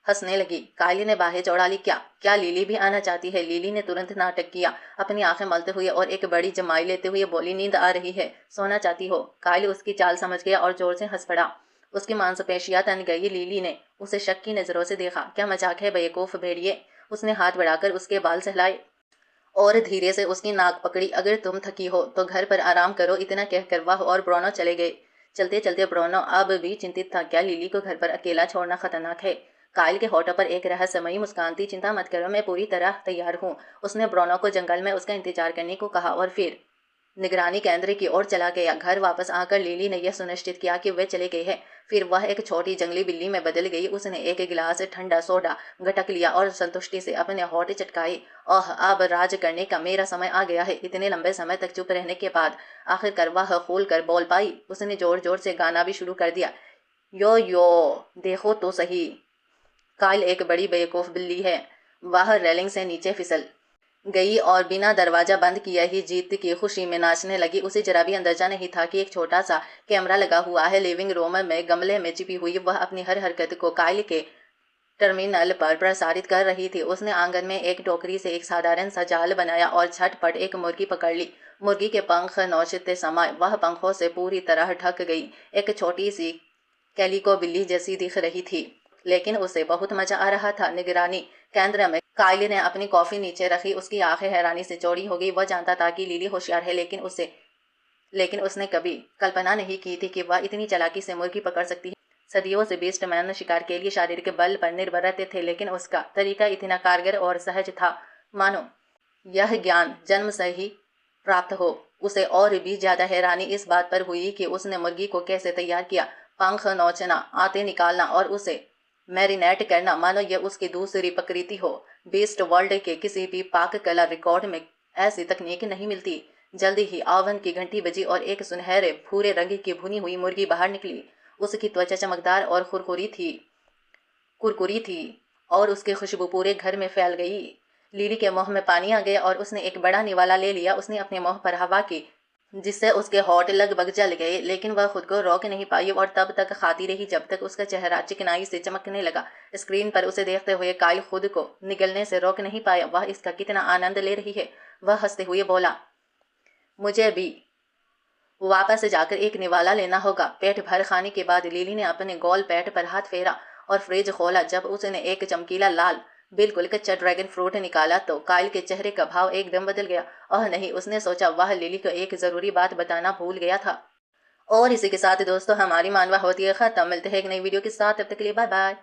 हंसने लगी। कायली ने बाहें चौड़ा ली। क्या क्या लिली भी आना चाहती है? लिली ने तुरंत नाटक किया, अपनी आंखें मलते हुए और एक बड़ी जमाई लेते हुए बोली, नींद आ रही है, सोना चाहती हो? कायली उसकी चाल समझ गया और जोर से हंस पड़ा। उसकी मांसपेशियां तन गई। लिली ने उसे शक की नजरों से देखा। क्या मजाक है बेवकूफ भेड़िए? उसने हाथ बढ़ाकर उसके बाल सहलाए और धीरे से उसकी नाक पकड़ी। अगर तुम थकी हो तो घर पर आराम करो। इतना कहकर वह और ब्रोनो चले गए। चलते चलते ब्रोनो अब भी चिंतित था। क्या लिली को घर पर अकेला छोड़ना खतरनाक है? कायल के होठों पर एक रहस्यमयी मुस्कान थी। चिंता मत करो, मैं पूरी तरह तैयार हूँ। उसने ब्रोनो को जंगल में उसका इंतजार करने को कहा और फिर निगरानी केंद्र की ओर चला गया। घर वापस आकर लिली ने यह सुनिश्चित किया कि वे चले गए हैं। फिर वह एक छोटी जंगली बिल्ली में बदल गई। उसने एक गिलास ठंडा सोडा गटक लिया और संतुष्टि से अपने होठ चटकाए। ओह, अब राज करने का मेरा समय आ गया है। इतने लंबे समय तक चुप रहने के बाद आखिरकार वह खोल कर बोल पाई। उसने जोर जोर से गाना भी शुरू कर दिया। यो यो देखो तो सही, कायल एक बड़ी बेवकूफ बिल्ली है। वह रेलिंग से नीचे फिसल गई और बिना दरवाजा बंद किए ही जीत की खुशी में नाचने लगी। उसे जरा भी अंदाजा नहीं था कि एक छोटा सा कैमरा लगा हुआ है लिविंग रूम में गमले में छिपी हुई। वह अपनी हर हरकत को कायल के टर्मिनल पर प्रसारित कर रही थी। उसने आंगन में एक टोकरी से एक साधारण सा जाल बनाया और झटपट एक मुर्गी पकड़ ली। मुर्गी के पंख नौचते समय वह पंखों से पूरी तरह ढक गई। एक छोटी सी कैलिको बिल्ली जैसी दिख रही थी, लेकिन उसे बहुत मजा आ रहा था। निगरानी केंद्र में कायली ने अपनी कॉफी नीचे रखी। उसकी आंखें हैरानी से चौड़ी हो गई। वह जानता था कि लिली होशियार है, लेकिन उसने कभी कल्पना नहीं की थी कि वह इतनी चालाकी से मुर्गी पकड़ सकती है। सदियों से बीस्टमैन शिकार के लिए शारीरिक बल पर निर्भर रहते थे, लेकिन उसका तरीका इतना कारगर और सहज था मानो यह ज्ञान जन्म से ही प्राप्त हो। उसे और भी ज्यादा हैरानी इस बात पर हुई कि उसने मुर्गी को कैसे तैयार किया। पंख नोचना, आते निकालना और उसे मैरिनेट करना, मानो यह उसकी दूसरी प्रकृति हो। बीस्ट वर्ल्ड के किसी भी पाक कला रिकॉर्ड में ऐसी तकनीक नहीं मिलती। जल्दी ही ओवन की घंटी बजी और एक सुनहरे भूरे रंग की भुनी हुई मुर्गी बाहर निकली। उसकी त्वचा चमकदार और कुरकुरी थी और उसकी खुशबू पूरे घर में फैल गई। लिली के मुंह में पानी आ गया और उसने एक बड़ा निवाला ले लिया। उसने अपने मुंह पर हवा की, जिससे उसके होंठ लगभग जल गए, लेकिन वह खुद को रोक नहीं पाई और तब तक खाती रही जब तक उसका चेहरा चिकनाई से चमकने लगा। स्क्रीन पर उसे देखते हुए काइल खुद को निगलने से रोक नहीं पाया। वह इसका कितना आनंद ले रही है। वह हंसते हुए बोला, मुझे भी वापस जाकर एक निवाला लेना होगा। पेट भर खाने के बाद लिली ने अपने गोल पेट पर हाथ फेरा और फ्रिज खोला। जब उसने एक चमकीला लाल बिल्कुल कच्चा ड्रैगन फ्रूट निकाला तो काइल के चेहरे का भाव एकदम बदल गया। ओह नहीं, उसने सोचा, वह लिली को एक जरूरी बात बताना भूल गया था। और इसी के साथ दोस्तों हमारी मानवा होती है खत्म। मिलते हैं एक नई वीडियो के साथ, तब तक के लिए बाय बाय।